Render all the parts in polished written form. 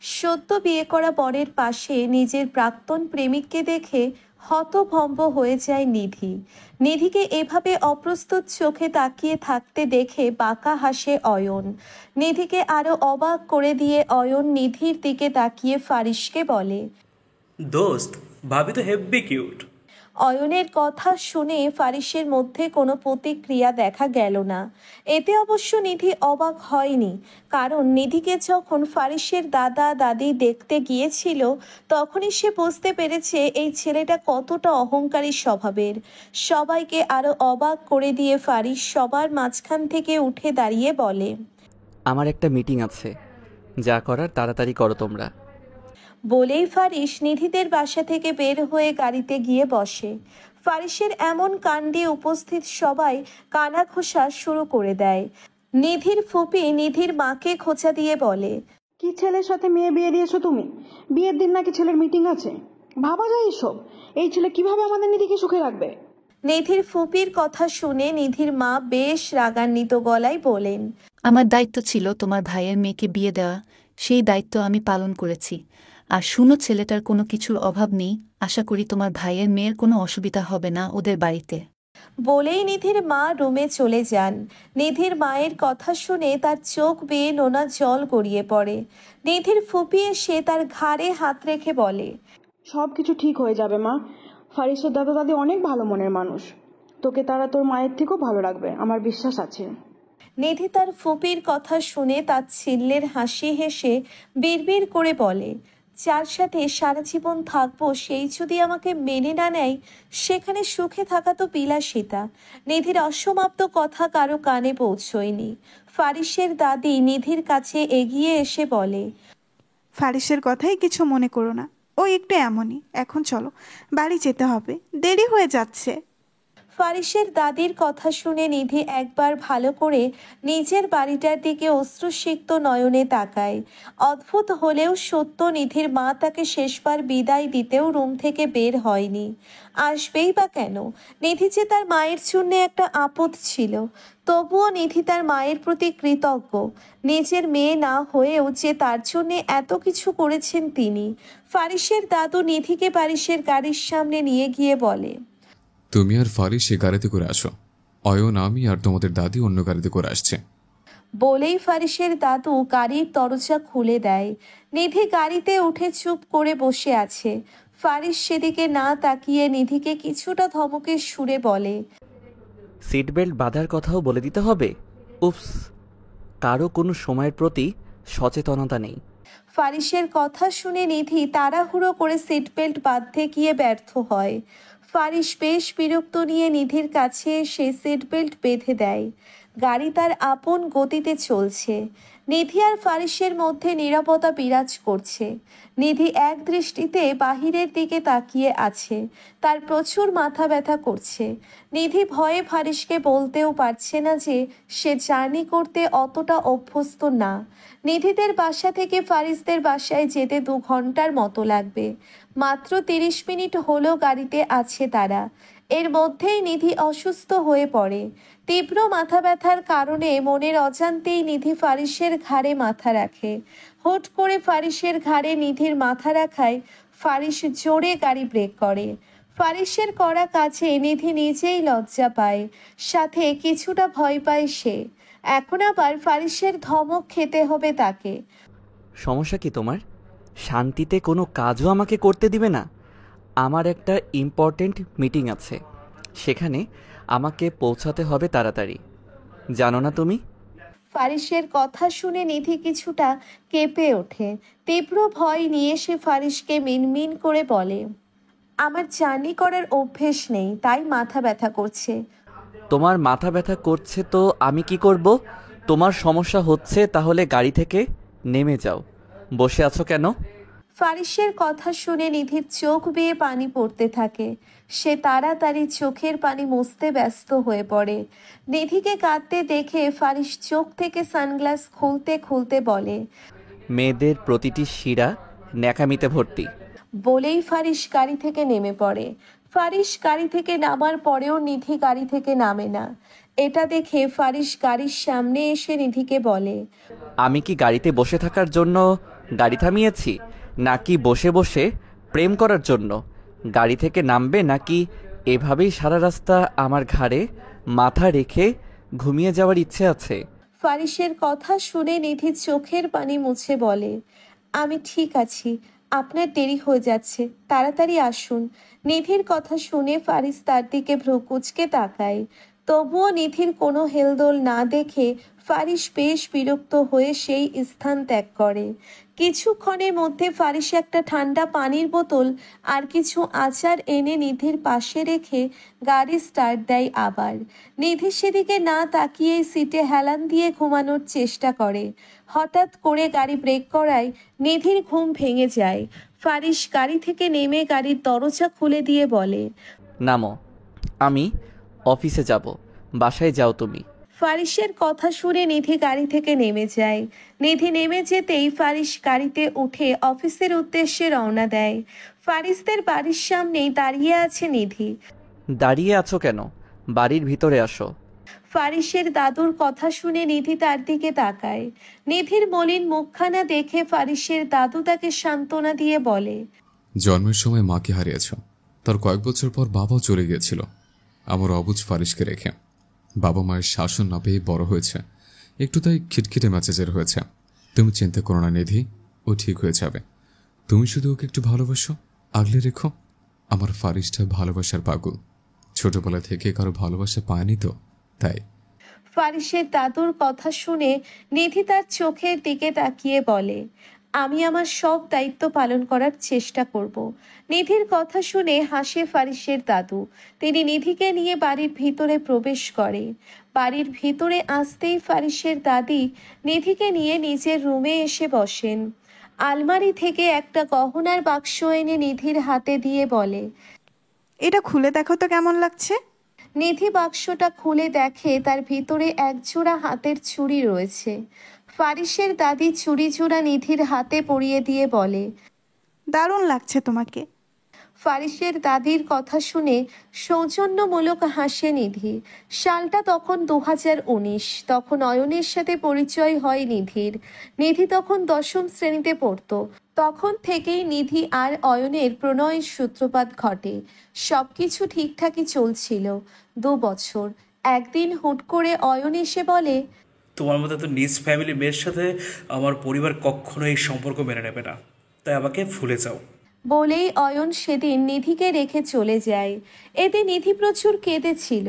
সদ্য বিয়ে করা বরের পাশে নিজের প্রাক্তন প্রেমিককে দেখে হতভম্ব হয়ে যায় নিধি। নিধিকে এভাবে অপ্রস্তুত চোখে তাকিয়ে থাকতে দেখে বাঁকা হাসে অয়ন। নিধিকে আরো অবাক করে দিয়ে অয়ন নিধির দিকে তাকিয়ে ফারিসকে বলে, দোস্ত, ভাবি তো হেব্বি কিউট। অয়নের কথা শুনে ফারিসের মধ্যে কোনো প্রতিক্রিয়া দেখা গেল না। এতে অবশ্য নিধি অবাক হয়নি, কারণ নিধিকে যখন ফারিসের দাদা দাদি দেখতে গিয়েছিল তখনই সে বুঝতে পেরেছে এই ছেলেটা কতটা অহংকারী স্বভাবের। সবাইকে আরো অবাক করে দিয়ে ফারিস সবার মাঝখান থেকে উঠে দাঁড়িয়ে বলে, আমার একটা মিটিং আছে, যা করার তাড়াতাড়ি করো তোমরা। বলেই ফারিস নিধিদের বাসা থেকে বের হয়ে গাড়িতে গিয়ে বসে। ফারিসের এমন কাণ্ডে উপস্থিত সবাই কানা ঘোষা শুরু করে দেয়। নিধির ফুপি নিধির মাকে খোঁচা দিয়ে বলে, কি ছেলের সাথে মেয়ে বিয়ে দিয়েছো তুমি? বিয়ের দিন নাকি ছেলের মিটিং আছে? ভাবা যায় এসব? এই ছেলে কিভাবে আমাদের নিধিকে সুখে রাখবে? নিধির ফুপির কথা শুনে নিধির মা বেশ রাগান্বিত গলায় বলেন, আমার দায়িত্ব ছিল তোমার ভাইয়ের মেয়েকে বিয়ে দেওয়া, সেই দায়িত্ব আমি পালন করেছি। আর শুনো, ছেলেটার কোনো কিছুর অভাব নেই, আশা করি তোমার ভাইয়ের মেয়ের কোনো অসুবিধা হবে না ওদের বাড়িতে। বলেই নিধির মা রুমে চলে যান। নিধির মায়ের কথা শুনে তার চোখ বেয়ে নোনা জল গড়িয়ে পড়ে। নিধির ফুপি এসে তার ঘাড়ে হাত রেখে বলে, সব কিছু ঠিক হয়ে যাবে মা। ফারিসের দাদা দাদি অনেক ভালো মনের মানুষ। তোকে তারা তোর মায়ের থেকেও ভালো রাখবে, আমার বিশ্বাস আছে। নিধি তার ফুপির কথা শুনে তার ছিল্লের হাসি হেসে বিড়বিড় করে বলে, যার সাথে সারা জীবন থাকবো সেই যদি আমাকে মেনে না নেয়, সেখানে সুখে থাকা তো বিলাসিতা। নিধির অসমাপ্ত কথা কারো কানে পৌঁছয়নি। ফারিসের দাদি নিধির কাছে এগিয়ে এসে বলে, ফারিসের কথাই কিছু মনে করো না, ও একটু এমনই। এখন চলো, বাড়ি যেতে হবে, দেরি হয়ে যাচ্ছে। ফারিসের দাদির কথা শুনে নিধি একবার ভালো করে নিজের বাড়িটার দিকে অশ্রুসিক্ত নয়নে তাকায়। অদ্ভুত হলেও সত্য, নিধির মা তাকে শেষবার বিদায় দিতেও রুম থেকে বের হয়নি। আসবেই বা কেন? নিধি যে তার মায়ের জন্য একটা আপদ ছিল, তবুও নিধি তার মায়ের প্রতি কৃতজ্ঞ। নিজের মেয়ে না হয়েও যে তার জন্য এত কিছু করেছেন তিনি। ফারিসের দাদু নিধিকে ফারিসের গাড়ির সামনে নিয়ে গিয়ে বলে, তুমি আর ফারিস সে গাড়িতে করে আসো, অয়ন আমি আর তোমাদের দাদি অন্য গাড়িতে করে আসছে। বলেই ফারিসের দাদু গাড়ির দরজা খুলে দেয়। নিধি গাড়িতে উঠে চুপ করে বসে আছে। ফারিস সেদিকে না তাকিয়ে নিধিকে কিছুটা ধমকের সুরে বলে, সিট বেল্ট বাঁধার কথাও বলে দিতে হবে? উপস, কারো কোনো সময়ের প্রতি সচেতনতা নেই। ফারিসের কথা শুনে নিধি তাড়াহুড়ো করে সিট বেল্ট বাঁধতে গিয়ে ব্যর্থ হয়। ফারিস বেশ বিরক্ত নিয়ে নিধির কাছে এসে সিট বেল্ট বেঁধে দেয়। গাড়ি তার আপন গতিতে চলছে। নিধি আর ফারিসের মধ্যে নীরবতা বিরাজ করছে। নিধি এক দৃষ্টিতে বাহিরের দিকে তাকিয়ে আছে। তার প্রচুর মাথা ব্যথা করছে। নিধি ভয়ে ফারিসকে বলতেও পারছে না যে সে জার্নি করতে অতটা অভ্যস্ত না। নিধিদের বাসা থেকে ফারিসদের বাসায় যেতে 2 ঘন্টার মতো লাগবে। মাত্র 30 মিনিট হলো গাড়িতে আছে তারা। এর মধ্যেই নিধি অসুস্থ হয়ে পড়ে। তীব্র মাথা ব্যথার কারণে মনের অজান্তেই নিধি ফারিসের ঘাড়ে মাথা রাখে। হুট করে ফারিসের ঘাড়ে নিধির মাথা রাখায় ফারিস জোরে গাড়ি ব্রেক করে। ফারিসের করা কাজে নিধি নিজেই লজ্জা পায়, সাথে কিছুটা ভয় পায় সে। এখন আবার ফারিসের ধমক খেতে হবে তাকে। সমস্যা কি তোমার? শান্তিতে কোনো কাজও আমাকে করতে দিবে না? আমার একটা ইম্পর্টেন্ট মিটিং আছে, সেখানে আমাকে পৌঁছাতে হবে তাড়াতাড়ি, জানো না তুমি? ফারিসের কথা শুনে নিধি কিছুটা কেঁপে ওঠে। তীব্র ভয় নিয়ে সে ফারিসকে মিনমিন করে বলে, আমার জার্নি করার অভ্যেস নেই, তাই মাথা ব্যথা করছে। তোমার মাথা ব্যথা করছে তো আমি কি করব? তোমার সমস্যা হচ্ছে, তাহলে গাড়ি থেকে নেমে যাও, বসে আছো কেন? ফারিসের কথা শুনে নিধির চোখ বেয়ে পানি পড়তে থাকে। সে তাড়াতাড়ি চোখের পানি মুছতে ব্যস্ত হয়ে পড়ে। নিধিকে কাঁদতে দেখে ফারিস চোখ থেকে সানগ্লাস খুলতে খুলতে বলে, মেয়েদের প্রতিটি শিরা ন্যাকামিতে ভর্তি। বলেই ফারিস গাড়ি থেকে নেমে পড়ে। ফারিস গাড়ি থেকে নামার পরেও নিধি গাড়ি থেকে নামে না। এটা দেখে ফারিস গাড়ির সামনে এসে নিধিকে বলে, আমি কি গাড়িতে বসে থাকার জন্য গাড়ি থামিয়েছি নাকি বসে বসে প্রেম করার জন্য? গাড়ি থেকে নামবে নাকি এভাবেই সারা রাস্তা আমার ঘাড়ে মাথা রেখে ঘুমিয়ে যাওয়ার ইচ্ছে আছে? ফারিসের কথা শুনে নিধি চোখের পানি মুছে বলে, আমি ঠিক আছি, আপনার দেরি হয়ে যাচ্ছে, তাড়াতাড়ি আসুন। নিধির কথা শুনে ফারিস তার দিকে ভ্রুকুচকে তাকায়। তবুও নিধির কোনো হেলদোল না দেখে ফারিস বেশ বিরক্ত হয়ে সেই স্থান ত্যাগ করে। কিছুক্ষণের মধ্যে ফারিস একটা ঠান্ডা পানির বোতল আর কিছু আচার এনে নিধির পাশে রেখে গাড়ি স্টার্ট দেয় আবার। নিধি সেদিকে না তাকিয়ে সিটে হেলান দিয়ে ঘুমানোর চেষ্টা করে। হঠাৎ করে গাড়ি ব্রেক করায় নিধির ঘুম ভেঙে যায়। ফারিস গাড়ি থেকে নেমে গাড়ির দরজা খুলে দিয়ে বলে, নামো, আমি অফিসে যাব, বাসায় যাও তুমি। ফারিসের কথা শুনে নিধি গাড়ি থেকে নেমে যায়। নিধি নেমে যেতেই ফারিস গাড়িতে উঠে অফিসের উদ্দেশ্যে রওনা দেয়। ফারিসদের বাড়ির সামনেই দাঁড়িয়ে আছে নিধি। দাঁড়িয়ে আছো কেন? বাড়ির ভিতরে আসো। ফারিসের দাদুর কথা শুনে নিধি তার দিকে তাকায়। নিধির মলিন মুখখানা দেখে ফারিসের দাদু তাকে সান্ত্বনা দিয়ে বলে, জন্মের সময় মাকে হারিয়েছ, তার কয়েক বছর পর বাবাও চলে গিয়েছিল আমার অবুঝ ফারিসকে রেখে। বাবা মায়ের শাসন না পেয়ে বড় হয়েছে, একটু তাই খিটখিটে মেজাজের হয়েছে। তুমি চিন্তা করো না নিধি, ও ঠিক হয়ে যাবে। তুমি শুধু ওকে একটু ভালোবাসো, আগলে রেখো। আমার ফারিসটা ভালোবাসার পাগল, ছোটবেলা থেকে কারো ভালোবাসা পায়নি তো তাই। ফারিসের দাদুর কথা শুনে নিধি তার চোখের দিকে তাকিয়ে বলে, আমি আমার সব দায়িত্ব পালন করার চেষ্টা করব। নিধির কথা শুনে হাসে ফারিসের দাদু। তিনি নিধিকে নিয়ে বাড়ির ভিতরে প্রবেশ করে। বাড়ির ভিতরে আসতেই ফারিসের দাদি নিধিকে নিয়ে নিজের রুমে এসে বসেন। আলমারি থেকে একটা গহনার বাক্স এনে নিধির হাতে দিয়ে বলে, এটা খুলে দেখো তো কেমন লাগছে। নিধি বাক্সটা খুলে দেখে তার ভিতরে একজোড়া হাতের চুড়ি রয়েছে। ফারিসের দাদি চুড়ি জোড়া নিধির হাতে পরিয়ে দিয়ে বলে, দারুণ লাগছে তোমাকে। ফারিসের দাদির কথা শুনে সৌজন্যমূলক হাসে নিধি। সালটা তখন 2019। তখন অয়নের সাথে পরিচয় হয় নিধির। নিধি তখন 10ম শ্রেণীতে পড়তো। তখন থেকেই নিধি আর অয়নের প্রণয়ের সূত্রপাত ঘটে। সবকিছু ঠিকঠাকই চলছিল 2 বছর। একদিন হুট করে অয়ন এসে বলে, তোমার মতো তো নিজ ফ্যামিলি মেয়ের সাথে আমার পরিবার কখনো এই সম্পর্ক মেনে নেবে না, তাই আমাকে ভুলে যাও। বলেই অয়ন সেদিন নিধিকে রেখে চলে যায়। এতে নিধি প্রচুর কেঁদেছিল।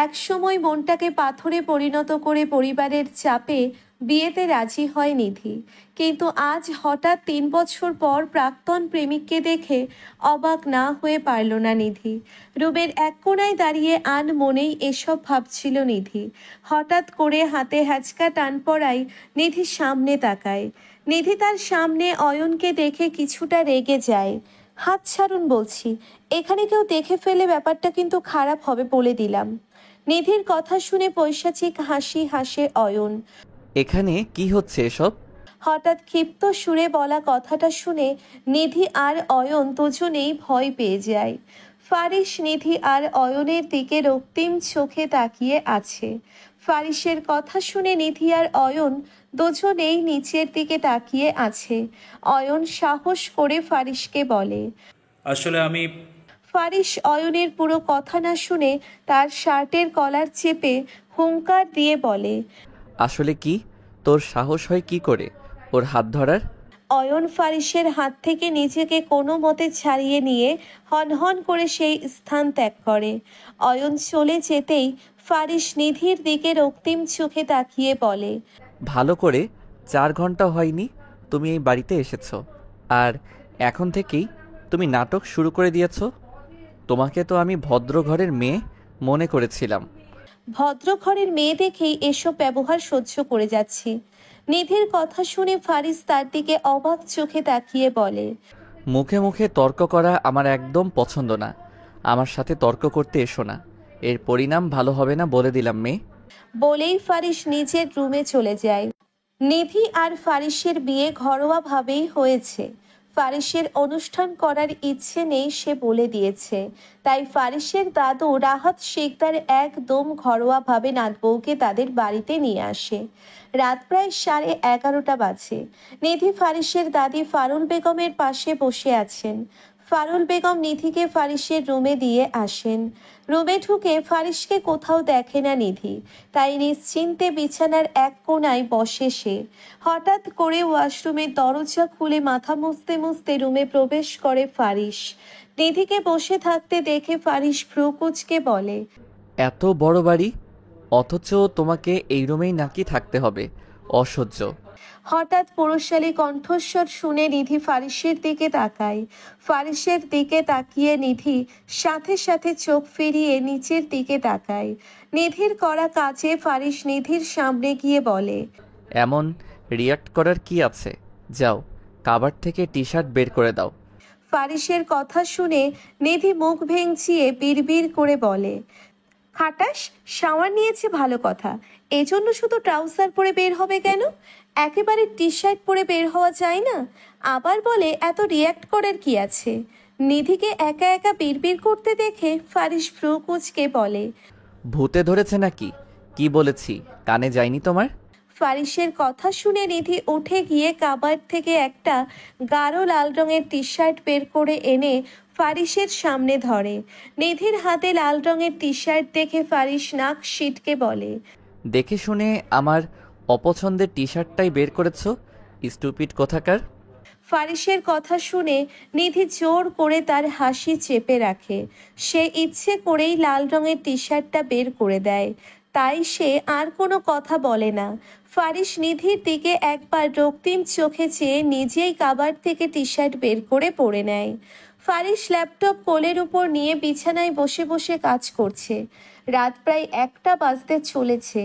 একসময় মনটাকে পাথরে পরিণত করে পরিবারের চাপে বিয়েতে রাজি হয় নিধি। কিন্তু আজ হঠাৎ 3 বছর পর প্রাক্তন প্রেমিককে দেখে অবাক না হয়ে পারল না নিধি। রুমের এক কোণায় দাঁড়িয়ে আন মনেই এসব ভাবছিল নিধি। হঠাৎ করে হাতে হ্যাচকা টান পড়ায় নিধি সামনে তাকায়। নিধি তার সামনে অয়নকে দেখে কিছুটা রেগে যায়। হাত ছাড়ুন বলছি, এখানে কেউ দেখে ফেলে ব্যাপারটা কিন্তু খারাপ হবে বলে দিলাম। নিধির কথা শুনে পৈশাচিক হাসি হাসে অয়ন। এখানে কি হচ্ছে এসব? হঠাৎ ক্ষিপ্ত সুরে বলা কথাটা শুনে নিধি আর অয়ন দুজনেই ভয় পেয়ে যায়। ফারিস নিধি আর অয়নের দিকে রক্তিম চোখে তাকিয়ে আছে। ফারিসের কথা শুনে নিধি আর অয়ন দুজনেই নিচের দিকে তাকিয়ে আছে। অয়ন সাহস করে ফারিসকে বলে, আসলে আমি ফারিস অয়নের পুরো কথা না শুনে তার শার্টের কলার চেপে হুঙ্কার দিয়ে বলে, আসলে কি? তোর সাহস হয় কি করে ওর হাত ধরার? অয়ন ফারিসের হাত থেকে নিজেকে কোনো মতে ছাড়িয়ে নিয়ে হনহন করে সেই স্থান ত্যাগ করে। অয়ন চলে যেতেই ফারিস নিধির দিকে রক্তিম চোখে তাকিয়ে বলে, ভালো করে 4 ঘন্টা হয়নি তুমি এই বাড়িতে এসেছো, আর এখন থেকেই তুমি নাটক শুরু করে দিয়েছো। তোমাকে তো আমি ভদ্র ঘরের মেয়ে মনে করেছিলাম। ভদ্র ঘরের মেয়ে দেখেই এসব ব্যবহার সহ্য করে যাচ্ছি। নিধির কথা শুনে ফারিস তার দিকে অবাক চোখে তাকিয়ে বলে, মুখে মুখে তর্ক করা আমার একদম পছন্দ না। আমার সাথে তর্ক করতে এসো না, এর পরিণাম ভালো হবে না বলে দিলাম মেয়ে। বলেই ফারিস নিজের রুমে চলে যায়। নিধি আর ফারিসের বিয়ে ঘরোয়াভাবেই হয়েছে। ফারিসের অনুষ্ঠান করার ইচ্ছে নেই সে বলে দিয়েছে। তাই ফারিসের দাদু রাহাত শিকদার একদম ঘরোয়াভাবে নাতবউকে তাদের বাড়িতে নিয়ে আসে। রাত প্রায় 11:30 বাজে। নিধি ফারিসের দাদি ফারুল বেগমের পাশে বসে আছেন। ফারুল বেগম নিধিকে ফারিসের রুমে দিয়ে আসেন। রুমে ঢুকে ফারিসকে কোথাও দেখে না নিধি, তাই নিশ্চিন্তে বিছানার এক কোণায় বসে সে। হঠাৎ করে ওয়াশরুমের দরজা খুলে মাথা মুছতে মুছতে রুমে প্রবেশ করে ফারিস। নিধিকে বসে থাকতে দেখে ফারিস ভ্রু কুঁচকে বলে, এত বড় বাড়ি, অথচ তোমাকে এই রুমেই নাকি থাকতে হবে? অসহ্য। হঠাৎ পুরুষালী কণ্ঠস্বর শুনে নিধি ফারিসের দিকে তাকায়। ফারিসের দিকে তাকিয়ে নিধি সাথে সাথে চোখ ফিরিয়ে নিচের দিকে তাকায়। নিধির করা কাজে ফারিস নিধির সামনে গিয়ে বলে, এমন রিয়াক্ট করার কি আছে? যাও, কাবার থেকে টি শার্ট বের করে দাও। ফারিসের কথা শুনে নিধি মুখ ভেঙচিয়ে বিড়বিড় করে বলে, খাটাস, শাওয়ার নিয়েছে ভালো কথা, এজন্য শুধু ট্রাউজার পরে বের হবে কেন? একেবারে টি শার্ট পরে বের হওয়া যায় না? আবার বলে এত রিয়্যাক্ট করার কি আছে? নিধিকে একা একা বিড়বিড় করতে দেখে ফারিস ভ্রু কুঁচকে বলে, ভূতে ধরেছে নাকি? কি বলেছি কানে যায়নি তোমার? ফারিসের কথা শুনে নিধি উঠে গিয়ে কাবার্ড থেকে একটা গাঢ় লাল রঙের টি শার্ট বের করে এনে ফারিসের সামনে ধরে। নিধির হাতে লাল রঙের টি শার্ট দেখে ফারিস নাক সিটকে বলে, দেখে শুনে আমার অপছন্দের টি শার্টটাই বের করেছো, স্টুপিড কোথাকার। ফারিসের কথা শুনে নিধি জোর করে তার হাসি চেপে রাখে। সে ইচ্ছে করেই লাল রঙের টি শার্টটা বের করে দেয়, তাই সে আর কোনো কথা বলে না। ফারিস নিধির দিকে একবার রক্তিম চোখে চেয়ে নিজেই কাবার্ড থেকে টি শার্ট বের করে পরে নেয়। ফারিস ল্যাপটপ কোলের উপর নিয়ে বিছানায় বসে বসে কাজ করছে। রাত প্রায় 1টা বাজতে চলেছে,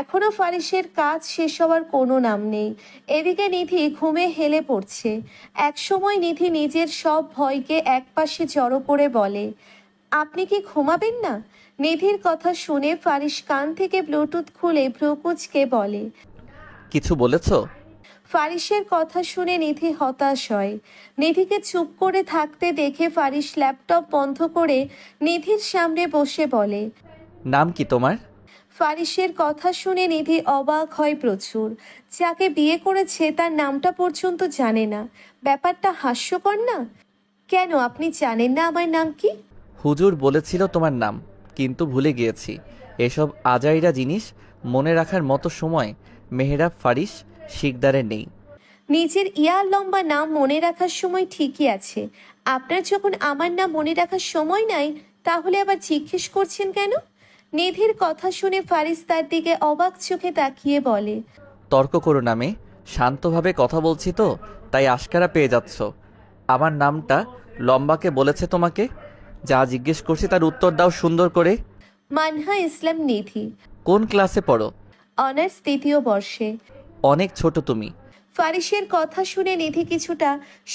এখনো ফারিসের কাজ শেষ হওয়ার কোনো নাম নেই। এদিকে নিধি ঘুমে হেলে পড়ছে। একসময় নিধি নিজের সব ভয়কে একপাশে জড়ো করে বলে, আপনি কি ঘুমাবেন না? নিধির কথা শুনে ফারিস কান থেকে ব্লুটুথ খুলে ভ্রু কুঁচকে বলে, কিছু বলেছো? ফারিসের কথা শুনে নিধি হতাশ হয়। নিধিকে চুপ করে থাকতে দেখে ফারিস ল্যাপটপ বন্ধ করে নিধির সামনে বসে বলে, নাম কি তোমার? ফারিসের কথা শুনে নিধি অবাক হয় প্রচুর। যাকে বিয়ে করেছে তার নামটা পর্যন্ত জানে না। ব্যাপারটা হাস্যকর না? কেন, আপনি জানেন না আমার নাম কি? হুজুর বলেছিল তোমার নাম, কিন্তু ভুলে গিয়েছি। এসব আজাইরা জিনিস মনে রাখার মতো সময় মেহরাব ফারিস শিকদারের নেই। নিজের ইয়ার লম্বা নাম মনে রাখার সময় ঠিকই আছে, আপনার যখন আমার নাম মনে রাখার সময় নাই, তাহলে আবার জিজ্ঞেস করছেন কেন? নিধির কথা শুনে ফারিস তার দিকে অবাক চোখে তাকিয়ে বলে, তর্ক করো নামে, শান্তভাবে কথা বলছি তো, তাই আশকারা পেয়ে যাচ্ছ। আমার নামটা লম্বাকে বলেছে তোমাকে? যা জিজ্ঞেস করছি তার উত্তর দাও সুন্দর করে। মানহা ইসলাম নিধি। কোন ক্লাসে পড়ো? অনার্স 3য় বর্ষে। অনেক ছোট তুমি। ফারিসের কথা শুনে নিধি কিছুটা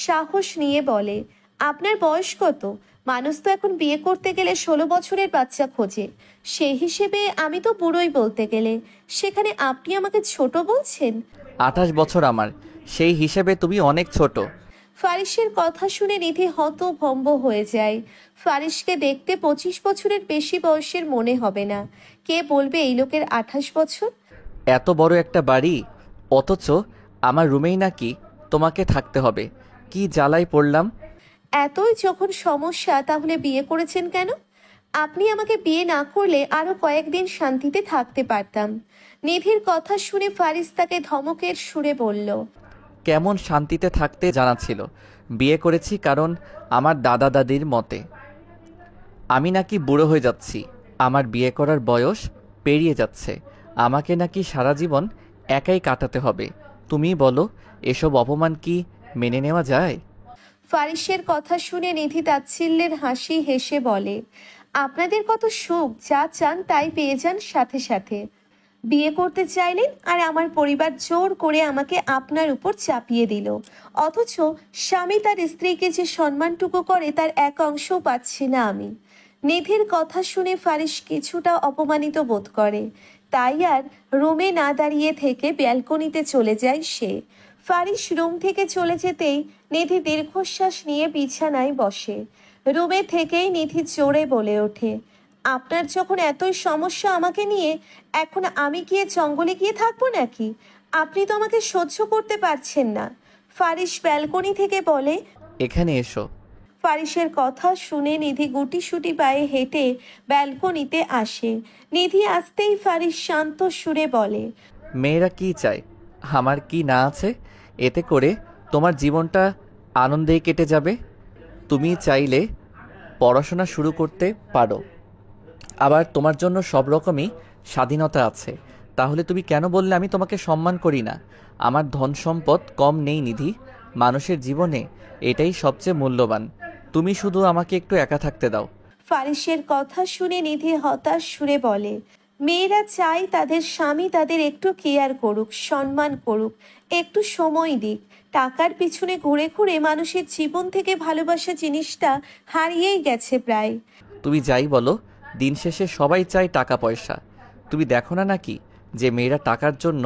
সাহস নিয়ে বলে, আপনার বয়স কত? মানুষ তো এখন বিয়ে করতে গেলে 16 বছরের বাচ্চা খোঁজে, সেই হিসেবে আমি তো বুড়োই বলতে গেলে, সেখানে আপনি আমাকে ছোট বলছেন? 28 বছর আমার, সেই হিসেবে তুমি অনেক ছোট। ফারিসের কথা শুনে নিধি হতভম্ব হয়ে যায়। ফারিসকে দেখতে 25 বছরের বেশি বয়সের মনে হবে না। কে বলবে এই লোকের 28 বছর? এত বড় একটা বাড়ি, অথচ আমার রুমেই নাকি তোমাকে থাকতে হবে। কি জ্বালায় পড়লাম। এতই যখন সমস্যা, তাহলে বিয়ে করেছেন কেন? আপনি আমাকে বিয়ে না করলে আরো কয়েকদিন শান্তিতে থাকতে পারতাম। নিধির কথা শুনে ফারিস তাকে ধমকের সুরে বলল, কেমন শান্তিতে থাকতে জানা ছিল? বিয়ে করেছি কারণ আমার দাদা দাদির মতে আমি নাকি বুড়ো হয়ে যাচ্ছি, আমার বিয়ে করার বয়স পেরিয়ে যাচ্ছে, আমাকে নাকি সারা জীবন একাই কাটাতে হবে। তুমি বলো, এসব অপমান কি মেনে নেওয়া যায়? ফারিসের কথা শুনে নিধি তাচ্ছিল্যের হাসি হেসে বলে, আপনাদের কত সুখ, যা চান তাই পেয়ে যান সাথে সাথে। বিয়ে করতে চাইলেন আর আমার পরিবার জোর করে আমাকে আপনার উপর চাপিয়ে দিল, অথচ স্বামী তার স্ত্রীকে যে সম্মানটুকু করে তার এক অংশও পাচ্ছি না আমি। নিধির কথা শুনে ফারিস কিছুটা অপমানিত বোধ করে, তাই আর রুমে না দাঁড়িয়ে থেকে ব্যালকনিতে চলে যায় সে। ফারিস রুম থেকে চলে যেতেই নিধি দীর্ঘশ্বাস নিয়ে বিছানায় বসে। রুমে থেকেই নিধি জোরে বলে ওঠে, আপনার যখন এতই সমস্যা আমাকে নিয়ে, এখন আমি গিয়ে জঙ্গলে গিয়ে থাকবো নাকি? আপনি তো আমাকে সহ্য করতে পারছেন না। ফারিস ব্যালকনি থেকে বলে। এখানে এসো। ফারিসের কথা শুনে নিধি গুটিসুটি পায়ে হেঁটে ব্যালকনিতে আসে। নিধি আসতেই ফারিস শান্ত সুরে বলে, মেয়েরা কি চায়, আমার কি না আছে? এতে করে তোমার জীবনটা আনন্দেই কেটে যাবে। তুমি চাইলে পড়াশোনা শুরু করতে পারো, আবার তোমার জন্য সব রকমই স্বাধীনতা আছে। তাহলে তুমি কেন বললে আমি তোমাকে সম্মান করি না? আমার ধন সম্পদ কম নেই নিধি, মানুষের জীবনে এটাই সবচেয়ে মূল্যবান। তুমি শুধু আমাকে একটু একা থাকতে দাও। ফারিসের কথা শুনে নিধি হতাশ সুরে বলে, মেয়েরা চায় তাদের স্বামী তাদের একটু কেয়ার করুক, সম্মান করুক, একটু সময় দিক। টাকার পিছনে ঘুরে ঘুরে মানুষের জীবন থেকে ভালোবাসা জিনিসটা হারিয়েই গেছে প্রায়। তুমি যাই বলো, দিন শেষে সবাই চায় টাকা পয়সা। তুমি দেখো না নাকি যে মেয়েরা টাকার জন্য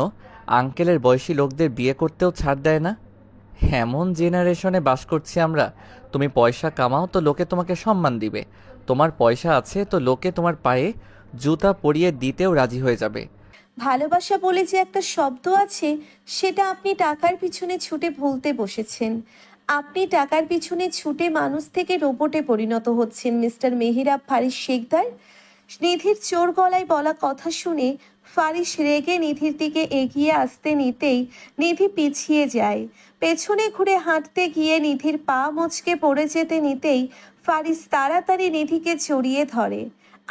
আঙ্কেলের বয়সী লোকদের বিয়ে করতেও ছাড় দেয় না? এমন জেনারেশনে বাস করছি আমরা। তুমি পয়সা কামাও তো লোকে তোমাকে সম্মান দিবে, তোমার পয়সা আছে তো লোকে তোমার পায়ে জুতা পরিয়ে দিতেও রাজি হয়ে যাবে। ভালোবাসা বলে যে একটা শব্দ আছে, সেটা আপনি টাকার পিছনে ছুটে ভুলতে বসেছেন। আপনি টাকার পিছনে ছুটে মানুষ থেকে রোবটে পরিণত হচ্ছেন মিস্টার মেহেরাব ফারিস শেখদার। নিধির চোর গলায় বলা কথা শুনে ফারিস রেগে নিধির দিকে এগিয়ে আসতে নিতেই নিধি পিছিয়ে যায়। পেছনে ঘুরে হাঁটতে গিয়ে নিধির পা মচকে পড়ে যেতে নিতেই ফারিস তাড়াতাড়ি নিধিকে জড়িয়ে ধরে।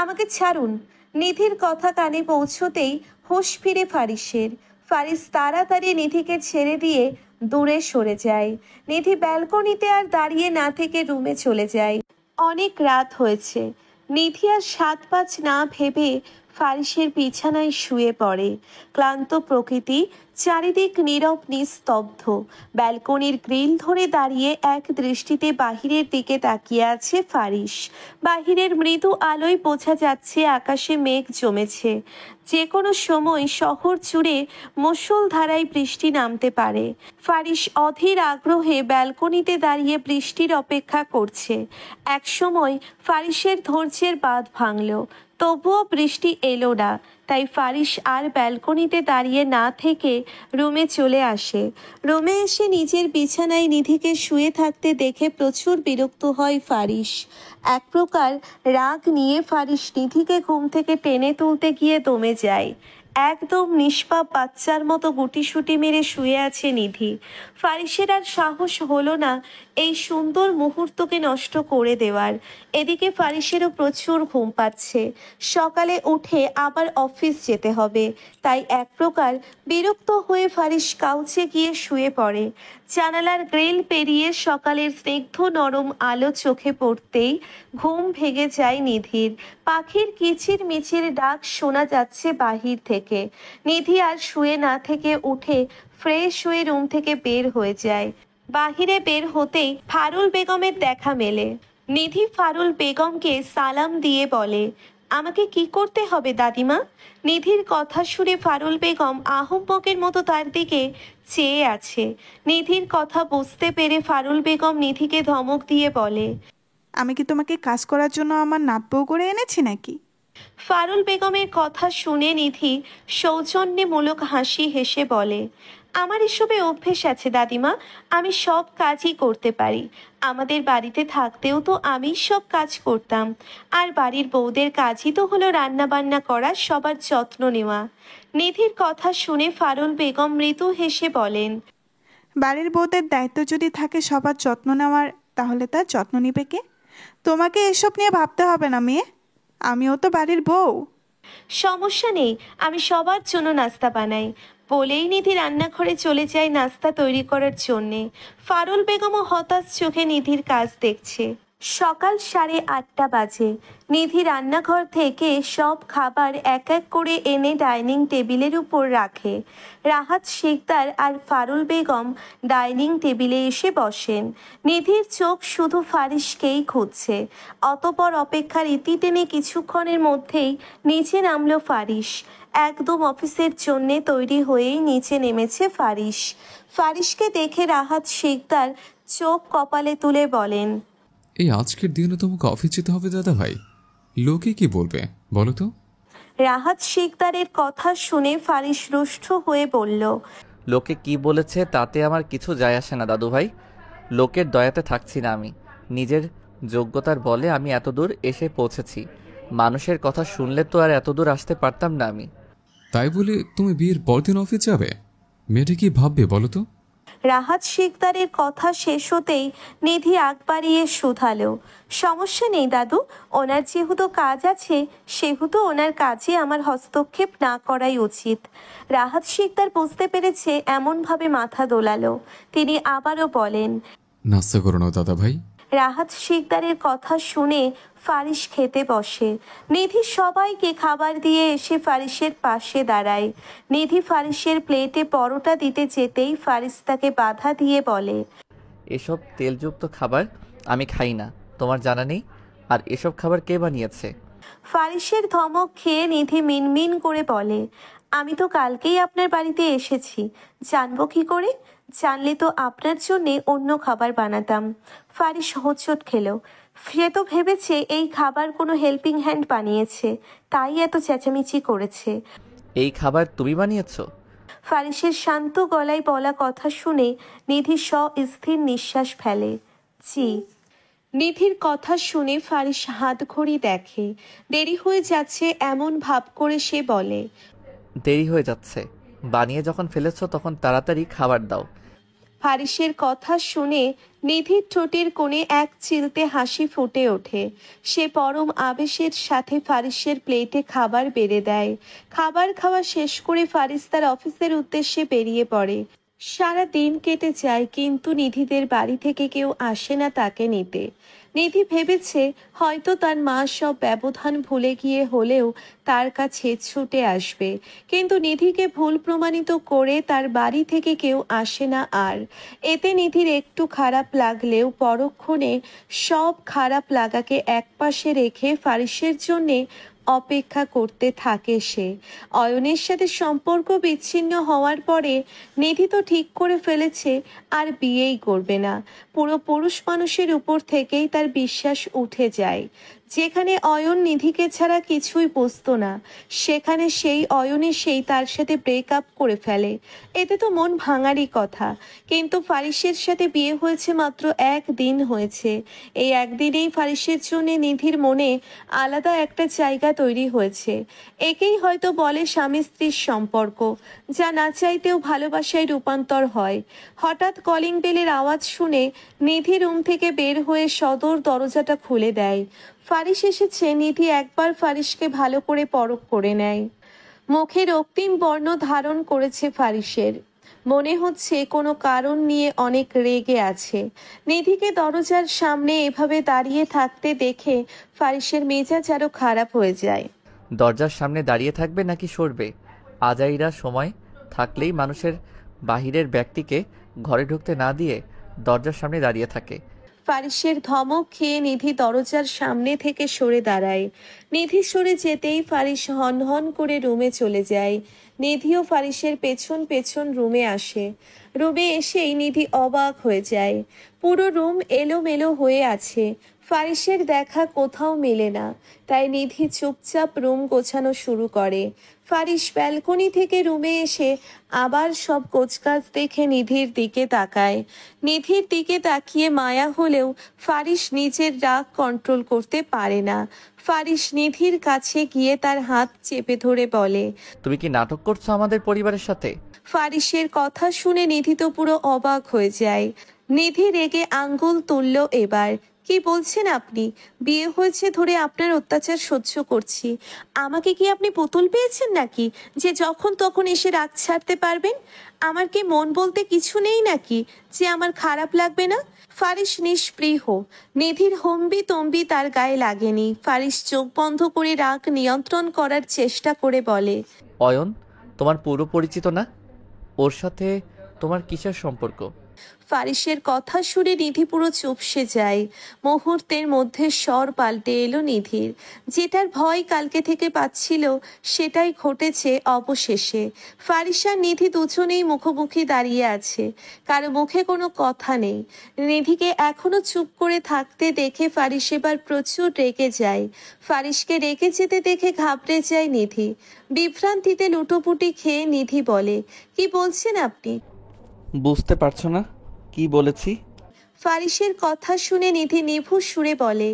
আমাকে ছাড়ুন। নিধির কথা কানে পৌঁছতেই হুঁশ ফিরে ফারিসের। ফারিস তাড়াতাড়ি নিধিকে ছেড়ে দিয়ে দূরে সরে যায়। নিধি ব্যালকনিতে আর দাঁড়িয়ে না থেকে রুমে চলে যায়। অনেক রাত হয়েছে। নিধি আর সাত পাঁচ না ভেবে ফারিসের বিছানায় শুয়ে পড়ে। ক্লান্ত প্রকৃতি, চারিদিক নীরব নিস্তব্ধ। ব্যালকনির গ্রিল ধরে দাঁড়িয়ে এক দৃষ্টিতে বাহিরের দিকে তাকিয়ে আছে ফারিস। বাহিরের মৃদু আলোয় বোঝা যাচ্ছে আকাশে মেঘ জমেছে। যে কোনো সময় শহর জুড়ে মুষলধারায় বৃষ্টি নামতে পারে। ফারিস অধীর আগ্রহে ব্যালকনিতে দাঁড়িয়ে বৃষ্টির অপেক্ষা করছে। একসময় ফারিসের ধৈর্যের বাঁধ ভাঙল, তবুও বৃষ্টি এলো না। তাই ফারিস আর ব্যালকনিতে দাঁড়িয়ে না থেকে রুমে চলে আসে। রুমে এসে নিজের বিছানায় নিধিকে শুয়ে থাকতে দেখে প্রচুর বিরক্ত হয় ফারিস। এক প্রকার রাগ নিয়ে ফারিস নিধিকে ঘুম থেকে টেনে তুলতে গিয়ে দমে যায়। একদম নিষ্পাপ বাচ্চার মতো গুটিসুটি মেরে শুয়ে আছে নিধি। ফারিসের আর সাহস হলো না এই সুন্দর মুহূর্তকে নষ্ট করে দেওয়ার। এদিকে ফারিসেরও প্রচুর ঘুম পাচ্ছে। সকালে উঠে আবার অফিস যেতে হবে। তাই এক প্রকার বিরক্ত হয়ে ফারিস কাউচে গিয়ে শুয়ে পড়ে। জানালার গ্রিল পেরিয়ে সকালের স্নিগ্ধ নরম আলো চোখে পড়তেই ঘুম ভেঙে যায় নিধির। পাখির কিচির মিচির ডাক শোনা যাচ্ছে বাহির থেকে। নিধি আর শুয়ে না থেকে উঠে ফ্রেশ হয়ে রুম থেকে বের হয়ে যায়। বাহিরে বের হতেই ফারুল বেগমের দেখা মেলে। নিধি ফারুল বেগমকে সালাম দিয়ে বলে, আমাকে কি করতে হবে দাদিমা? নিধির কথা শুনে ফারুল বেগম আহম্মকের মতো তার দিকে চেয়ে আছে। নিধির কথা বুঝতে পেরে ফারুল বেগম নিধিকে ধমক দিয়ে বলে, আমি কি তোমাকে কাজ করার জন্য আমার নাতবউ করে এনেছি নাকি? ফারুল বেগমের কথা শুনে নিধি সৌজন্যমূলক হাসি হেসে বলে, আমার এসবে অভ্যেস আছে দাদিমা, আমি সব কাজই করতে পারি। আমাদের বাড়িতে থাকতেও তো আমি সব কাজ করতাম। আর বাড়ির বউদের কাজই তো হলো রান্না বান্না করা, সবার যত্ন নেওয়া। নিধির কথা শুনে ফারুল বেগম মৃদু হেসে বলেন, বাড়ির বউদের দায়িত্ব যদি থাকে সবার যত্ন নেওয়ার, তাহলে তার যত্ন নিবে কে? তোমাকে এসব নিয়ে ভাবতে হবে না মেয়ে, আমিও তো বাড়ির বউ। সমস্যা নেই, আমি সবার জন্য নাস্তা বানাই। বলেই নিধি রান্নাঘরে চলে যায় নাস্তা তৈরি করার জন্যে। ফারুল বেগমও হতাশ চোখে নিধির কাজ দেখছে। সকাল 8:30 বাজে। নিধি রান্নাঘর থেকে সব খাবার এক এক করে এনে ডাইনিং টেবিলের উপর রাখে। রাহাত শিকদার আর ফারুল বেগম ডাইনিং টেবিলে এসে বসেন। নিধির চোখ শুধু ফারিসকেই খুঁজছে। অতপর অপেক্ষার ইতি টেনে কিছুক্ষণের মধ্যেই নিচে নামলো ফারিস। একদম অফিসের জন্যে তৈরি হয়েই নিচে নেমেছে ফারিস। ফারিসকে দেখে রাহাত শিকদার চোখ কপালে তুলে বলেন, এই আজকের দিনে তোমাকে অফিস যেতে হবে দাদা ভাই, লোকে কি বলবে বলো তো? রাহাত শিকদারের কথা শুনে ফারিস রুষ্ট হয়ে বলল, লোকে কি বলেছে তাতে আমার কিছু যায় আসে না দাদু ভাই। লোকের দয়াতে থাকছি না আমি। নিজের যোগ্যতার বলে আমি এতদূর এসে পৌঁছেছি। মানুষের কথা শুনলে তো আর এতদূর আসতে পারতাম না আমি। তাই বলে তুমি বিয়ের পরদিন অফিস যাবে? মেয়েটা কি ভাববে বলো তো? রাহাত শিকদারের কথা শেষ হতেই নিধি আগ বাড়িয়ে শুধালো, সমস্যা নেই দাদু, ওনার যেহেতু কাজ আছে সেহেতু ওনার কাজে আমার হস্তক্ষেপ না করাই উচিত। রাহাত শিকদার বুঝতে পেরেছে, এমনভাবে মাথা দোলালো। তিনি আবারও বলেন, নাস্তা করো না দাদা ভাই। রাহাত শিকদারের কথা শুনে ফারিস খেতে বসে। নিধি সবাইকে খাবার দিয়ে এসে ফারিসের পাশে দাঁড়ায়। নিধি ফারিসের প্লেটে পরোটা দিতে যেতেই ফারিস তাকে বাধা দিয়ে বলে, এসব তেলযুক্ত খাবার আমি খাই না, তোমার জানা নেই? আর এসব খাবার কে বানিয়েছে? ফারিসের ধমক খেয়ে নিধি মিনমিন করে বলে, আমি তো কালকেই আপনার বাড়িতে এসেছি, জানবো কি করে? জানলে তো আপনার জন্যে অন্য খাবার বানাতাম। ফারিস হোঁচট খেল। সে তো ভেবেছে এই খাবার কোনো হেল্পিং হ্যান্ড বানিয়েছে, তাই এত চেঁচামেচি করেছে। এই খাবার তুমি বানিয়েছো? ফারিসের শান্ত গলায় বলা কথা শুনে নিধি স্থির নিঃশ্বাস ফেলে। জি। নিধির কথা শুনে ফারিস হাত ঘড়ি দেখে। দেরি হয়ে যাচ্ছে এমন ভাব করে সে বলে, দেরি হয়ে যাচ্ছে, বানিয়ে যখন ফেলেছো তখন তাড়াতাড়ি খাবার দাও। ফারিসের কথা শুনে নিধির ঠোঁটের কোণে এক চিলতে হাসি ফুটে ওঠে। সে পরম আবেশের সাথে ফারিসের প্লেটে খাবার বেড়ে দেয়। খাবার খাওয়া শেষ করে ফারিস তার অফিসের উদ্দেশ্যে বেরিয়ে পড়ে। সারা দিন কেটে যায় কিন্তু নিধিদের বাড়ি থেকে কেউ আসে না তাকে নিতে। নিধি ভেবেছে হয়তো তার মা সব ব্যবধান ভুলে গিয়ে হলেও তার কাছে ছুটে আসবে, কিন্তু নিধিকে ভুল প্রমাণিত করে তার বাড়ি থেকে কেউ আসে না আর। এতে নিধির একটু খারাপ লাগলেও পরক্ষণে সব খারাপ লাগাকে একপাশে রেখে ফারিসের জন্যে অপেক্ষা করতে থাকে সে। অয়নের সাথে সম্পর্ক বিচ্ছিন্ন হওয়ার পরে নিধি তো ঠিক করে ফেলেছে আর বিয়েই করবে না। পুরো পুরুষ মানুষের উপর থেকেই তার বিশ্বাস উঠে যায়। যেখানে অয়ন নিধিকে ছাড়া কিছুই বুঝতো না, সেখানে সেই অয়নে সেই তার সাথে ব্রেকআপ করে ফেলে। এতে তো মন ভাঙারই কথা, কিন্তু ফারিসের সাথে বিয়ে হয়েছে মাত্র 1 দিন হয়েছে। এই একদিনেই ফারিসের জন্য নিধির মনে আলাদা একটা জায়গা তৈরি হয়েছে। একেই হয়তো বলে স্বামী স্ত্রীর সম্পর্ক, যা না চাইতেও ভালোবাসায় রূপান্তর হয়। হঠাৎ কলিং বেলের আওয়াজ শুনে নিধি রুম থেকে বের হয়ে সদর দরজাটা খুলে দেয়। ফারিস এসেছে। নিধি একবার ফারিসকে ভালো করে পরখ করে নেয়। মুখে রক্তিম বর্ণ ধারণ করেছে ফারিসের। মনে হচ্ছে কোনো কারণ নিয়ে অনেক রেগে আছে। নিধিকে দরজার সামনে এভাবে দাঁড়িয়ে থাকতে দেখে ফারিসের মেজাজ আরো খারাপ হয়ে যায়। দরজার সামনে দাঁড়িয়ে থাকবে নাকি সরবে? আজাইরা সময় থাকলেই মানুষের বাহিরের ব্যক্তিকে ঘরে ঢুকতে না দিয়ে দরজার সামনে দাঁড়িয়ে থাকে। ফারিসের ধমক খেয়ে নিধি দরজার সামনে থেকে সরে দাঁড়ায়। নিধি সরে যেতেই ফারিস হন হন করে রুমে চলে যায়। নিধিও ফারিসের পেছন পেছন রুমে আসে। রুমে এসেই নিধি অবাক হয়ে যায়। পুরো রুম এলোমেলো হয়ে আছে। ফারিসের দেখা কোথাও মেলে না, তাই নিধি চুপচাপ রুম গোছানো শুরু করে। ফারিস ব্যালকনি থেকে রুমে এসে আবার সব কোচকাজ দেখে নিধির দিকে তাকায়। নিধির দিকে তাকিয়ে মায়া হলেও ফারিস নিজের রাগ কন্ট্রোল করতে পারে না। ফারিস নিধির কাছে গিয়ে তার হাত চেপে ধরে বলে, তুমি কি নাটক করছো আমাদের পরিবারের সাথে? ফারিসের কথা শুনে নিধি তো পুরো অবাক হয়ে যায়। নিধি রেগে আঙ্গুল তুলল এবার। কি বলছেন আপনি? বিয়ে হয়েছে ধরে আপনার অত্যাচার সহ্য করছি। আমাকে কি আপনি পুতুল পেয়েছেন নাকি যে যখন তখন এসে রাগ ছাড়তে পারবেন? আমার কি মন বলতে কিছু নেই নাকি যে আমার খারাপ লাগবে না? ফারিস নিষ্পৃহ। নিধির হম্বি তম্বি তার গায়ে লাগেনি। ফারিস চোখ বন্ধ করে রাগ নিয়ন্ত্রণ করার চেষ্টা করে বলে, অয়ন তোমার পুরো পরিচিত না? ওর সাথে তোমার কিসের সম্পর্ক? ফারিসের কথা শুনে নিধি পুরো চুপসে যায়। মুহূর্তের মধ্যে স্বর পাল্টে এলো নিধির। যেটার ভয় কালকে থেকে পাচ্ছিল সেটাই ঘটেছে অবশেষে। ফারিস আর নিধি দুজনেই মুখোমুখি দাঁড়িয়ে আছে, কারো মুখে কোনো কথা নেই। নিধিকে এখনো চুপ করে থাকতে দেখে ফারিস এবার প্রচুর রেগে যায়। ফারিসকে রেগে যেতে দেখে ঘাবড়ে যায় নিধি। বিভ্রান্তিতে লুটোপুটি খেয়ে নিধি বলে, কি বলছেন আপনি? বুঝতে পারছো না কি বলেছি? ফারিসের কথা শুনে নিধি নিভু সুরে বলে,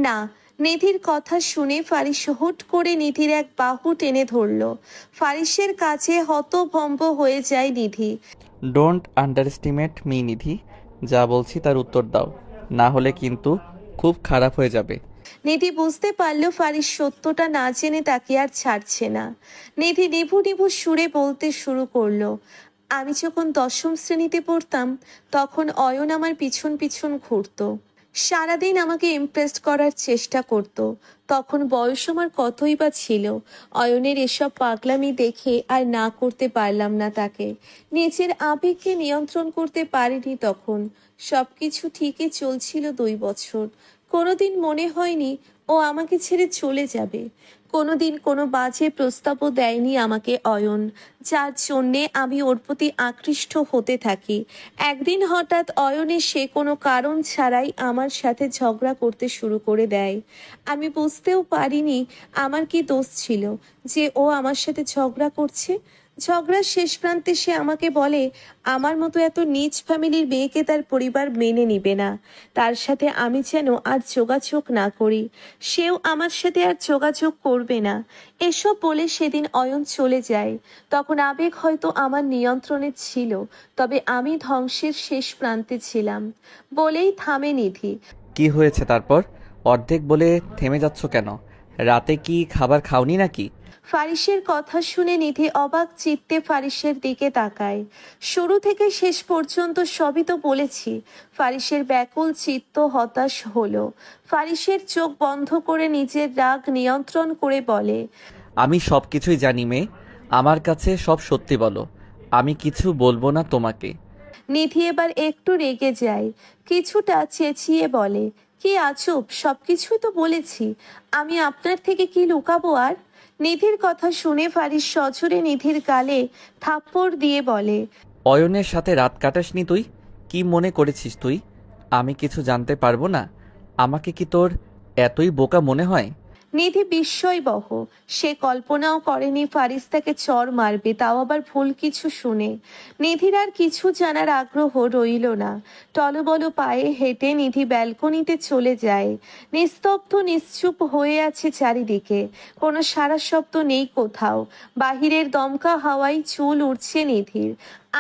না। নিধির কথা শুনে ফারিস হুট করে নিধির এক বাহু টেনে ধরল। ফারিসের কাছে হতভম্ব হয়ে যায় নিধি। ডোন্ট আন্ডারএস্টিমেট মি নিধি, যা বলছি তার উত্তর দাও, না হলে কিন্তু খুব খারাপ হয়ে যাবে। নিধি বুঝতে পারল ফারিস সত্যটা না জেনে তাকে আর ছাড়ছে না। নিধি নিভু নিভু সুরে বলতে শুরু করলো, আমি যখন 10ম শ্রেণীতে পড়তাম তখন অয়ন আমার পিছন পিছন ঘুরতো। সারাদিন আমাকে ইমপ্রেস করার চেষ্টা করত। তখন বয়স আমার কতই বা ছিল। অয়নের এসব পাগলামি দেখে আর না করতে পারলাম না তাকে। নিজের আবেগকে নিয়ন্ত্রণ করতে পারিনি তখন। সবকিছু ঠিকই চলছিল 2 বছর। কোনোদিন মনে হয়নি ও আমাকে ছেড়ে চলে যাবে। কোনোদিন কোনো বাজে প্রস্তাবও দেয়নি আমাকে অয়ন, যার জন্যে আমি ওর প্রতি আকৃষ্ট হতে থাকি। একদিন হঠাৎ অয়ন এসে কোনো কারণ ছাড়াই আমার সাথে ঝগড়া করতে শুরু করে দেয়। আমি বুঝতেও পারিনি আমার কি দোষ ছিল যে ও আমার সাথে ঝগড়া করছে। ঝগড়ার শেষ প্রান্তে সে আমাকে বলে আমার মতো এত নীচ ফ্যামিলির মেয়েকে তার পরিবার মেনে নিবে না, তার সাথে আমি যেন আর যোগাযোগ না করি, সেও আমার সাথে আর যোগাযোগ করবে না। এসব বলে সেদিন অয়ন চলে যায়। তখন আবেগ হয়তো আমার নিয়ন্ত্রণে ছিল, তবে আমি ধ্বংসের শেষ প্রান্তে ছিলাম। বলেই থামে নিধি। কি হয়েছে তারপর? অর্ধেক বলে থেমে যাচ্ছ কেন? রাতে কি খাবার খাওনি নাকি? ফারিসের কথা শুনে নিধি অবাক চিত্তে ফারিসের দিকে তাকায়। শুরু থেকে শেষ পর্যন্ত সবই তো বলেছি। ফারিসের ব্যাকুল চিত্ত হতাশ হলো। ফারিসের চোখ বন্ধ করে নিজের রাগ নিয়ন্ত্রণ করে বলে, আমি সব কিছুই জানি মেয়ে, আমার কাছে সব সত্যি বলো, আমি কিছু বলবো না তোমাকে। নিধি এবার একটু রেগে যায়, কিছুটা চেঁচিয়ে বলে, কি আজব, সবকিছুই তো বলেছি, আমি আপনার থেকে কি লুকাবো আর? নিধির কথা শুনে ফারিস সজোরে নিধির গালে থাপ্পড় দিয়ে বলে, অয়নের সাথে রাত কাটাসনি তুই? কি মনে করেছিস তুই আমি কিছু জানতে পারবো না? আমাকে কি তোর এতই বোকা মনে হয়? নিধি বিস্ময়বহ। সে কল্পনাও করেনি ফারিস তাকে চর মারবে, তাও আবার ভুল কিছু শুনে। নিধির আর কিছু জানার আগ্রহ রইল না। টলবল পায়ে হেঁটে নিধি ব্যালকনিতে চলে যায়। নিস্তব্ধ নিশ্চুপ হয়ে আছে চারিদিকে, কোনো সারা শব্দ নেই কোথাও। বাহিরের দমকা হাওয়ায় চুল উঠছে নিধির।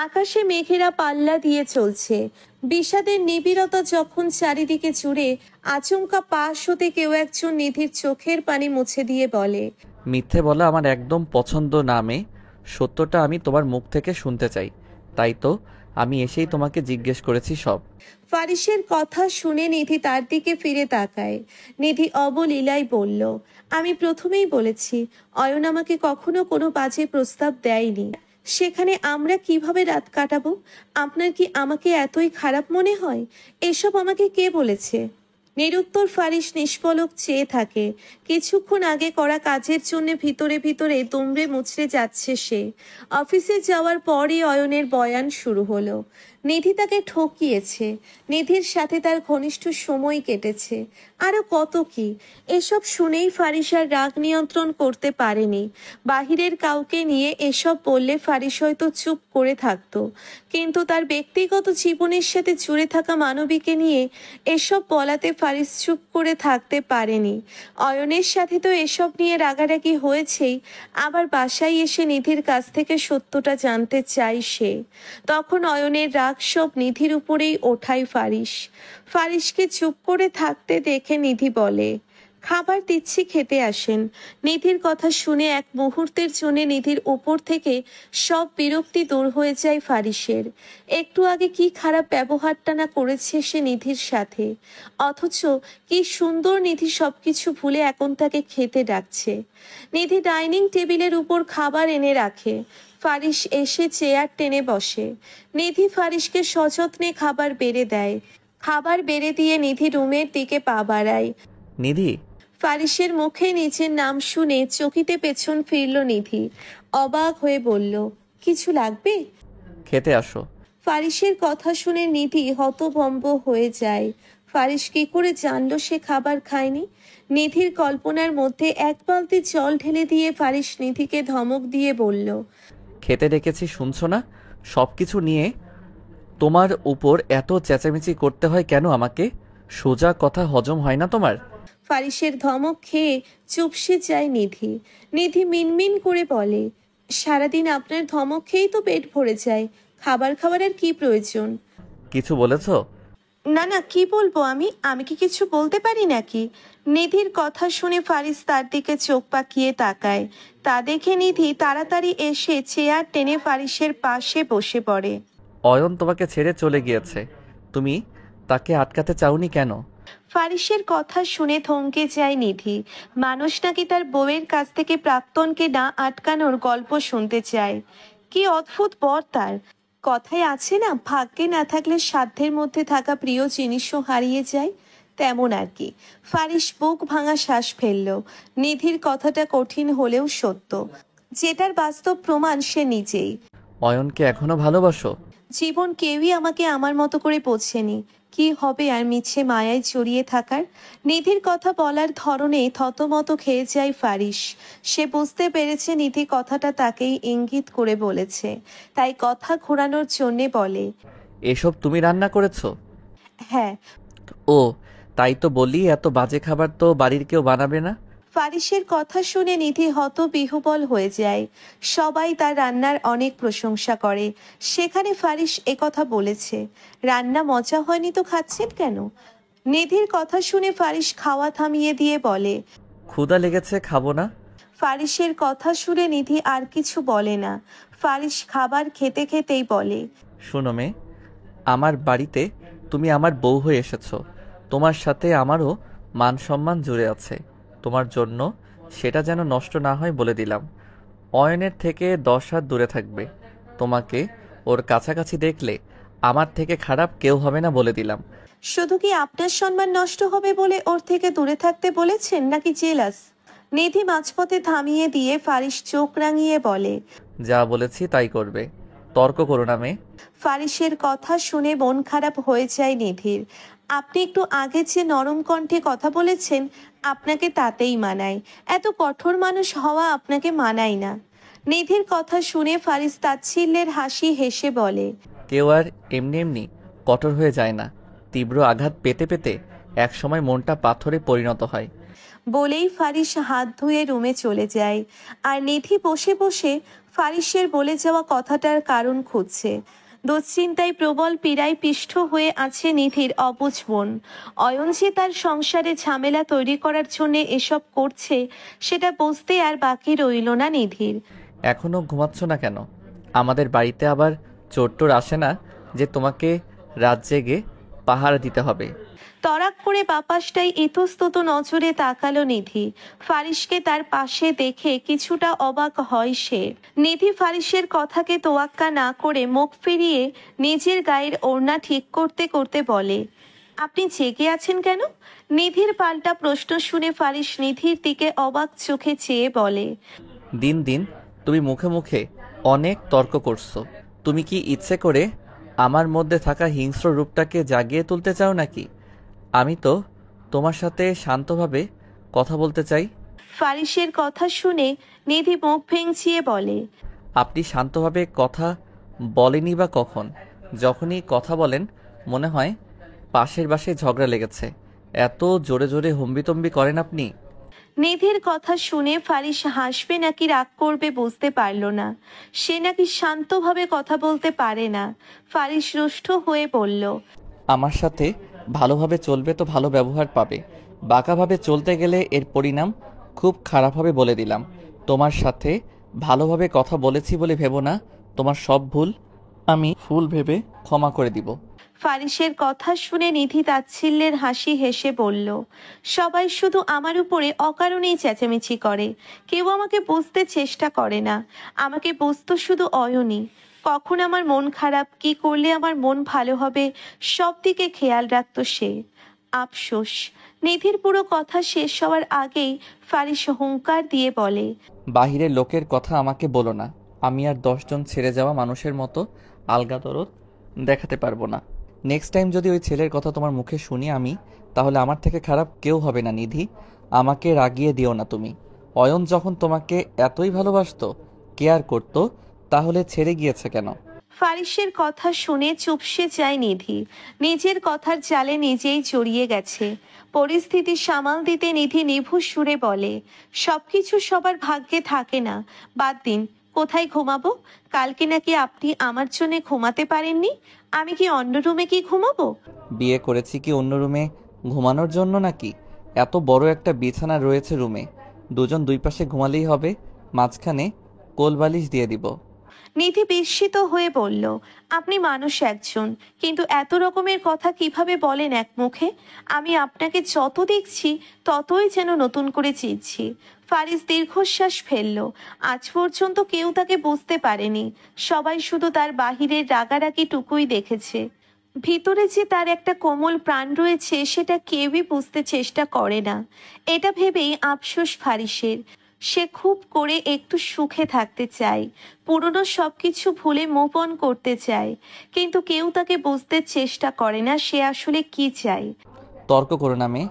আকাশে মেঘেরা পাল্লা দিয়ে চলছে। বিষাদের নিবিড়তা যখন চারিদিকে জুড়ে, আচমকা পাশ হতে কেউ একজন নিধির চোখের পানি মুছে দিয়ে বলে, মিথ্যে বলা আমার একদম পছন্দ না মেয়ে, সত্যটা আমি তোমার মুখ থেকে শুনতে চাই, তাই তো আমি এসেই তোমাকে জিজ্ঞেস করেছি সব। ফারিসের কথা শুনে নিধি তার দিকে ফিরে তাকায়। নিধি অবলীলায় বলল, আমি প্রথমেই বলেছি অয়ন আমাকে কখনো কোনো বাজে প্রস্তাব দেয়নি। সেখানে আমরা কিভাবে রাত কাটাবো? আপনার কি আমাকে এতই খারাপ মনে হয়? এসব আমাকে কে বলেছে? নিরুত্তর ফারিস নিষ্পলক চেয়ে থাকে। কিছুক্ষণ আগে করা কাজের জন্য ভিতরে ভিতরে দুমড়ে মুচড়ে যাচ্ছে সে। অফিসে যাওয়ার পরই অয়নের বয়ান শুরু হলো। নিধি তাকে ঠকিয়েছে, নিধির সাথে তার ঘনিষ্ঠ সময় কেটেছে, আরো কত কি। এসব শুনেই ফারিস আর রাগ নিয়ন্ত্রণ করতে পারেনি। বাহিরের কাউকে নিয়ে এসব বললে ফারিস হয়তো চুপ করে থাকতো, কিন্তু তার ব্যক্তিগত জীবনের সাথে জুড়ে থাকা মানবীকে নিয়ে এসব বলাতে ফারিস চুপ করে থাকতে পারেনি। অয়নের সাথে তো এসব নিয়ে রাগারাগি হয়েছেই, আবার বাসায় এসে নিধির কাছ থেকে সত্যটা জানতে চাই সে। তখন অয়নের রাগ সব নিধির উপরেই ওঠায় ফারিসকে চুপ করে থাকতে দেখে নিধি বলে, খাবার দিচ্ছি, খেতে আসেন। নিধির কথা শুনে এক মুহূর্তের জন্য নিধির উপর থেকে সব বিরক্তি দূর হয়ে যায় ফারিসের। একটু আগে কি খারাপ ব্যবহারটা না করেছে সে নিধির সাথে, অথচ কি সুন্দর নিধি সবকিছু ভুলে এখন তাকে খেতে ডাকছে। নিধি ডাইনিং টেবিলের উপর খাবার এনে রাখে। ফারিস এসে চেয়ার টেনে বসে। নিধি ফারিসকে সযত্নে খাবার বেড়ে দেয়। খাবার বেড়ে দিয়ে নিধি রুমের দিকে পা বাড়ায়। নিধি, ফারিসের মুখে নিজের নাম শুনে চকিতে পেছন ফিরল নিধি। অবাক হয়ে বলল, কিছু লাগবে? খেতে আসো। ফারিসের কথা শুনে নিধি হতভম্ব হয়ে যায়। ফারিস কি করে জানলো সে খাবার খায়নি? নিধির কল্পনার মধ্যে এক বালতি জল ঢেলে দিয়ে ফারিস নিধিকে ধমক দিয়ে বলল, খেতে ডেকেছি শুনছো না? সব কিছু নিয়ে তোমার উপর এত চেঁচামেচি করতে হয় কেন আমাকে? সোজা কথা হজম হয় না তোমার? ফারিসের ধমক খেয়ে চুপসে যায় নিধি। নিধি মিনমিন করে বলে, সারাদিন আপনার ধমক খেয়েই তো পেট ভরে যায়, খাবার খাওয়ার আর কি প্রয়োজন? কিছু বলেছো? না না, কি বলবো আমি কি কিছু বলতে পারি নাকি? নিধির কথা শুনে ফারিস তার দিকে চোখ পাকিয়ে তাকায়। তা দেখে নিধি তাড়াতাড়ি এসে চেয়ার টেনে ফারিসের পাশে বসে পড়ে। অয়ন তোমাকে ছেড়ে চলে গিয়েছে, তুমি তাকে আটকাতে চাওনি কেন? ফারিসের কথা শুনে থমকে যায় নিধি। মানুষ নাকি তার বউয়ের কাছ থেকে প্রাক্তনকে না আটকানোর গল্প শুনতে চায়। কি অদ্ভুত বর তার! কথায় আছে না, ভাগ্যে না থাকলে সাধ্যের মধ্যে থাকা প্রিয় জিনিসও হারিয়ে যায়, তেমন আর কি। ফারিস বুক ভাঙা শ্বাস ফেলল। নিধির কথাটা কঠিন হলেও সত্য, যেটার বাস্তব প্রমাণ সে নিজেই। অয়নকে এখনো ভালোবাসো? জীবন কেউই আমাকে আমার মতো করে বোঝেনি, কি হবে আর মিছে মায়ায় জড়িয়ে থাকার। নিধির কথা বলার ধরনে থতমত খেয়ে যায় ফারিস। সে বুঝতে পেরেছে নিধি কথাটা তাকেই ইঙ্গিত করে বলেছে, তাই কথা ঘোরানোর জন্যে বলে, এসব তুমি রান্না করেছো? হ্যাঁ। ও, তাই তো বলি, এত বাজে খাবার তো বাড়ির কেউ বানাবে না। ফারিসের কথা শুনে নিধি হতবিহ্বল হয়ে যায়। সবাই তার রান্নার অনেক প্রশংসা করে, সেখানে ফারিস একথা বলেছে। রান্না মজা হয়নি তো খাচ্ছেন কেন? নিধির কথা শুনে ফারিস খাওয়া থামিয়ে দিয়ে বলে, ক্ষুধা লেগেছে, খাবো না। ফারিসের কথা শুনে নিধি আর কিছু বলে না। ফারিস খাবার খেতে খেতেই বলে, শোনো মেয়ে, আমার বাড়িতে তুমি আমার বউ হয়ে এসেছো, তোমার সাথে আমারও মান সম্মান জুড়ে আছে। তোমার জন্য সেটা যেন নষ্ট না হয় বলে দিলাম। অয়নের থেকে 10 হাত দূরে থাকবে। তোমাকে ওর কাছাকাছি দেখলে আমার থেকে খারাপ কেউ হবে না বলে দিলাম। শুধু কি আপনার সম্মান নষ্ট হবে বলে ওর থেকে দূরে থাকতে বলেছেন, নাকি জেলাস? নিধি মাঝপথে থামিয়ে দিয়ে ফারিস চোখ রাঙিয়ে বলে, যা বলেছি তাই করবে, তর্ক করো না মেয়ে। ফারিসের কথা শুনে মন খারাপ হয়ে যায় নিধির। আপনি একটু আগে যে নরম কণ্ঠে কথা বলেছেন, আপনাকে তাতেই মানায়। এত কঠোর মানুষ হওয়া আপনাকে মানায় না। নিধির কথা শুনে ফারিস তাচ্ছিল্যের হাসি হেসে বলে, কেউ আর এমনি এমনি কঠোর হয়ে যায় না, তীব্র আঘাত পেতে পেতে একসময় মনটা পাথরে পরিণত হয়। বলেই ফারিস হাত ধুয়ে রুমে চলে যায়। আর নিধি বসে বসে ফারিসের বলে যাওয়া কথাটার কারণ খুঁজছে। দুশ্চিন্তায় প্রবল পীড়ায় পিষ্ট হয়ে আছে নিধির অবুঝ বোন। অয়ন যে তার সংসারে ঝামেলা তৈরি করার জন্য এসব করছে, সেটা বুঝতে আর বাকি রইল না নিধির। এখনো ঘুমাচ্ছ না কেন? আমাদের বাড়িতে আবার চোর টোর আসে না যে তোমাকে রাত জেগে পাহারা দিতে হবে? তড়াক করে বাপাসটাই ইতস্তত নজরে তাকালো নিধি। ফারিসকে তার পাশে দেখে কিছুটা অবাক হয় সে। নিধি ফারিসের কথাকে তোয়াক্কা না করে মুখ ফিরিয়ে নিজের গায়ের ওড়না ঠিক করতে করতে বলে, আপনি জেগে আছেন কেন? নিধির পাল্টা প্রশ্ন শুনে ফারিস নিধির দিকে অবাক চোখে চেয়ে বলে, দিন দিন তুমি মুখে মুখে অনেক তর্ক করছো। তুমি কি ইচ্ছে করে আমার মধ্যে থাকা হিংস্র রূপটাকে জাগিয়ে তুলতে চাও নাকি? আমি তো তোমার সাথে শান্তভাবে কথা বলতে চাই। ফারিসের কথা শুনে নিধি মুখ ভেঙচিয়ে বলে, আপনি শান্তভাবে কথা বলেনি বা কখন? যখনই কথা বলেন মনে হয় পাশের বাসায় ঝগড়া লেগেছে। এত জোরে জোরে হম্বিতম্বি করেন আপনি। নিধির কথা শুনে ফারিস হাসবে নাকি রাগ করবে বুঝতে পারল না। সে নাকি শান্তভাবে কথা বলতে পারে না। ফারিস রুষ্ট হয়ে বলল, আমার সাথে ভালোভাবে চলবে তো ভালো ব্যবহার পাবে, বাঁকাভাবে চলতে গেলে এর পরিণাম খুব খারাপ হবে বলে দিলাম। তোমার সাথে ভালোভাবে কথা বলেছি বলে ভেবো না তোমার সব ভুল আমি ফুল ভেবে ক্ষমা করে দিব। ফারিসের কথা শুনে নিধি তাচ্ছিল্যের হাসি হেসে বলল, সবাই শুধু আমার উপরে অকারণেই চেঁচামেচি করে, কেউ আমাকে বুঝতে চেষ্টা করে না। আমাকে বুঝতো শুধু অয়নই। কখন আমার মন খারাপ, কি করলে আমার মন ভালো হবে, সব দিকে খেয়াল রাখতো সে। আফসোস। নিধির পুরো কথা শেষ হওয়ার আগেই ফারিস হুঙ্কার দিয়ে বলে, বাহিরের লোকের কথা আমাকে বলো না। আমি আর 10 জন ছেড়ে যাওয়া মানুষের মতো আলগা দরদ দেখাতে পারবো না। নেক্সট টাইম যদি ওই ছেলের কথা তোমার মুখে শুনি আমি, তাহলে আমার থেকে খারাপ কেউ হবে না নিধি। আমাকে রাগিয়ে দিও না তুমি। অয়ন যখন তোমাকে এতই ভালোবাসতো, কেয়ার করতো, তাহলে ছেড়ে গিয়েছে কেন? ফারিসের কথা শুনে চুপসে যায় নিধি। নিজের কথার জালে নিজেই জড়িয়ে গেছে। পরিস্থিতি সামাল দিতে নিধি নিভুষ সুরে বলে, সবকিছু সবার ভাগ্যে থাকে না। বাদ দিন, কোথায় ঘুমাবো? কালকে নাকি আপনি আমার জন্য ঘুমাতে পারেননি। আমি কি অন্য রুমে কি ঘুমাবো? বিয়ে করেছি কি অন্য রুমে ঘুমানোর জন্য নাকি? এত বড় একটা বিছানা রয়েছে রুমে, দুজন দুই পাশে ঘুমালেই হবে, মাঝখানে কোলবালিশ দিয়ে দিব। নিধি বিস্মিত হয়ে বলল, আপনি মানুষ একজন, কিন্তু এত রকমের কথা কিভাবে বলেন এক মুখে? আমি আপনাকে যত দেখছি ততই যেন নতুন করে চিনছি। ফারিস দীর্ঘশ্বাস ফেলল। আজ পর্যন্ত কেউ তাকে বুঝতে পারেনি। সবাই শুধু তার বাহিরের রাগারাগি টুকুই দেখেছে। ভিতরে যে তার একটা কোমল প্রাণ রয়েছে সেটা কেউই বুঝতে চেষ্টা করে না। এটা ভেবেই আফসোস ফারিসের। সে খুব করে একটু সুখে থাকতে চায়, পুরনো সবকিছু ভুলে মুভ অন করতে চায়, কিন্তু কেউ তাকে বুঝতে চেষ্টা করে না সে আসলে কি চায়। তর্ক করো না মেয়ে,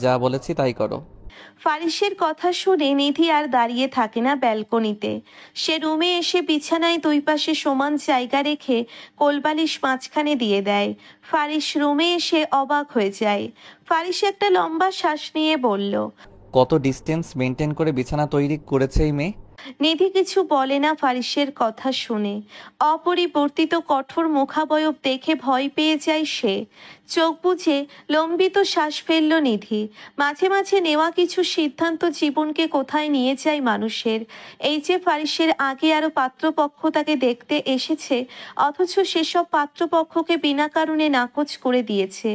যা বলেছি তাই করো। ফারিসের কথা শুনে নিধি আর দাঁড়িয়ে থাকে না ব্যালকনিতে। সে রুমে এসে বিছানায় দুই পাশে সমান জায়গা রেখে কোলবালিশ মাঝখানে দিয়ে দেয়। ফারিস রুমে এসে অবাক হয়ে যায়। ফারিস একটা লম্বা শ্বাস নিয়ে বলল, কত ডিস্টেন্স মেনটেন করে বিছানা তৈরি করেছে এই মেয়ে? নিধি কিছু বলে না ফারিসের কথা শুনে। অপরিবর্তিত কঠোর মুখাবয়ব দেখে ভয় পেয়ে যায় সে। চোখ বুজে লম্বিত শ্বাস ফেলল নিধি। মাঝে মাঝে নেওয়া কিছু সিদ্ধান্ত জীবনকে কোথায় নিয়ে যায় মানুষের। এই যে ফারিসের আগে আরো পাত্রপক্ষ তাকে দেখতে এসেছে, অথচ সেসব পাত্রপক্ষকে বিনা কারণে নাকচ করে দিয়েছে।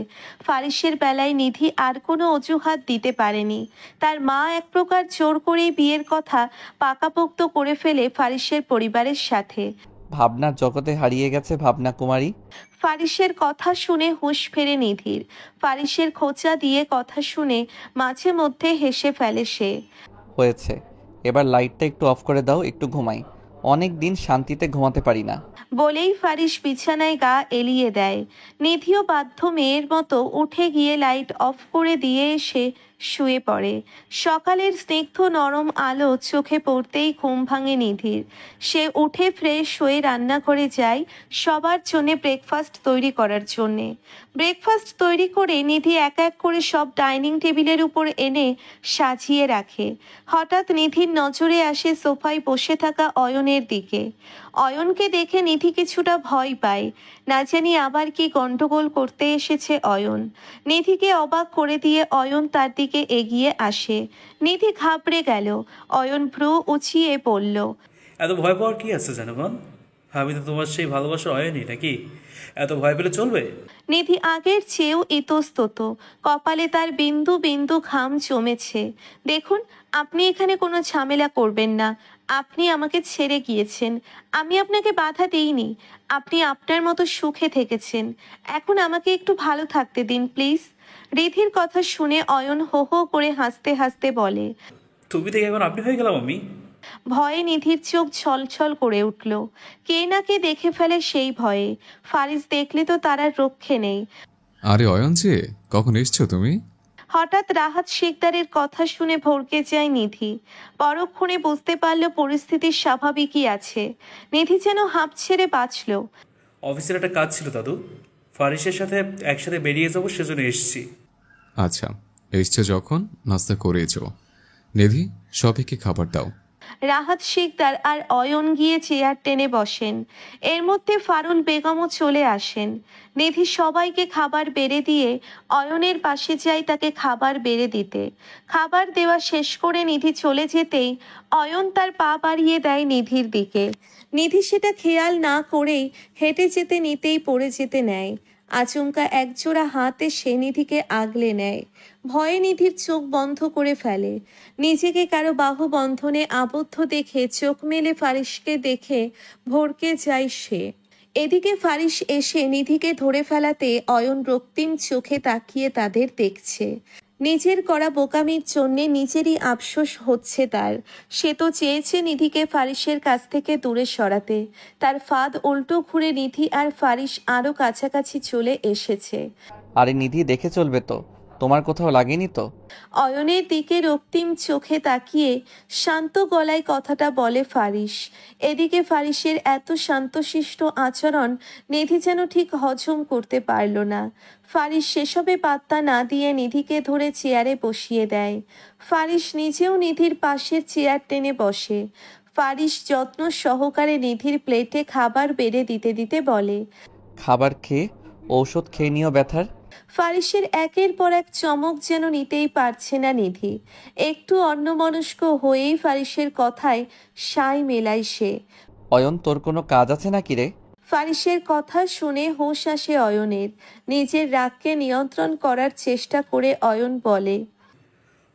ফারিসের বেলায় নিধি আর কোনো অজুহাত দিতে পারেনি। তার মা এক প্রকার জোর করেই বিয়ের কথা পাকাপোক্ত করে ফেলে ফারিসের পরিবারের সাথে। ভাবনার জগতে হারিয়ে গেছে ভাবনা কুমারী। ফারিসের কথা শুনে হুঁশ ফেরে নিধির। ফারিসের খোঁচা দিয়ে কথা শুনে মাঝে মধ্যে হেসে ফেলে সে। হয়েছে, এবার লাইটটা একটু অফ করে দাও, একটু ঘুমাই। অনেক দিন শান্তিতে ঘুমাতে পারি না। বলেই ফারিস বিছানায় গা এলিয়ে দেয়। নিধিও বাধ্য মেয়ের মতো উঠে গিয়ে লাইট অফ করে দিয়ে এসে শুয়ে পড়ে। সকালের স্নিগ্ধ নরম আলো চোখে পড়তেই ঘুম ভাঙে নিধির। সে উঠে ফ্রেশ হয়ে রান্নাঘরে যায় সবার জন্যে ব্রেকফাস্ট তৈরি করার জন্যে। ব্রেকফাস্ট তৈরি করে নিধি এক এক করে সব ডাইনিং টেবিলের উপর এনে সাজিয়ে রাখে। হঠাৎ নিধির নজরে আসে সোফায় বসে থাকা অয়নের দিকে। অয়নকে দেখে নিধি কিছুটা ভয় পায়। না জানি আবার কি গন্ডগোল করতে এসেছে অয়ন। নিধিকে অবাক করে দিয়ে অয়ন তার দিকে এগিয়ে আসে। নিধি ঘাবড়ে গেল। অয়ন ভ্রু উঁচিয়ে বলল, এত ভয় পাওয়ার কি আছে জানেমান? আমি তো তোমার সেই ভালোবাসার অয়নি নাকি? এত ভয় পেলে চলবে? নিধি আগের চেয়েও ইতস্তত। কপালে তার বিন্দু বিন্দু ঘাম জমেছে। দেখুন, আপনি এখানে কোনো ঝামেলা করবেন না। আপনি আমাকে ছেড়ে গিয়েছেন, আমি আপনাকে বাধা দেইনি। আপনি আপনার মতো সুখে থেকেছেন। এখন আমাকে একটু ভালো থাকতে দিন প্লিজ। রিধির কথা শুনে অয়ন হো হো করে হাসতে হাসতে বলে। তুমি থেকে এখন আপনি হয়ে গেলাম আমি? ভয়ে নিধির চোখ ছলছল করে উঠল। কে না কে দেখে ফেলে সেই ভয়ে। ফারিস দেখলে তো তার আর রক্ষে নেই। আরে অয়ন যে, কখন এসছো তুমি? হঠাৎ রাহাত শিকদারের কথা শুনে ভড়কে যায় নিধি। পরক্ষণে বুঝতে পারল পরিস্থিতি স্বাভাবিকই আছে। নিধি যেন হাঁপ ছেড়ে বাঁচল। অফিসের একটা কাজ ছিল দাদু, ফারিসের সাথে একসাথে বেরিয়ে যাবো সেজন্য এসেছি। আচ্ছা, এসছো যখন নাস্তা করেছো। নিধি, সবাইকে খাবার দাও। রাহাত শিকদার আর অয়ন গিয়ে চেয়ার টেনে বসেন। এর মধ্যে ফারুল বেগমও চলে আসেন। নিধি সবাইকে খাবার বেড়ে দিয়ে অয়নের পাশে যায় তাকে খাবার বেড়ে দিতে। খাবার দেওয়া শেষ করে নিধি চলে যেতেই অয়ন তার পা বাড়িয়ে দেয় নিধির দিকে। নিধি সেটা খেয়াল না করেই হেঁটে যেতে নিতেই পড়ে যেতে নেয়। আচমকা একজোড়া হাত এসে নিধিকে আগলে নেয়। ভয়ে নিধির চোখ বন্ধ করে ফেলে। নিজেকে কারো বাহু বন্ধনে আবদ্ধ দেখে চোখ মেলে ফারিসকে দেখে ভড়কে যায় সে। এদিকে ফারিস এসে নিধিকে ধরে ফেলাতে অয়ন রক্তিম চোখে তাকিয়ে তাদের দেখছে। নিজের করা বোকামির জন্যে নিজেরই আফসোস হচ্ছে তার। সে তো চেয়েছে নিধিকে ফারিসের কাছ থেকে দূরে সরাতে। তার ফাঁদ উল্টো ঘুরে নিধি আর ফারিস আরও কাছাকাছি চলে এসেছে। আরে নিধি, দেখে চলবে তো, তোমার কোথাও লাগেনি তো? অয়নের দিকে রক্তিম চোখে তাকিয়ে শান্ত গলায় কথাটা বলে ফারিস। এদিকে ফারিসের এত শান্তশিষ্ট আচরণ নিধি যেন ঠিক হজম করতে পারল না। ফারিস সেসবে পাত্তা না দিয়ে নিধিকে ধরে চেয়ারে বসিয়ে দেয়। ফারিস নিজেও নিধির পাশের চেয়ার টেনে বসে। ফারিস যত্ন সহকারে নিধির প্লেটে খাবার বেড়ে দিতে দিতে বলে, খাবার খেয়ে ঔষধ খেয়ে নিও ব্যথার। ফারিসের একের পর এক চমক যেন নিতেই পারছে না নিধি। একটু অন্যমনস্ক হয়েই ফারিসের কথায় সায় মেলায় সে। অয়ন, তোর কোনো কাজ আছে নাকি রে? ফারিসের কথা শুনে হুঁশ আসে অয়নের। নিজের রাগকে নিয়ন্ত্রণ করার চেষ্টা করে অয়ন বলে,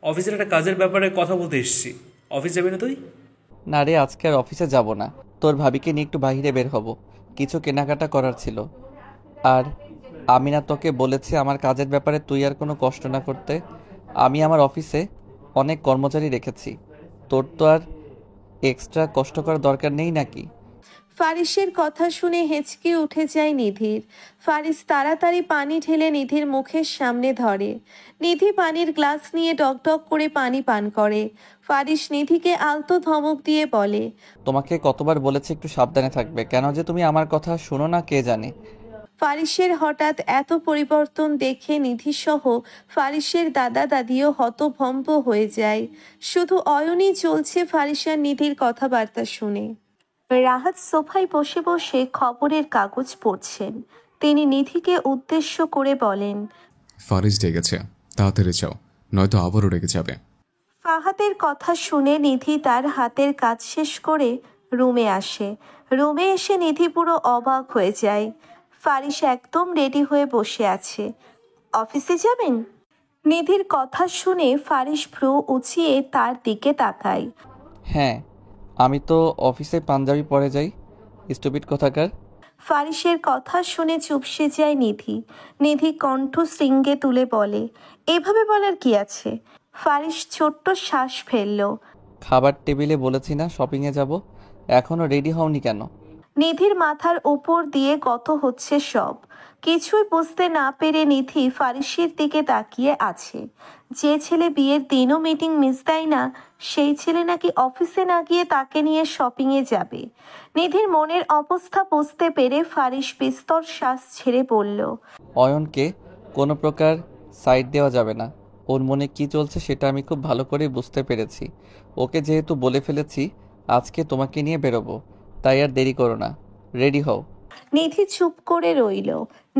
অফিসের একটা কাজের ব্যাপারে কথা বলতে এসেছি। অফিস যাবি না তুই? না রে, আজকে আর অফিসে যাব না। তোর ভাবিকে নিয়ে একটু বাইরে বের হব, কিছু কেনাকাটা করার ছিল। আর আমি না তোকে বলেছি আমার কাজের ব্যাপারে তুই আর কোনো কষ্ট না করতে? আমি আমার অফিসে অনেক কর্মচারী রেখেছি, তোর তো আর এক্সট্রা কষ্ট করার দরকার নেই নাকি? ফারিসের কথা শুনে হেঁচকে উঠে যায় নিধির। ফারিস তাড়াতাড়ি পানি ঢেলে নিধির মুখের সামনে ধরে। নিধি পানির গ্লাস নিয়ে ডকডক করে পানি পান করে। ফারিস নিধিকে আলতো ধমক দিয়ে বলে, তোমাকে কতবার বলেছি একটু সাবধানে থাকবে, কেন যে তুমি আমার কথা শোনো না কে জানে। ফারিসের হঠাৎ এত পরিবর্তন দেখে নিধিসহ ফারিসের দাদা দাদিও হতভম্ব হয়ে যায়। শুধু অয়নই চলছে ফারিস আর নিধির কথাবার্তা শুনে। রাহাত সোফায় বসে বসে খবরের কাগজ পড়ছেন। তিনি নিধিকে উদ্দেশ্য করে বলেন, ফারিস ডেকেছে, তাড়াতাড়ি যাও, নয়তো আবারও রেগে যাবে। ফাহাদের কথা শুনে নিধি তার হাতের কাজ শেষ করে রুমে আসে। রুমে এসে নিধি পুরো অবাক হয়ে যায়। ফারিস একদম রেডি হয়ে বসে আছে। অফিসে যাবেন? নিধির কথা শুনে ফারিস ভ্রু উঁচিয়ে তার দিকে তাকায়। হ্যাঁ, আমি তো অফিসে পাঞ্জাবি পরে যাই, স্টুপিড কোথাকার। ফারিসের কথা শুনে চুপসে যায় নিধি। নিধি কণ্ঠ শৃঙ্গে তুলে বলে, এভাবে বলার কি আছে? ফারিস ছোট্ট শ্বাস ফেলল। খাবার টেবিলে বলেছি না শপিংয়ে যাব, এখনও রেডি হওনি কেন? নিধির মাথার উপর দিয়ে গত হচ্ছে সব। কিছুই বুঝতে না পেরে নিধি ফারিসের দিকে তাকিয়ে আছে। যে ছেলে বিয়ের দিনও মিটিং মিস দেয় না, সেই ছেলে নাকি অফিসে না গিয়ে তাকে নিয়ে শপিংয়ে যাবে। নিধির মনের অবস্থা বুঝতে পেরে ফারিস বিস্তর শ্বাস ছেড়ে বলল, অয়নকে কোনো প্রকার সাইড দেওয়া যাবে না। ওর মনে কি চলছে সেটা আমি খুব ভালো করে বুঝতে পেরেছি। ওকে যেহেতু বলে ফেলেছি আজকে তোমাকে নিয়ে বেরোবো, তাই আর দেরি করো না, রেডি হও। নিধি চুপ করে রইল।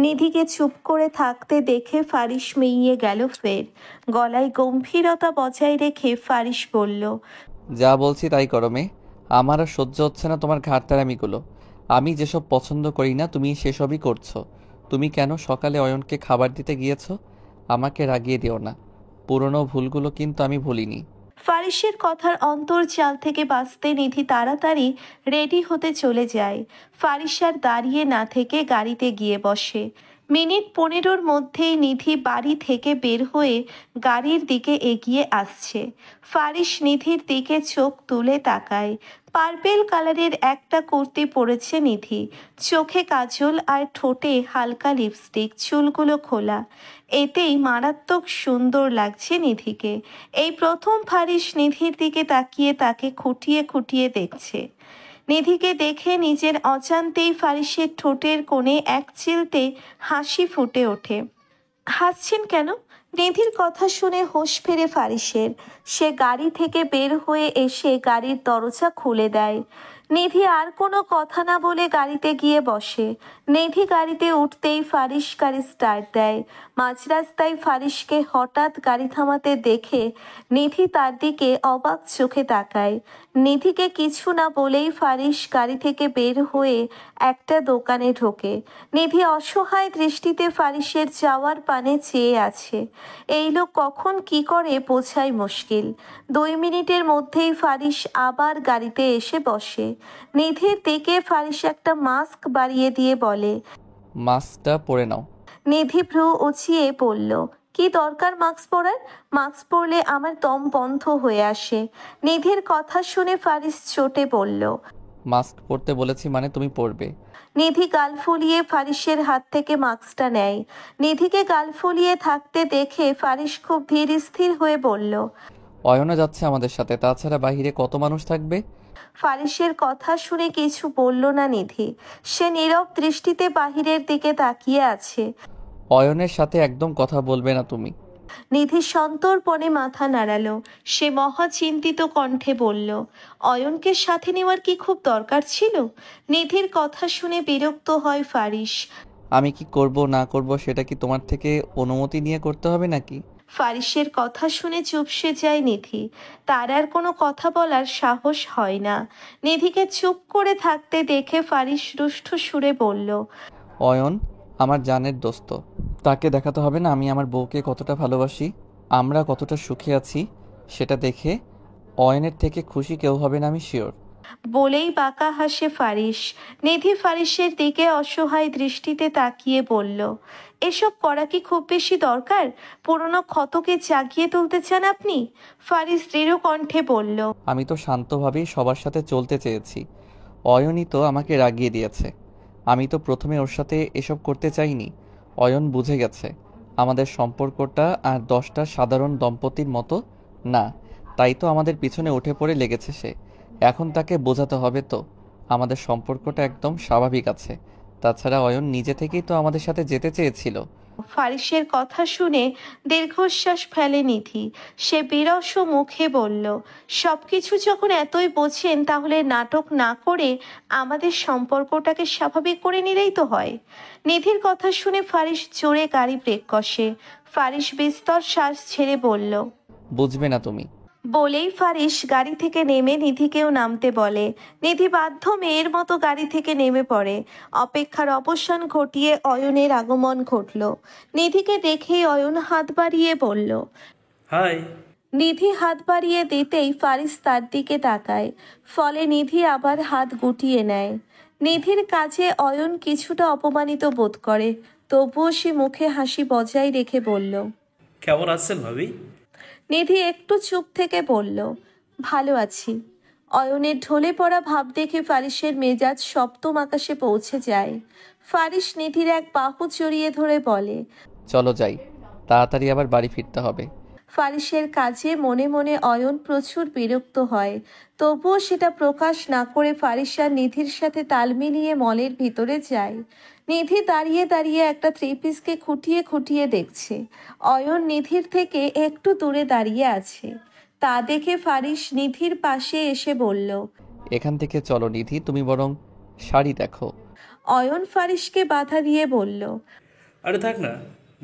নিধিকে চুপ করে থাকতে দেখে ফারিস মেইয়ে গেল ফের। গলায় গম্ভীরতা বজায় রেখে ফারিস বলল, যা বলছি তাই করো মেয়ে, আমার আর সহ্য হচ্ছে না তোমার ঘাড়তারামিগুলো। আমি যেসব পছন্দ করি না তুমি সেসবই করছো। তুমি কেন সকালে অয়নকে খাবার দিতে গিয়েছো? আমাকে রাগিয়ে দিও না, পুরনো ভুলগুলো কিন্তু আমি ভুলিনি। ফারিসের কথার অন্তর্জাল থেকে বাঁচতে নিধি তাড়াতাড়ি রেডি হতে চলে যায়। ফারিস আর দাঁড়িয়ে না থেকে গাড়িতে গিয়ে বসে। মিনিট 15 মধ্যেই নিধি বাড়ি থেকে বের হয়ে গাড়ির দিকে এগিয়ে আসছে। ফারিস নিধির দিকে চোখ তুলে তাকায়। পার্পেল কালারের একটা কুর্তি পরেছে নিধি। চোখে কাজল আর ঠোঁটে হালকা লিপস্টিক, চুলগুলো খোলা। এতেই মারাত্মক সুন্দর লাগছে নিধিকে। এই প্রথম ফারিস নিধির দিকে তাকিয়ে তাকে খুঁটিয়ে খুঁটিয়ে দেখছে। নিধিকে দেখে নিজের অজান্তেই ফারিসের ঠোঁটের কোণে এক চিলতে হাসি ফুটে ওঠে। হাসছেন কেন? নিধির কথা শুনে হুঁশ ফেরে ফারিসের। সে গাড়ি থেকে বের হয়ে এসে গাড়ির দরজা খুলে দেয়। নিধি আর কোনো কথা না বলে গাড়িতে গিয়ে বসে। নিধি গাড়িতে উঠতেই ফারিস গাড়ি স্টার্ট দেয়। মাঝ রাস্তায় ফারিসকে হঠাৎ গাড়ি থামাতে দেখে নিধি তার দিকে অবাক চোখে তাকায়। নিধিকে কিছু না বলেই ফারিস গাড়ি থেকে বের হয়ে একটা দোকানে ঢোকে। নিধি অসহায় দৃষ্টিতে ফারিসের যাওয়ার পানে চেয়ে আছে। এই লোক কখন কি করে বোঝাই মুশকিল। 2 মিনিটের মধ্যেই ফারিস আবার গাড়িতে এসে বসে। নিধির দিকে ফারিস একটা মাস্ক বাড়িয়ে দিয়ে বলে, মাস্কটা পরে নাও। নিধি ভ্রু উঁচিয়ে বলল, কি দরকার মাস্ক পরার? মাস্ক পরলে আমার দম বন্ধ হয়ে আসে। নিধির কথা শুনে ফারিস চটে বলল। মাস্ক পরতে বলেছি মানে তুমি পরবে। নিধি গাল ফুলিয়ে ফারিসের হাত থেকে মাস্কটা নেয়। নিধিকে গাল ফুলিয়ে থাকতে দেখে ফারিস খুব ধীর স্থির হয়ে বলল, অয়নও যাচ্ছে আমাদের সাথে, তাছাড়া বাহিরে কত মানুষ থাকবে। ফারিসের কথা শুনে কিছু বলল না নিধি। সে নীরব দৃষ্টিতে বাহিরের দিকে তাকিয়ে আছে। অয়নের সাথে একদম কথা বলবে না তুমি। নিধি সন্তর্পণে মাথা নাড়ালো। সে মহা চিন্তিত কণ্ঠে বলল, অয়নকে সাথে নেওয়ার কি খুব দরকার ছিল? নিধির কথা শুনে বিরক্ত হয় ফারিস। আমি কি করব না করব সেটা কি তোমার থেকে অনুমতি নিয়ে করতে হবে নাকি? ফারিসের কথা শুনে চুপসে যায় নিধি। তার আর কোনো কথা বলার সাহস হয় না। নিধিকে চুপ করে থাকতে দেখে ফারিস রুষ্ট সুরে বলল, অয়ন আমার জানের দোস্ত, তাকে দেখাতে হবে না আমি আমার বউকে কতটা ভালোবাসি, আমরা কতটা সুখে আছি। সেটা দেখে অয়নের থেকে খুশি কেউ হবে না, আমি শিওর। বলেই বাঁকা হাসে ফারিস। নিধি ফারিসের দিকে অসহায় দৃষ্টিতে তাকিয়ে বলল, এসব করা কি খুব বেশি দরকার? পুরনো ক্ষতকে জাগিয়ে তুলতে চান আপনি? ফারিস দৃঢ় কণ্ঠে বলল, আমি তো শান্তভাবেই সবার সাথে চলতে চেয়েছি, অয়নই তো আমাকে রাগিয়ে দিয়েছে। আমি তো প্রথমে ওর সাথে এসব করতে চাইনি। অয়ন বুঝে গেছে আমাদের সম্পর্কটা আর 10টা সাধারণ দম্পতির মতো না, তাই তো আমাদের পিছনে উঠে পড়ে লেগেছে সে। এখন তাকে বোঝাতে হবে তো আমাদের সম্পর্কটা একদম স্বাভাবিক আছে। তাছাড়া অয়ন নিজে থেকেই তো আমাদের সাথে যেতে চেয়েছিল। ফারিসের কথা শুনে দীর্ঘশ্বাস ফেলে নিধি। সে বিরস মুখে বলল, সবকিছু যখন এতই বোঝেন তাহলে নাটক না করে আমাদের সম্পর্কটাকে স্বাভাবিক করে নিলেই তো হয়। নিধির কথা শুনে ফারিস জোরে গাড়ি ব্রেক কষে। ফারিস বিস্তর শ্বাস ছেড়ে বলল, বুঝবে না তুমি। বলেই ফারিস গাড়ি থেকে নেমে নিধিকেও নামতে বলে। নিধি বাধ্য মেয়ের মতো গাড়ি থেকে নেমে পড়ে। অপেক্ষার অবসান ঘটিয়ে অয়নের আগমন ঘটল। নিধিকে দেখেই অয়ন হাত বাড়িয়ে বলল, হাই। নিধি হাত বাড়িয়ে দিতেই ফারিস তার দিকে তাকায়। ফলে নিধি আবার হাত গুটিয়ে নেয়। নিধির কাছে অয়ন কিছুটা অপমানিত বোধ করে, তবুও সে মুখে হাসি বজায় রেখে বলল, কেমন আছেন ভাবি? নিধি একটু চুপ থেকে বলল, ভালো আছি। অয়নের ঢলে পড়া ভাব দেখে ফারিসের মেজাজ সপ্তম আকাশে পৌঁছে যায়। ফারিস নিধির এক বাহু জড়িয়ে ধরে বলে, চলো যাই, তাড়াতাড়ি আবার বাড়ি ফিরতে হবে। ফারিসের কাজে মনে মনে অয়ন প্রচুর বিরক্ত হয়, তবুও সেটা প্রকাশ না করে ফারিস আর নিধির সাথে তাল মিলিয়ে মলের ভিতরে যায়। নিধি দাঁড়িয়ে দাঁড়িয়ে একটা 3 পিসকে খুঁটিয়ে খুঁটিয়ে দেখছে। অয়ন নিধির থেকে একটু দূরে দাঁড়িয়ে আছে। তা দেখে ফারিস নিধির পাশে এসে বলল, এখান থেকে চলো নিধি, তুমি বরং শাড়ি দেখো। অয়ন ফারিসকে বাধা দিয়ে বলল, আরে থাক না,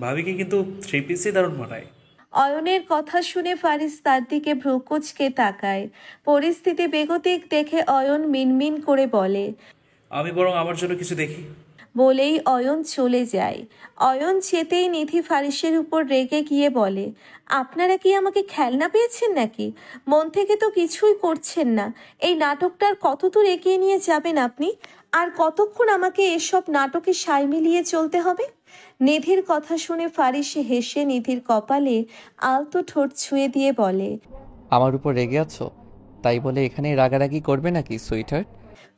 ভাবিকে কিন্তু 3 পিসই দারুণ মানায়। অয়নের কথা শুনে ফারিস তার দিকে ভ্রুকুচকে তাকায়। পরিস্থিতি বেগতিক দেখে অয়ন মিনমিন করে বলে, আমি বরং আমার জন্য কিছু দেখি। বলেই অয়ন চলে যায়। অয়ন যেতেই নিধি ফারিসের উপর রেগে গিয়ে বলে, আপনারা কি আমাকে খেলনা পেয়েছেন নাকি? মন থেকে তো কিছুই করছেন না। এই নাটকটার কতদূর এগিয়ে নিয়ে যাবেন আপনি? আর কতক্ষণ আমাকে এসব নাটকে সায় মিলিয়ে চলতে হবে? নিধির কথা শুনে ফারিস হেসে নিধির কপালে আলতো ঠোঁট ছুঁয়ে দিয়ে বলে, আমার উপর রেগে আছো তাই বলে এখানে রাগারাগি করবে নাকি সুইটার?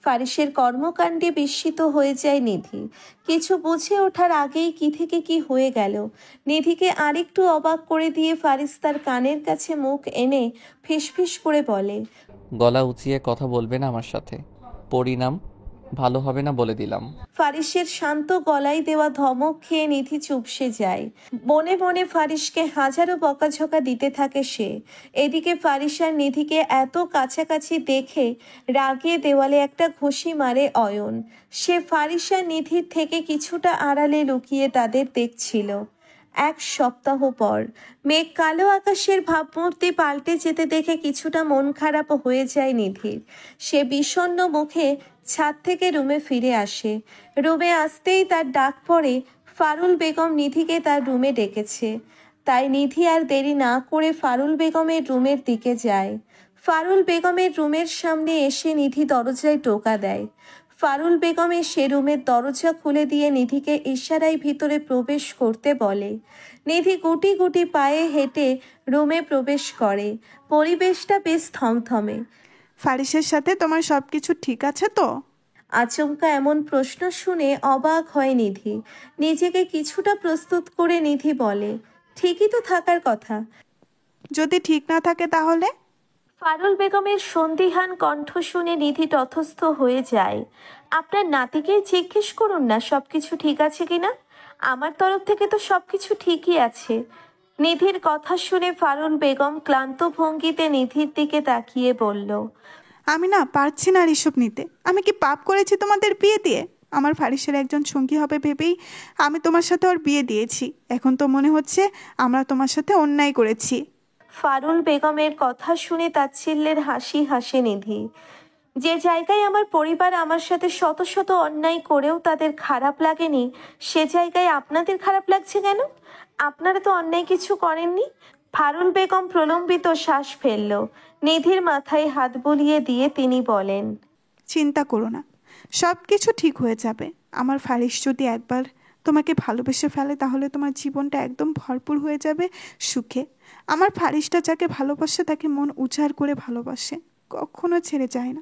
ফারিসের কর্মকাণ্ডে বিস্মিত হয়ে যায় নিধি। কিছু বুঝে ওঠার আগেই কি থেকে কি হয়ে গেল। নিধিকে আরেকটু অবাক করে দিয়ে ফারিস তার কানের কাছে মুখ এনে ফিসফিস করে বলে, গলা উঁচিয়ে কথা বলবে না আমার সাথে। পরিণাম ভালো হবে না বলে দিলাম। ফারিসের শান্ত গলায় দেওয়া ধমক খেয়ে নিধি চুপসে যায়। মনে মনে ফারিসকে হাজারো বকাঝকা দিতে থাকে সে। এদিকে ফারিস আর নিধিকে এত কাছাকাছি দেখে রাগে দেওয়ালে একটা ঘুষি মারে অয়ন। সে ফারিস আর নিধির থেকে কিছুটা আড়ালে লুকিয়ে তাদের দেখছিল। এক সপ্তাহ পর মেঘ কালো আকাশের ভাবমূর্তি পাল্টে যেতে দেখে কিছুটা মন খারাপ হয়ে যায় নিধির। সে বিষণ্ণ মুখে ছাদ থেকে রুমে ফিরে আসে। রুমে আসতেই তার ডাক পড়ে। ফারুল বেগম নিধিকে তার রুমে ডেকেছে। তাই নিধি আর দেরি না করে ফারুল বেগমের রুমের দিকে যায়। ফারুল বেগমের রুমের সামনে এসে নিধি দরজায় টোকা দেয়। ফারুল বেগম এসে রুমের দরজা খুলে দিয়ে নিধিকে ইশারায় ভিতরে প্রবেশ করতে বলে। নিধি গুটি গুটি পায়ে হেঁটে রুমে প্রবেশ করে। পরিবেশটা বেশ থমথমে। ফারিসের সাথে তোমার সব কিছু ঠিক আছে তো? আচমকা এমন প্রশ্ন শুনে অবাক হয় নিধি। নিজেকে কিছুটা প্রস্তুত করে নিধি বলে, ঠিকই তো থাকার কথা। যদি ঠিক না থাকে তাহলে? ফারুল বেগমের সন্দিহান কণ্ঠ শুনে নিধি তথস্থ হয়ে যায়। আপনার নাতিকে জিজ্ঞেস করুন না সবকিছু ঠিক আছে কিনা। আমার তরফ থেকে তো সবকিছু ঠিকই আছে। নিধির কথা শুনে ফারুল বেগম ক্লান্ত ভঙ্গিতে নিধির দিকে তাকিয়ে বলল, আমি না পারছি না আর এসব নিতে। আমি কি পাপ করেছি তোমাদের বিয়ে দিয়ে? আমার ফারিসের একজন সঙ্গী হবে ভেবেই আমি তোমার সাথে ওর বিয়ে দিয়েছি। এখন তো মনে হচ্ছে আমরা তোমার সাথে অন্যায় করেছি। ফারুল বেগমের কথা শুনে তাচ্ছিল্যের হাসি হাসে নিধি। যে জায়গায় আমার পরিবার আমার সাথে শত শত অন্যায় করেও তাদের খারাপ লাগেনি, সে জায়গায় আপনাদের খারাপ লাগছে কেন? আপনারা তো অন্যায় কিছু করেননি। ফারুল বেগম প্রলম্বিত শ্বাস ফেলল। নিধির মাথায় হাত বুলিয়ে দিয়ে তিনি বলেন, চিন্তা করো না, সব কিছু ঠিক হয়ে যাবে। আমার ফারিস যদি একবার তোমাকে ভালোবেসে ফেলে তাহলে তোমার জীবনটা একদম ভরপুর হয়ে যাবে সুখে। আমার ফারিসটা যাকে ভালোবাসে তাকে মন উজাড় করে ভালোবাসে, কখনো ছেড়ে যায় না।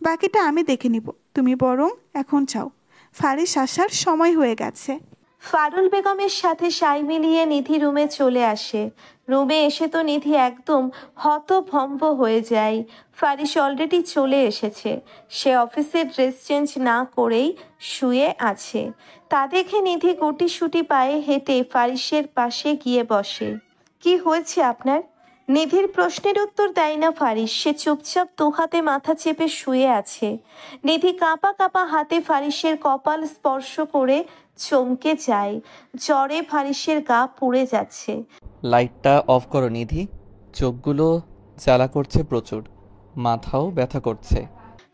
বাকিটা আমি দেখে নিব, তুমি বরং এখন যাও, ফারিস আসার সময় হয়ে গেছে। ফারুল বেগমের সাথে সাই মিলিয়ে নিধি রুমে চলে আসে। রুমে এসে তো নিধি একদম হতভম্ব হয়ে যায়। ফারিস অলরেডি চলে এসেছে। সে অফিসের ড্রেস চেঞ্জ না করেই শুয়ে আছে। তা দেখে নিধি গুটিসুটি পায়ে হেঁটে ফারিসের পাশে গিয়ে বসে। কি হয়েছে আপনার? নিধির প্রশ্নের উত্তর দেয় না ফারিস। সে চুপচাপ দুহাতে মাথা চেপে শুয়ে আছে। নিধি কাঁপা কাঁপা হাতে ফারিসের কপাল স্পর্শ করে চমকে যায়। জ্বরে ফারিসের গা পুড়ে যাচ্ছে। লাইটটা অফ করো নিধি, চোখগুলো জ্বালা করছে প্রচুর, মাথাও ব্যথা করছে।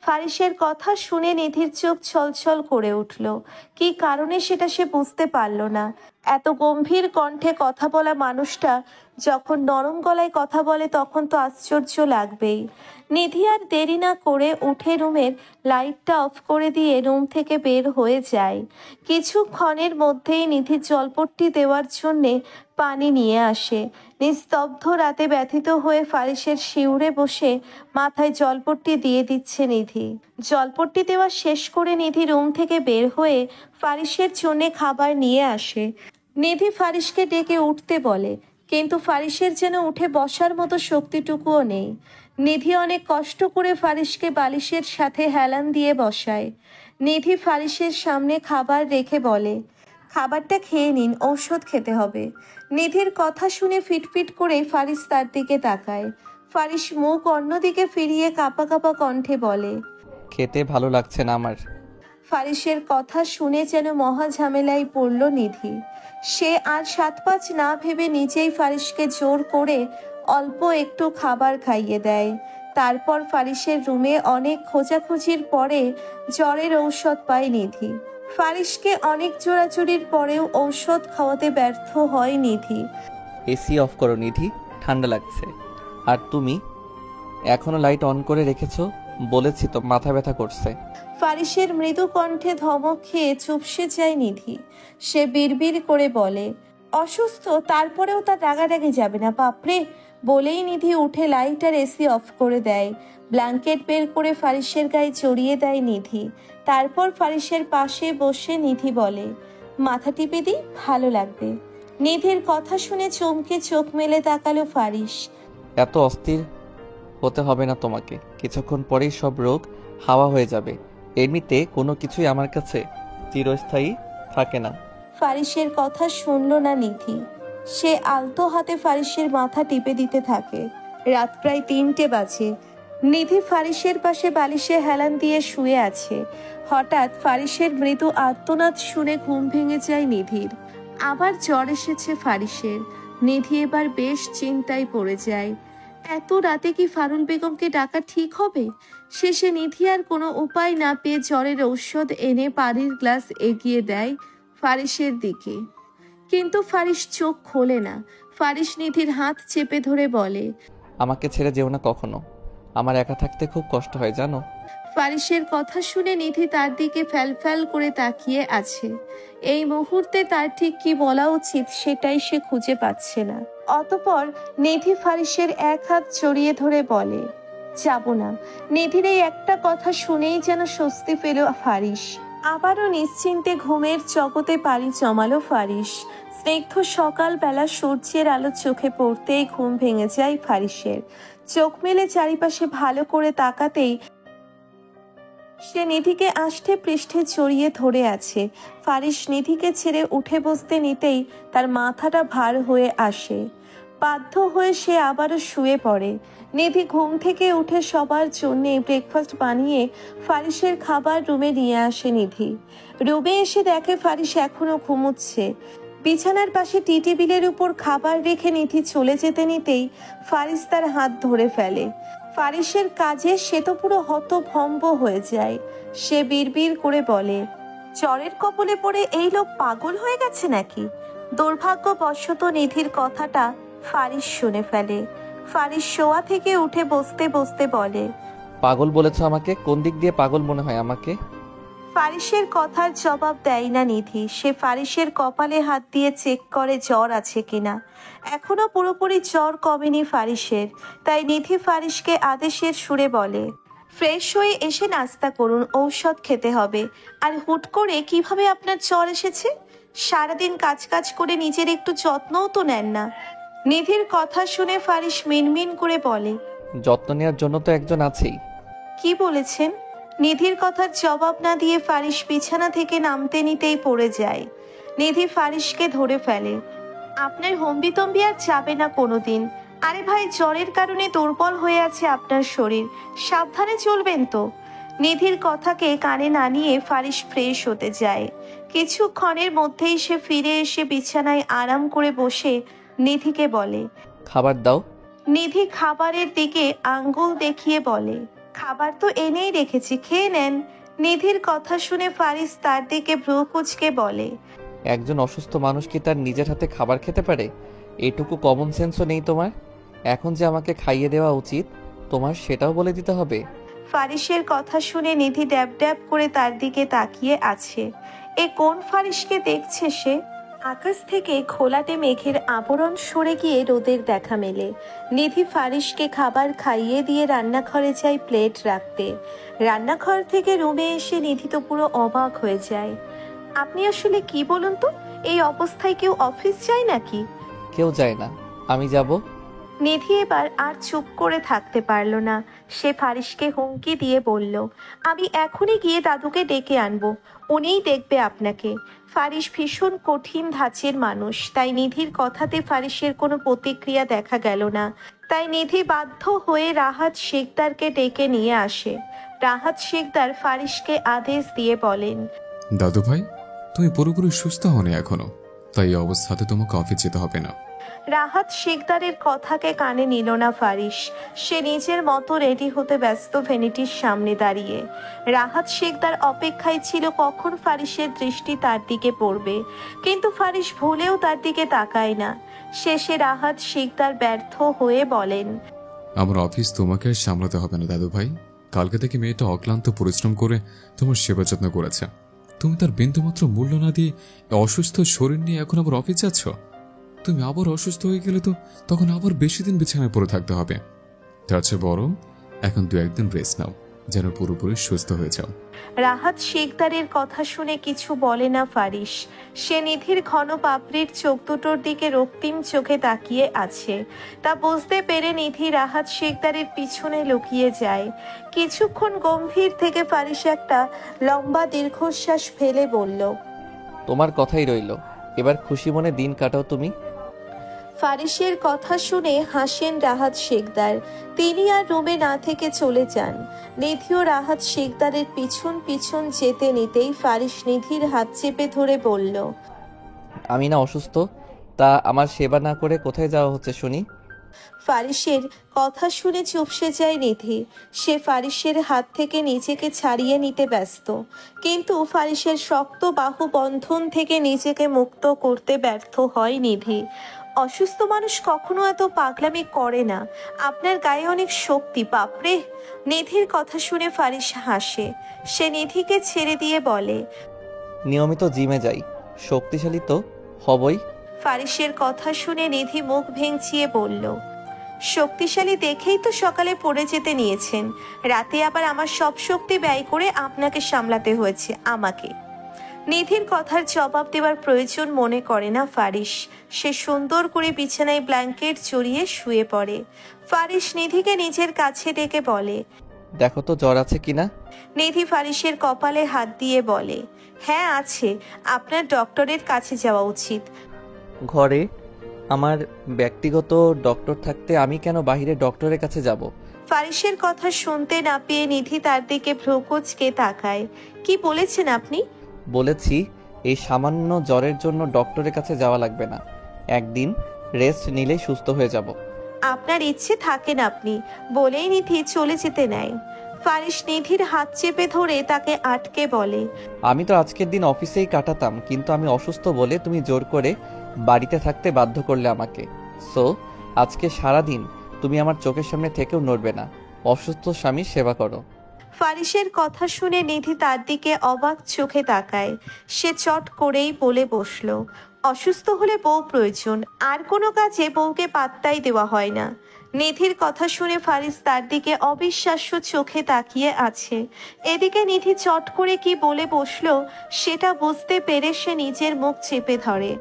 ফারিসের কথা শুনে নিধির চোখ ছলছল করে উঠল। কি কারণে সেটা সে বুঝতে পারল না। এত গম্ভীর কণ্ঠে কথা বলা মানুষটা যখন নরম গলায় কথা বলে তখন তো আশ্চর্য লাগবেই। নিধি আর দেরি না করে উঠে রুমের লাইটটা অফ করে দিয়ে রুম থেকে বের হয়ে যায়। কিছুক্ষণের মধ্যেই নিধি জলপট্টি দেওয়ার জন্যে পানি নিয়ে আসে। নিস্তব্ধ রাতে ব্যথিত হয়ে ফারিসের শিউরে বসে মাথায় জলপট্টি দিয়ে দিচ্ছে নিধি। জলপট্টি দেওয়া শেষ করে নিধি রুম থেকে বের হয়ে ফারিসের জন্যে খাবার নিয়ে আসে। নিধি ফারিসকে ডেকে উঠতে বলে, কিন্তু ফারিসের যেন উঠে বসার মতো শক্তিটুকুও নেই। নিধি অনেক কষ্ট করে ফারিসকে বালিশের সাথে হেলান দিয়ে বসায়। নিধি ফারিসের সামনে খাবার রেখে বলে, খাবারটা খেয়ে নিন, ঔষধ খেতে হবে। নিধির কথা শুনে ফিটফিট করে ফারিস তার দিকে তাকায়। ফারিস মুখ অন্যদিকে ফিরিয়ে কাঁপা কাঁপা কণ্ঠে বলে, খেতে ভালো লাগছে না আমার। ফারিসের কথা শুনে যেন মহা ঝামেলায় পড়ল নিধি। সে আর ৭-৫ না ভেবে নিজেই ফারিসকে জোর করে অল্প একটু খাবার খাইয়ে দেয়। তারপর ফারিসের রুমে অনেক খোঁজাখুঁজির পরে জ্বরের ঔষধ পায় নিধি। ফারিসকে অনেক জোরাজুরির পরেও ঔষধ খাওয়াতে ব্যর্থ হয় নিধি। এসি অফ করো নিধি, ঠান্ডা লাগছে। আর তুমি এখনো লাইট অন করে রেখেছো, বলেছি তো মাথা ব্যথা করছে। ফারিসের মৃদু কণ্ঠে ধমক খেয়ে চুপসে যায় নিধি। সে বিড়বিড় করে বলে, অসুস্থ তারপরেও তার রাগারাগি যাবে না বাপরে। বলেই নিধি উঠে লাইট আর এসি অফ করে দেয়। ব্ল্যাঙ্কেট বের করে ফারিসের গায়ে জড়িয়ে দেয় নিধি। তারপর ফারিসের পাশে বসে নিধি বলে, মাথা টিপে দিই, ভালো লাগবে। নিধির কথা শুনে চমকে চোখ মেলে তাকালো ফারিস। এত অস্থির হতে হবে না তোমাকে, কিছুক্ষণ পরেই সব রোগ হাওয়া হয়ে যাবে। এমনিতে কোনো কিছুই আমার কাছে চিরস্থায়ী থাকে না। ফারিসের কথা শুনল না নিধি। সে আলতো হাতে ফারিসের মাথা টিপে দিতে থাকে। রাত প্রায় 3টে বাজে। নিধি ফারিসের পাশে বালিশে হেলান দিয়ে শুয়ে আছে। হঠাৎ ফারিসের মৃদু আর্তনাদ শুনে ঘুম ভেঙে যায় নিধির। আবার জ্বর এসেছে ফারিসের। নিধি এবার বেশ চিন্তায় পড়ে যায়। এত রাতে কি ফারুল বেগমকে ডাকা ঠিক হবে? শেষে নিধি আর কোনো উপায় না পেয়ে জ্বরের ঔষধ এনে পানির গ্লাস এগিয়ে দেয় ফারিসের দিকে। কিন্তু ফারিস চোখ খোলে না। ফারিস নিধির হাত চেপে ধরে বলে, আমাকে ছেড়ে যেও না কখনো, আমার একা থাকতে খুব কষ্ট হয় জানো। ফারিসের কথা শুনে নিধি তার দিকে ফ্যাল করে তাকিয়ে আছে। এই মুহূর্তে তার ঠিক কি বলা উচিত সেটাই সে খুঁজে পাচ্ছে না। অতঃপর নিধি ফারিসের এক হাত জড়িয়ে ধরে বলে, যাব না। নিধির এই একটা কথা শুনেই যেন স্বস্তি পেল ফারিস। আবারও নিশ্চিন্তে ঘুমের জগতে পাড়ি জমালো ফারিস। স্নিগ্ধ সকালবেলা সূর্যের আলো চোখে পড়তেই ঘুম ভেঙে যায় ফারিসের। চোখ মেলে চারিপাশে ভালো করে তাকাতেই সে নিধিকে আষ্টে পৃষ্ঠে জড়িয়ে ধরে আছে। ফারিস নিধিকে ছেড়ে উঠে বসতে নিতেই তার মাথাটা ভার হয়ে আসে। বাধ্য হয়ে সে আবারও শুয়ে পড়ে। নিধি ঘুম থেকে উঠে সবার জন্য ব্রেকফাস্ট বানিয়ে ফারিসের খাবার রুমে নিয়ে আসে নিধি। রুমে এসে দেখে ফারিস এখনো ঘুমোচ্ছে। বিছানার পাশে টি টেবিলের উপর খাবার রেখে নিধি চলে যেতে নিতেই ফারিস তার হাত ধরে ফেলে। ফারিসের কাজে সে তো পুরো হতভম্ব হয়ে যায়। সে বিড়বিড় করে বলে, জ্বরের কবলে পড়ে এই লোক পাগল হয়ে গেছে নাকি? দুর্ভাগ্যবশত নিধির কথাটা ফারিস শুনে ফেলে। ফারিস শোয়া থেকে উঠে বসতে বসতে বলে, পাগল বলেছ আমাকে? কোন দিক দিয়ে পাগল মনে হয় আমাকে? ফারিসের কথার জবাব দেয় না নিধি। সে ফারিসের কপালে হাত দিয়ে চেক করে জ্বর আছে কিনা। এখনো পুরোপুরি জ্বর কমেনি ফারিসের। তাই নিধি ফারিসকে আদেশের সুরে বলে, ফ্রেশ হয়ে এসে নাস্তা করুন, ঔষধ খেতে হবে। আর হুট করে কিভাবে আপনার জ্বর এসেছে? সারাদিন কাজ করে নিজের একটু যত্নও তো নেন না। নিধির কথা শুনে ফারিস মিনমিন করে বলে, যত্ন নেওয়ার জন্য তো একজন আছেই। কি বলেছেন? নিধির কথার জবাব না দিয়ে ফারিস বিছানা থেকে নামতে নিতেই পড়ে যায়। নিধি ফারিসকে ধরে ফেলে, আপনার হম্বিতম্বি আর যাবে না কোনোদিন। আরে ভাই, জ্বরের কারণে দুর্বল হয়ে আছে আপনার শরীর, সাবধানে চলবেন তো। নিধির কথাকে কানে না নিয়ে ফারিস ফ্রেশ হতে যায়। কিছুক্ষণের মধ্যেই সে ফিরে এসে বিছানায় আরাম করে বসে নিধিকে বলে, খাবার দাও। নিধি খাবারের দিকে আঙ্গুল দেখিয়ে বলে, খাবার তো এনেই রেখেছি, খেয়ে নেন। নিধির কথা শুনে ফারিস তার দিকে ভ্রু কুঁচকে বলে, একজন অসুস্থ মানুষ কি তার নিজের হাতে খাবার খেতে পারে? এটুকু কমন সেন্সও নেই তোমার? এখন যে আমাকে খাইয়ে দেওয়া উচিত তোমার, সেটাও বলে দিতে হবে? ফারিসের কথা শুনে নিধি ড্যাব ড্যাব করে তার দিকে তাকিয়ে আছে। এ কোন ফারিসকে দেখছে সে? আকাশ থেকে ঘোলাটে মেঘের আবরণ সরে গিয়ে রোদের দেখা মেলে। নিধি ফারিসকে খাবার খাইয়ে দিয়ে রান্নাঘরে যায় প্লেট রাখতে। রান্নাঘর থেকে রুমে এসে নিধি তো পুরো অবাক হয়ে যায়। আপনি আসলে কি বলুন তো, এই অবস্থায় কেউ অফিস যায় নাকি? কেউ যায় না, আমি যাব। নিধি এবার আর চুপ করে থাকতে পারল না। সে ফারিসকে হুমকি দিয়ে বলল, আমি এখনই গিয়ে দাদুকে ডেকে আনবো, উনিই দেখবে আপনাকে। ফারিস ভীষণ কঠিন ধাঁচের মানুষ, তাই নিধির কথাতে ফারিসের কোনো প্রতিক্রিয়া দেখা গেল না। তাই নিধি বাধ্য হয়ে রাহাত শেখদারকে ডেকে নিয়ে আসে। রাহাত শেখদার ফারিসকে আদেশ দিয়ে বলেন, দাদু ভাই, তুমি পুরোপুরি সুস্থ হওনি এখনো, তাই এই অবস্থাতে তোমাকে অফিস যেতে হবে না। রাহাত শেখদারের কথাকে কানে নিল না ফারিস। সে নিজের মতো রেডি হতে ব্যস্ত ভ্যানিটির সামনে দাঁড়িয়ে। রাহাত শেখদার অপেক্ষায় ছিল কখন ফারিসের দৃষ্টি তার দিকে পড়বে, কিন্তু ফারিস ভুলেও তার দিকে তাকায় না। শেষে রাহাত শেখদার ব্যর্থ হয়ে বলেন, আমার অফিস তোমাকে আর সামলাতে হবে না দাদু ভাই। কালকে থেকে মেয়েটা অক্লান্ত পরিশ্রম করে তোমার সেবা যত্ন করেছে, তুমি তার বিন্দুমাত্র মূল্য না দিয়ে অসুস্থ শরীর নিয়ে এখন আবার অফিস যাচ্ছ। তুমি আবার অসুস্থ হয়ে গেলে তো তখন আবার বেশি দিন বিছানায় পড়ে থাকতে হবে। তার চেয়ে বরং এখন 2-1 দিন রেস্ট নাও, যেন পুরোপুরি সুস্থ হয়ে যাও। রাহাত শিকদারের কথা শুনে কিছু বলে না ফারিস। সে নিধির ঘন পাপড়ির চোখ দুটোর দিকে রক্তিম চোখে তাকিয়ে আছে। তা বুঝতে পেরে নিধি রাহাত শিকদারের পিছনে লুকিয়ে যায়। কিছুক্ষণ গম্ভীর থেকে ফারিস একটা লম্বা দীর্ঘশ্বাস ফেলে বলল, তোমার কথাই রইল, এবার খুশি মনে দিন কাটাও তুমি। ফারিসের কথা শুনে হাসেন রাহাত শিকদার। তিনি আর রুমে না থেকে চলে যান। নিধি ও রাহাত শিকদারের পিছন পিছন যেতে নিতেই ফারিস নিধির হাত চেপে ধরে বলল, আমি না অসুস্থ, তা আমার সেবা না করে কোথায় যাওয়া হচ্ছে শুনি? ফারিসের কথা শুনে চুপসে যায় নিধি। সে ফারিসের হাত থেকে নিজেকে ছাড়িয়ে নিতে ব্যস্ত, কিন্তু ফারিসের শক্ত বাহু বন্ধন থেকে নিজেকে মুক্ত করতে ব্যর্থ হয় নিধি। অসুস্থ মানুষ কখনো এত পাগলামি করে না। আপনার গায়ে অনেক শক্তি, বাপরে। নিধির কথা শুনে ফারিস হাসে। সে নিধিকে ছেড়ে দিয়ে বলে, নিয়মিত জিমে যাই, শক্তিশালী তো হবই। ফারিসের কথা শুনে নিধি মুখ ভেঙচিয়ে বলল, শক্তিশালী দেখেই তো সকালে পড়ে যেতে নিয়েছেন, রাতে আবার আমার সব শক্তি ব্যয় করে আপনাকে সামলাতে হয়েছে আমাকে। নিধির কথার জবাব দেওয়ার প্রয়োজন মনে করে না ফারিস। সে সুন্দর করে বিছানায় ব্ল্যাঙ্কেট জড়িয়ে শুয়ে পড়ে। ফারিস নিধিকে নিজের কাছে ডেকে বলে, দেখো তো জ্বর আছে কিনা। নিধি ফারিসের কপালে হাত দিয়ে বলে, হ্যাঁ আছে, আপনার ডক্টরের কাছে যাওয়া উচিত। ঘরে আমার ব্যক্তিগত ডক্টর থাকতে আমি কেন বাইরে ডক্টরের কাছে যাব? ফারিসের কথা শুনতে না পেয়ে নিধি তার দিকে ভ্রুকুচকে তাকায়। কি বলেছেন আপনি? বলেছি এই সামান্য জ্বরের জন্য ডক্টরের কাছে যাওয়া লাগবে না, একদিন রেস্ট নিলেই সুস্থ হয়ে যাব। আপনার ইচ্ছে থাকেন আপনি, বলেই নিধি চলে যেতে নেয়। ফারিস নিধির হাত চেপে ধরে তাকে আটকে বলে, আমি তো আজকের দিন অফিসেই কাটাতাম, কিন্তু আমি অসুস্থ বলে তুমি জোর করে বাড়িতে থাকতে বাধ্য করলে আমাকে। সো আজকে সারা দিন তুমি আমার চোখের সামনে থেকেও নড়বে না। অসুস্থ স্বামীর সেবা করো। ফারিসের কথা শুনে নিধি তার দিকে অবাক চোখে তাকায়। সে চট করেই বলে বসল, অসুস্থ হলে বউ প্রয়োজন, আর কোনো কাজে বউকে পাত্তাই দেওয়া হয় না। নিধির কথা শুনে ফারিস তার দিকে অবিশ্বাস্য চোখে তাকিয়ে আছে। এদিকে নিধি চট করে কি বলে বসলো সেটা বুঝতে পেরে সে নিজের মুখ চেপে ধরে।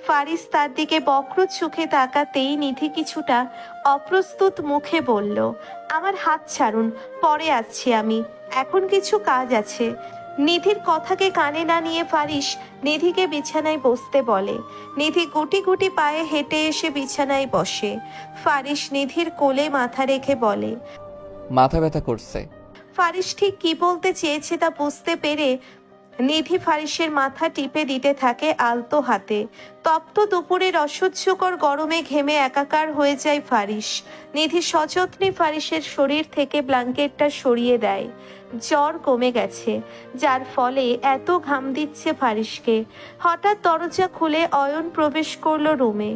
ফারিস তার দিকে বক্র চোখে তাকাতেই নিধি কিছুটা অপ্রস্তুত মুখে বলল, আমার হাত ছাড়ুন, পরে আসছি আমি, এখন কিছু কাজ আছে। নিধির কথাকে কানে না নিয়ে ফারিস নিধিকে বিছানায় বসতে বলে। নিধি গুটি গুটি পায়ে হেঁটে এসে বিছানায় বসে। ফারিস নিধির কোলে মাথা রেখে বলে, মাথা ব্যথা করছে। ফারিস ঠিক কি বলতে চেয়েছে তা বুঝতে পেরে নিধি ফারিসের মাথা টিপে দিতে থাকে আলতো হাতে। তপ্ত দুপুরের অসহ্যকর গরমে ঘেমে একাকার হয়ে যায় ফারিস। নিধি সযত্নে ফারিসের শরীর থেকে ব্ল্যাঙ্কেটটা সরিয়ে দেয়। জ্বর কমে গেছে, যার ফলে এত ঘাম দিচ্ছে ফারিসকে। হঠাৎ দরজা খুলে অয়ন প্রবেশ করলো রুমে।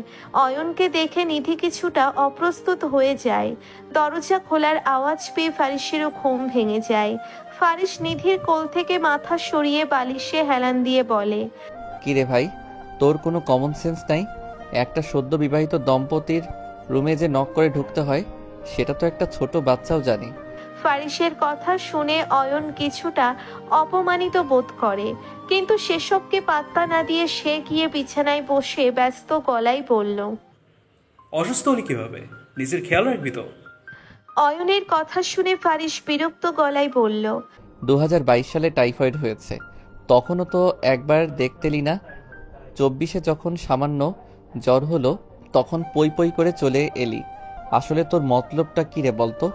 অয়নকে দেখে নিধি কিছুটা অপ্রস্তুত হয়ে যায়। দরজা খোলার আওয়াজ পেয়ে ফারিসেরও ঘুম ভেঙে যায়। ফারিস নিধির কোল থেকে মাথা সরিয়ে বালিশে হেলান দিয়ে বলে, কিরে ভাই, তোর কোনো কমন সেন্স নাই? একটা সদ্য বিবাহিত দম্পতির রুমে যে নক করে ঢুকতে হয় সেটা তো একটা ছোট বাচ্চাও জানে। ফারিসের কথা শুনে অয়ন কিছুটা অপমানিত বোধ করে, কিন্তু সেসবকে পাত্তা না দিয়ে সে গিয়ে বিছানায় বসে ব্যস্ত গলায় বলল, অসুস্থ হলে কিভাবে? নিজের খেয়াল রাখবি তো। অয়নের কথা শুনে ফারিস বিরক্ত গলায় বলল, 2022 সালে টাইফয়েড হয়েছে, তখনও তো একবার দেখতেলি না? 24-এ যখন সামান্য জ্বর হলো তখন পই পই করে চলে এলি। আসলে তোর মতলবটা কি রে বলতো?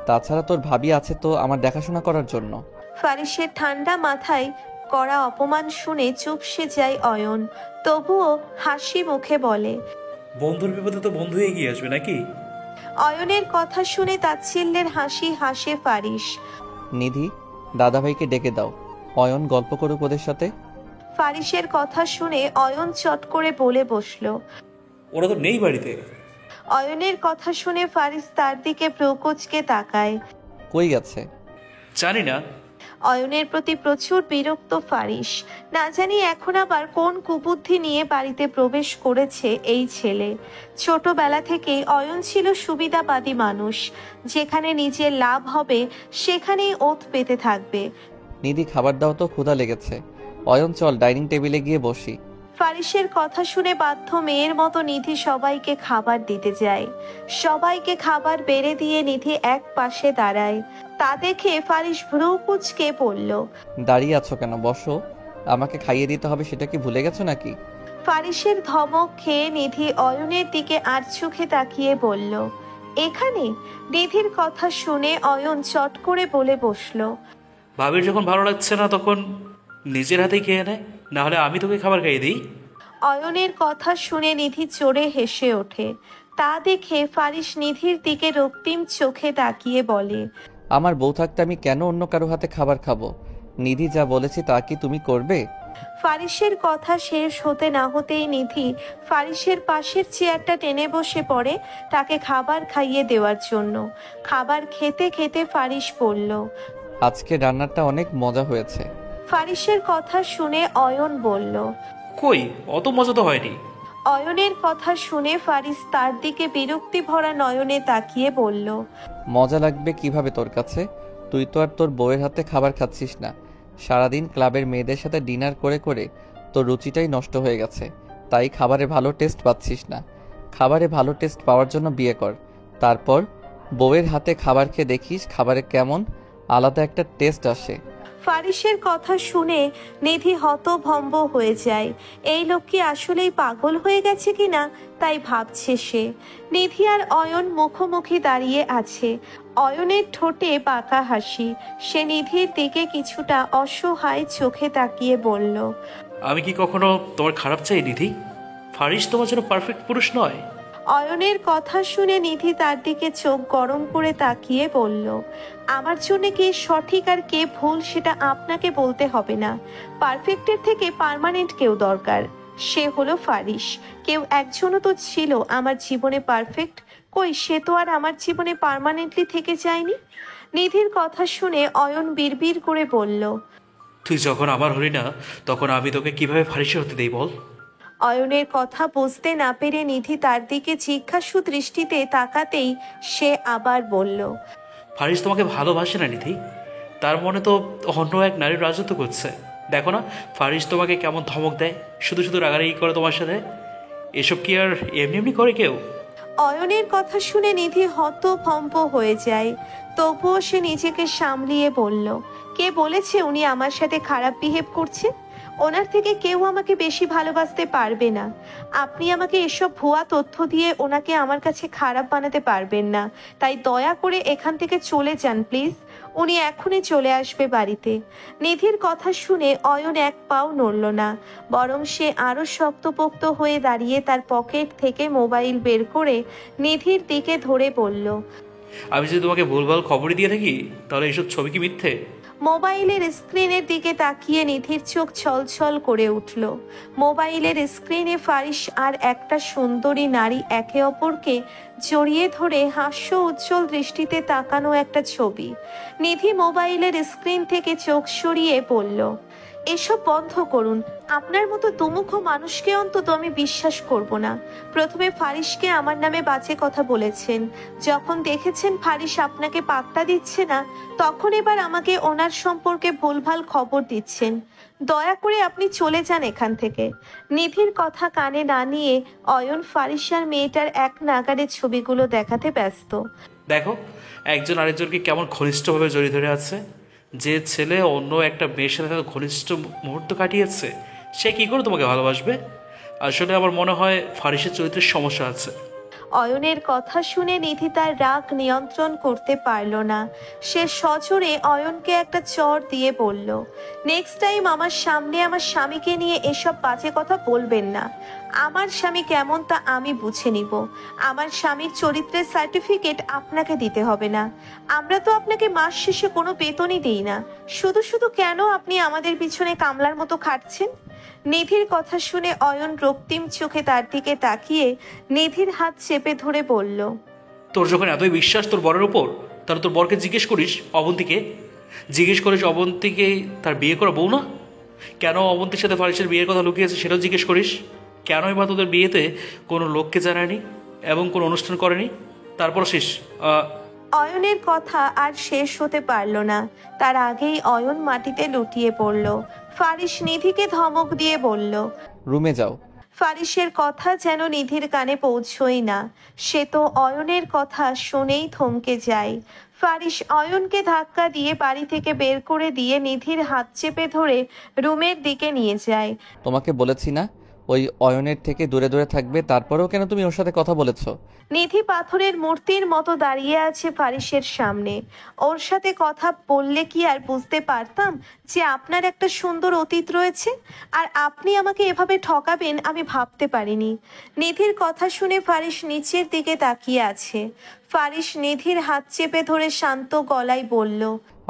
তাছাড়া তোর ভাবি আছে তো আমার দেখাশোনা করার জন্য। ফারিসের ঠান্ডা মাথায় করা অপমান শুনে চুপসে যায় অয়ন। তবুও হাসি মুখে বলে, বন্ধুর বিপদে তো বন্ধু এগিয়ে আসবে নাকি? অয়নের কথা শুনে তাচ্ছিল্যের হাসি হাসে ফারিস। নিধি, দাদাভাইকে ডেকে দাও, অয়ন গল্প করুক ওদের সাথে। ফারিসের কথা শুনে অয়ন চট করে বলে বসলো। ওরা তো নেই বাড়িতে। অয়নের কথা শুনে ফারিস তার দিকে ভ্রুকুচকে তাকায়। কই গেছে? জানি না। অয়নের প্রতি প্রচুর বিরক্ত ফারিস। না জানি এখন আবার কোন কুবুদ্ধি নিয়ে বাড়িতে প্রবেশ করেছে এই ছেলে। ছোটবেলা থেকেই অয়ন ছিল সুবিধাবাদী মানুষ, যেখানে নিজের লাভ হবে সেখানেই ওত পেতে থাকবে। নিধি খাবার দাও তো, ক্ষুধা লেগেছে। অয়ন চল ডাইনিং টেবিলে গিয়ে বসি। ফারিসের কথা শুনে বাধ্য মেয়ের মতো নিধি সবাইকে খাবার দিতে যায়। সবাইকে খাবার বেড়ে দিয়ে নিধি এক পাশে দাঁড়ায়। তা দেখে ফারিস ভ্রু কুঁচকে পড়ল। দাঁড়িয়ে আছো কেন, বসো। আমাকে খাইয়ে দিতে হবে সেটা কি ভুলে গেছো নাকি? ফারিসের ধমক খেয়ে নিধি অয়নের দিকে আর চোখে তাকিয়ে বলল, এখানে? নিধির কথা শুনে অয়ন চট করে বলে বসল, ভাবির যখন ভালো লাগছে না তখন নিজের হাতেই খেয়ে নেয়, না হলে আমি তোকে খাবার খাইয়ে দিই। অয়নের কথা শুনে নিধি চড়ে হেসে ওঠে। তা দেখে ফারিস নিধির দিকে রক্তিম চোখে তাকিয়ে বলে, আমার বউ থাকতে আমি কেন অন্য কারো হাতে খাবার খাবো? নিধি যা বলেছি তা কি তুমি করবে? ফারিসের কথা শেষ হতে না হতেই নিধি ফারিসের পাশের চেয়ারটা টেনে বসে পড়ে তাকে খাবার খাইয়ে দেওয়ার জন্য। খাবার খেতে খেতে ফারিস বলল, আজকে রান্নাটা অনেক মজা হয়েছে। ফারিসের কথা শুনে অয়ন বলল, কই, অত মজা তো হয়নি। অয়নের কথা শুনে ফারিস তার দিকে বিরক্তি ভরা নয়নে তাকিয়ে বলল, মজা লাগবে কিভাবে তোর কাছে? তুই তো আর তোর বউয়ের হাতে খাবার খাচ্ছিস না। সারাদিন ক্লাবের মেয়েদের সাথে ডিনার করে করে তোর রুচিটাই নষ্ট হয়ে গেছে, তাই খাবারে ভালো টেস্ট পাচ্ছিস না। খাবারে ভালো টেস্ট পাওয়ার জন্য বিয়ে কর, তারপর বউয়ের হাতে খাবার খেয়ে দেখিস খাবারে কেমন আলাদা একটা টেস্ট আসে। ফারিসের কথা শুনে নিধি হতভম্ব হয়ে যায়। এই লোক কি আসলেই পাগল হয়ে গেছে কিনা তাই ভাবছে সে। নিধি আর অয়ন মুখোমুখি দাঁড়িয়ে আছে। অয়নের ঠোঁটে বাঁকা হাসি। সে নিধির দিকে কিছুটা অসহায় চোখে তাকিয়ে বলল, আমি কি কখনো তোমার খারাপ চাই নিধি? ফারিস তোমার জন্য পারফেক্ট পুরুষ নয়। অয়নের কথা শুনে নিধি তার দিকে চোখ গরম করে তাকিয়ে বলল, আমার জন্য কে সঠিক আর কে ভুল সেটা আপনাকে বলতে হবে না। পারফেক্টের থেকে পার্মানেন্ট কেউ দরকার, সে হলো ফারিস। কেউ একজনও তো ছিল আমার জীবনে পারফেক্ট, কই সে তো আর আমার জীবনে পার্মানেন্টলি থেকে যায়নি। নিধির কথা শুনে অয়ন বিড়বিড় করে বলল, তুই যখন আমার হলি না তখন আমি তোকে কিভাবে ফারিসে হতে দেই বল? অয়নের কথা বুঝতে না পেরে নিধি তার দিকে জিজ্ঞাসু দৃষ্টিতে তাকাতেই সে আবার বলল, ফারিস তোমাকে ভালোবাসে না নিধি, তার মনে তো অন্য এক নারীর রাজত্ব করছে। দেখো না ফারিস তোমাকে কেমন ধমক দেয়, শুধু শুধু রাগারাগি করে তোমার সাথে। এসব কি আর এমনি এমনি করে কেউ? অয়নের কথা শুনে নিধি হতভম্ব হয়ে যায়। তবুও সে নিজেকে সামলিয়ে বলল, কে বলেছে উনি আমার সাথে খারাপ বিহেভ করছে? ওনার থেকে কেউ আমাকে বেশি ভালোবাসতে পারবে না। আপনি আমাকে এসব ভুয়া তথ্য দিয়ে ওনাকে আমার কাছে খারাপ বানাতে পারবেন না। তাই দয়া করে এখান থেকে চলে যান প্লিজ। উনি এখনই চলে আসবে বাড়িতে। নিধির কথা শুনে অয়ন এক পাও নড়ল না, বরং সে আরো শক্তপোক্ত হয়ে দাঁড়িয়ে তার পকেট থেকে মোবাইল বের করে নিধির দিকে ধরে বলল, আমি যদি তোমাকে ভুলভাল খবরই দিয়ে থাকি তাহলে এইসব ছবি কি মিথ্যে? মোবাইলের স্ক্রিনের দিকে তাকিয়ে নিধির চোখ ছলছল করে উঠল। মোবাইলের স্ক্রিনে ফারিস আর একটা সুন্দরী নারী একে অপরকে জড়িয়ে ধরে হাস্য উজ্জ্বল দৃষ্টিতে তাকানো একটা ছবি। নিধি মোবাইলের স্ক্রিন থেকে চোখ সরিয়ে বলল, এসব বন্ধ করুন। আপনার মতো দুমুখ মানুষকে অন্তত আমি বিশ্বাস করব না। প্রথমে ফারিসকে আমার নামে বাজে কথা বলেছেন, যখন দেখেছেন ফারিস আপনাকে পাত্তা দিচ্ছে না তখন এবার আমাকে ওনার সম্পর্কে ভুলভাল খবর দিচ্ছেন। দয়া করে আপনি চলে যান এখান থেকে। নিধির কথা কানে না নিয়ে অয়ন ফারিস আর মেয়েটার এক নাগাড়ে ছবিগুলো দেখাতে ব্যস্ত। দেখো একজন আরেকজনকে কেমন ঘনিষ্ঠভাবে জড়িয়ে ধরে আছে। যে ছেলে অন্য একটা মেয়ের সাথে ঘনিষ্ঠ মুহূর্ত কাটিয়েছে সে কি করে তোমাকে ভালোবাসবে? আসলে আমার মনে হয় ফারিসের চরিত্রের সমস্যা আছে। অয়নের কথা শুনে নিধি তার রাগ নিয়ন্ত্রণ করতে পারল না। সে সজোরে অয়নকে একটা চড় দিয়ে বলল, নেক্সট টাইম আমার সামনে আমার স্বামীকে নিয়ে এসব বাজে কথা বলবেন না। আমার স্বামী কেমন তা আমি বুঝে নিব। আমার স্বামীর চরিত্রের সার্টিফিকেট আপনাকে দিতে হবে না। আমরা তো আপনাকে মাস শেষে কোনো বেতনই দিই না। শুধু শুধু কেন আপনি আমাদের পিছনে কামলার মতো খাটছেন? নিধির কথা শুনে অয়ন রক্তিম চোখে তার দিকে তাকিয়ে নিধির হাত চেপে ধরে বলল, তোর যখন এতই বিশ্বাস তোর বরের ওপর তাহলে তোর বরকে জিজ্ঞেস করিস অবন্তীকে। জিজ্ঞেস করিস অবন্তীকে তার বিয়ে করা বউ না? কেন অবন্তীর সাথে ফারিসের বিয়ের কথা লুকিয়েছে সেটাও জিজ্ঞেস করিস। কেনই বা তোদের বিয়েতে কোনো লোককে জানায়নি এবং কোনো অনুষ্ঠান করেনি? তারপর শেষ অয়নের কথা আর শেষ হতে পারল না, তার আগেই অয়ন মাটিতে লুটিয়ে পড়ল। ফারিস নিধিকে ধমক দিয়ে বলল, রুমে যাও। ফারিসের কথা যেন নিধির কানে পৌঁছই না, সে তো অয়নের কথা শুনেই থমকে যায়। ফারিস অয়নকে ধাক্কা দিয়ে বাড়ি থেকে বের করে দিয়ে নিধির হাত চেপে ধরে রুমের দিকে নিয়ে যায়। তোমাকে বলেছি না ওই অয়নের থেকে দূরে দূরে থাকবে, তারপরেও কেন তুমি ওর সাথে কথা বলেছো? নিধি পাথরের মূর্তির মতো দাঁড়িয়ে আছে ফারিসের সামনে। ওর সাথে কথা বললে কি আর বুঝতে পারতাম যে আপনার একটা সুন্দর অতীত রয়েছে, আর আপনি আমাকে এভাবে ঠকাবেন আমি ভাবতে পারিনি। নিধির কথা শুনে ফারিস নিচের দিকে তাকিয়ে আছে। ফারিস নিধির হাত চেপে ধরে শান্ত গলায় বলল,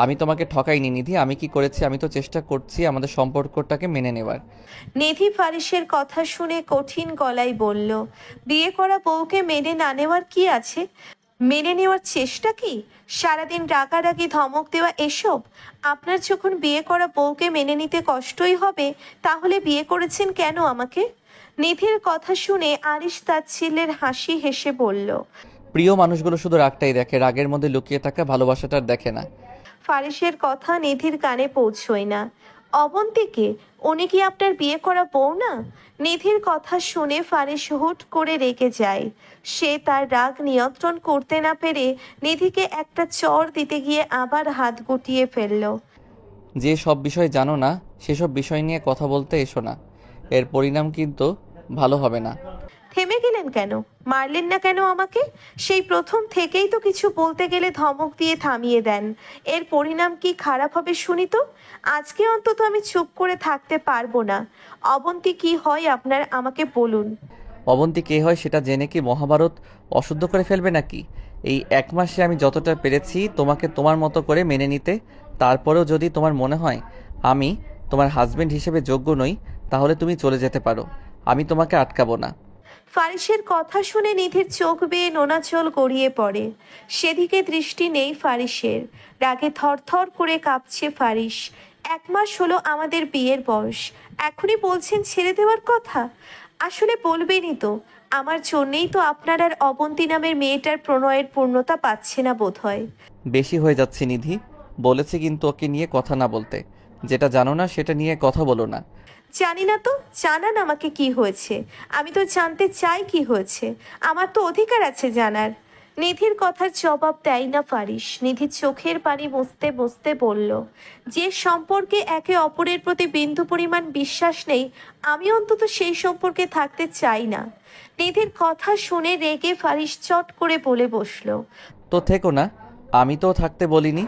আমি তোমাকে ঠকাইনি নিধি। আমি কি করেছি? আমি তো চেষ্টা করছি আমাদের সম্পর্কটাকে মেনে নেবার। নিধি ফারিসের কথা শুনে কঠিন গলায় বলল, বিয়ে করা বউকে মেনে না নেওয়ার কি আছে? মেনে নেওয়ার চেষ্টা কি? সারাদিন রাগারাগি ধমক দেওয়া এসব? আপনার যখন বিয়ে করা বউকে মেনে নিতে কষ্টই হবে তাহলে বিয়ে করেছেন কেন আমাকে? নিধির কথা শুনে আরিশ তাচ্ছিল্যের হাসি হেসে বলল, প্রিয় মানুষগুলো শুধু রাগটাই দেখে, রাগের মধ্যে লুকিয়ে থাকা ভালোবাসাটার দেখে না। ফারিসের কথা নিধির কানে পৌঁছয় না। অবন্তীকে? উনি কি আপনার বিয়ে করা বউ না? নিধির কথা শুনে ফারিস হুট করে রেগে যায়। সে তার রাগ নিয়ন্ত্রণ করতে না পেরে নিধিকে একটা চড় দিতে গিয়ে আবার হাত গুটিয়ে ফেলল। যে সব বিষয় জানো না সেসব বিষয় নিয়ে কথা বলতে এসো না, এর পরিণাম কিন্তু ভালো হবে না। থেমে গেলেন কেন? মারলেন না কেন আমাকে? সেই প্রথম থেকেই তো কিছু বলতে গেলে ধমক দিয়ে থামিয়ে দেন। এর পরিণাম কি খারাপ হবে শুনি তো। আজকে অন্তত আমি চুপ করে থাকতে পারবো না। অবন্তী কি হয় আপনার, আমাকে বলুন। অবন্তী কে হয় সেটা জেনে কি মহাভারত অশুদ্ধ করে ফেলবে নাকি? এই 1 মাসে আমি যতটা পেরেছি তোমাকে তোমার মতো করে মেনে নিতে। তারপরেও যদি তোমার মনে হয় আমি তোমার হাজবেন্ড হিসেবে যোগ্য নই, তাহলে তুমি চলে যেতে পারো, আমি তোমাকে আটকাবো না। ফারিসের কথা শুনে নিধির চোখ বেয়ে নোনাচল গড়িয়ে পড়ে। সেদিকে দৃষ্টি নেই ফারিসের। রাগে থরথর করে কাঁপছে ফারিস। 1 মাস হলো আমাদের বিয়ের বয়স, এখনই বলছেন ছেড়ে দেওয়ার কথা? আসলে বলবেনই তো। আমার জন্যেই তো আপনার আর অবন্তী নামের মেয়েটার প্রণয়ের পূর্ণতা পাচ্ছে না বোধহয়। বেশি হয়ে যাচ্ছে নিধি। বলেছি কিন্তু ওকে নিয়ে কথা না বলতে। যেটা জানো না সেটা নিয়ে কথা বলো না। জানি না তো, জানান আমাকে কি হয়েছে। আমি তো জানতে চাই কি হয়েছে, আমার তো অধিকার আছে জানার। নিধির কথার জবাব দেয় না ফারিস। নিধির চোখের পানি মুছতে মুছতে বলল, যে সম্পর্কে একে অপরের প্রতি বিন্দু পরিমাণ বিশ্বাস নেই, আমি অন্তত সেই সম্পর্কে থাকতে চাই না। নিধির কথা শুনে রেগে ফারিস চট করে বলে বসলো, তো থেকো না, আমি তো থাকতে বলিনি।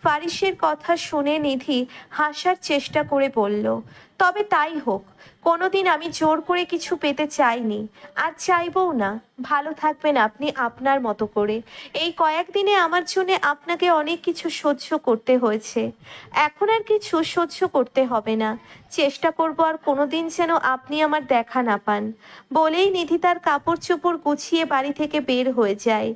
ফারিসের কথা শুনে নিধি হাসার চেষ্টা করে বলল, তবে তাই হোক। কোনোদিন আমি জোর করে কিছু পেতে চাইনি, আর চাইবও না। ভালো থাকবেন আপনি আপনার মতো করে। এই কয়েকদিনে আমার জন্য আপনাকে অনেক কিছু সহ্য করতে হয়েছে, এখন আর কিছু সহ্য করতে হবে না। চেষ্টা করব আর কোনোদিন যেন আপনি আমার দেখা না পান। বলেই নিধি তার কাপড় চোপড় গুছিয়ে বাড়ি থেকে বের হয়ে যায়।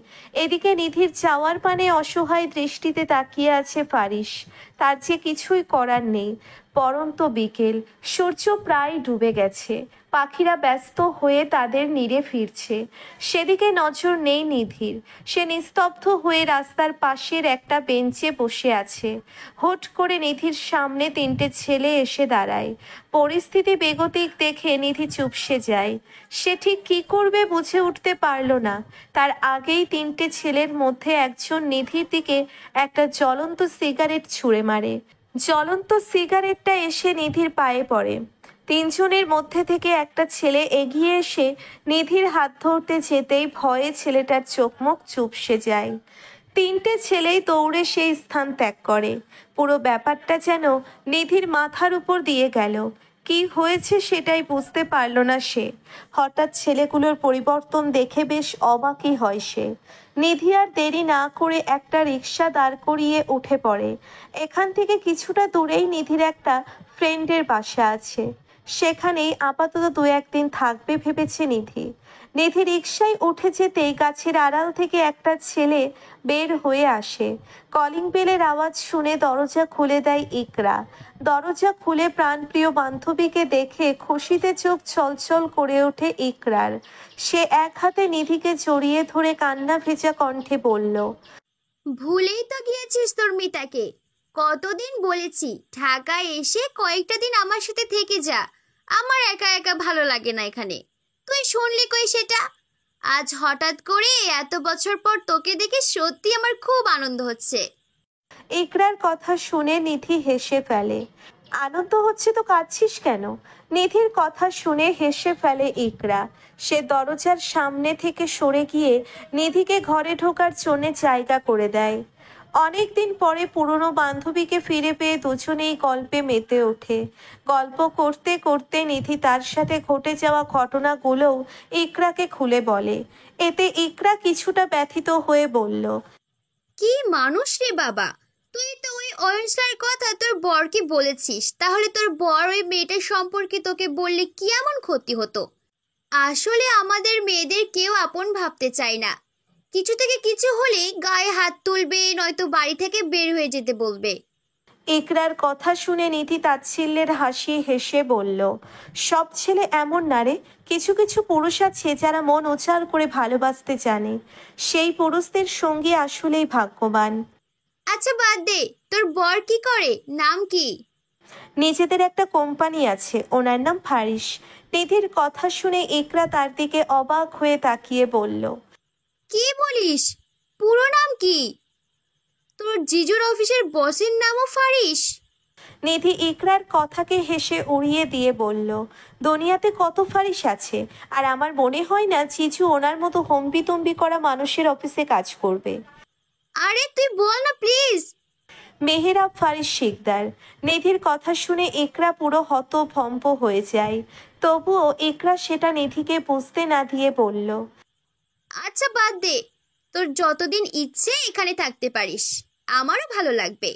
এদিকে নিধির যাওয়ার পানে অসহায় দৃষ্টিতে তাকিয়ে আছে ফারিস। তার যে কিছুই করার নেই। পরন্ত বিকেল, সূর্য প্রায় ডুবে গেছে। পাখিরা ব্যস্ত হয়ে তাদের নীড়ে ফিরছে। সেদিকে নজর নেই নিধির। সে নিস্তব্ধ হয়ে রাস্তার পাশের একটা বেঞ্চে বসে আছে। হুট করে নিধির সামনে 3টে ছেলে এসে দাঁড়ায়। পরিস্থিতি বেগতিক দেখে নিধি চুপসে যায়। সে ঠিক কি করবে বুঝে উঠতে পারল না। তার আগেই 3টে ছেলের মধ্যে একজন নিধির দিকে একটা জ্বলন্ত সিগারেট ছুঁড়ে মারে। জ্বলন্ত সিগারেটটা এসে নিধির পায়ে পড়ে। 3 জনের মধ্যে থেকে একটা ছেলে এগিয়ে এসে নিধির হাত ধরতে যেতেই ভয়ে ছেলেটার চোখ মুখ চুপসে যায়। 3টে ছেলেই দৌড়ে সেই স্থান ত্যাগ করে। পুরো ব্যাপারটা যেন নিধির মাথার উপর দিয়ে গেল। কি হয়েছে সেটাই বুঝতে পারল না সে। হঠাৎ ছেলেগুলোর পরিবর্তন দেখে বেশ অবাকই হয় সে। নিধি আর দেরি না করে একটা রিক্সা দাঁড় করিয়ে উঠে পড়ে। এখান থেকে কিছুটা দূরেই নিধির একটা ফ্রেন্ডের বাসা আছে। সেখানেই আপাতত 2-1 দিন থাকবে ভেবেছে নিধি। নিধি রিকশায় উঠে যেতেই গাছের আড়াল থেকে একটা ছেলে বের হয়ে আসে। কলিং বেলের আওয়াজ শুনে দরজা খুলে দেয় ইকরা। দরজা খুলে প্রাণপ্রিয় বান্ধবীকে দেখে খুশিতে চোখ ছলছল করে ওঠে ইকরার। সে এক হাতে নিধিকে জড়িয়ে ধরে কান্না ভেজা কণ্ঠে বলল, ভুলেই তো গিয়েছিস তোর মিতাকে। কতদিন বলেছি ঢাকায় এসে কয়েকটা দিন আমার সাথে থেকে যা, আমার একা একা ভালো লাগে না এখানে। তুই শুনলি কই সেটা? আজ হঠাৎ করে এত বছর পর তোকে দেখে সত্যি আমার খুব আনন্দ হচ্ছে। ইকরার কথা শুনে নিধি হেসে ফেলে। আনন্দ হচ্ছে তো কাঁদছিস কেন? নিধির কথা শুনে হেসে ফেলে ইকরা। সে দরজার সামনে থেকে সরে গিয়ে নিধিকে ঘরে ঢোকার জন্য জায়গা করে দেয়। অনেকদিন পরে পুরনো বান্ধবীকে ফিরে পেয়ে দুজনেই গল্পে মেতে ওঠে। গল্প করতে করতে নিধি তার সাথে ঘটে যাওয়া ঘটনাগুলোও ইকরাকে খুলে বলে। এতে ইকরা কিছুটা ব্যথিত হয়ে বলল, কি মানুষ রে বাবা! তুই তো ওই অয়নসার কথা তোর বরকে বলেছিস, তাহলে তোর বর ওই মেয়েটার সম্পর্কে তোকে বললে কি এমন ক্ষতি হতো? আসলে আমাদের মেয়েদের কেউ আপন ভাবতে চায় না। কিছু থেকে কিছু হলেই গায়ে হাত তুলবে, নয়তো বাড়ি থেকে বের হয়ে যেতে বলবে। ইকরার কথা শুনে নিধি তাচ্ছিল্যের হাসি হেসে বলল, সব ছেলে এমন না রে। কিছু কিছু পুরুষ আছে যারা মন উজাড় করে ভালোবাসতে জানে। সেই পুরুষদের সঙ্গে আসলেই ভাগ্যবান। আচ্ছা বাদ দে, তোর বর কি করে? নাম কি? নিজেদের একটা কোম্পানি আছে, ওনার নাম ফারিস। নিধির কথা শুনে ইকরা তার দিকে অবাক হয়ে তাকিয়ে বলল, কি বলিস? পুরো নাম কি? তোর জিজুর অফিসের বসের নামও ফারিস? নিধি ইকরার কথাকে হেসে উড়িয়ে দিয়ে বলল, দুনিয়াতে কত ফারিস আছে, আর আমার মনে হয় না জিজু ওনার মতো হম্বিতম্বি করা মানুষের অফিসে কাজ করবে। আরে তুই বল না প্লিজ। মেহেরাব ফারিস শিকদার। নিধির কথা শুনে ইকরা পুরো হতভম্ব হয়ে যায়। তবুও ইকরা সেটা নিধিকে বুঝতে না দিয়ে বলল, আচ্ছা বাদ দে, তোর যতদিন ইচ্ছে এখানে থাকতে পারিস, আমারও ভালো লাগবে।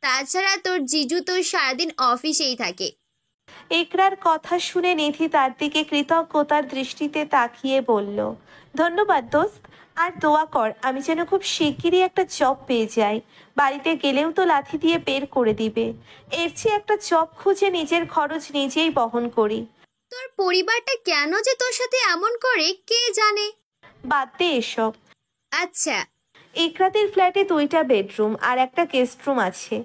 তাছাড়া তোর জিজু তো সারাদিন অফিসেই থাকে। ইকরার কথা শুনে নিধি তার দিকে কৃতজ্ঞতার দৃষ্টিতে তাকিয়ে বলল, ধন্যবাদ দোস্ত, আর দোয়া কর আমি যেন খুব শিগগিরই একটা জব পেয়ে যাই। বাড়িতে গেলেও তো লাথি দিয়ে বের করে দিবে। এর চেয়ে একটা জব খুঁজে নিজের খরচ নিজেই বহন করি। তোর পরিবারটা কেন যে তোর সাথে এমন করে কে জানে। বাদ দে এসব। আচ্ছা, ইকরাতের ফ্ল্যাটে 2টা বেডরুম আর একটা গেস্ট রুম আছে।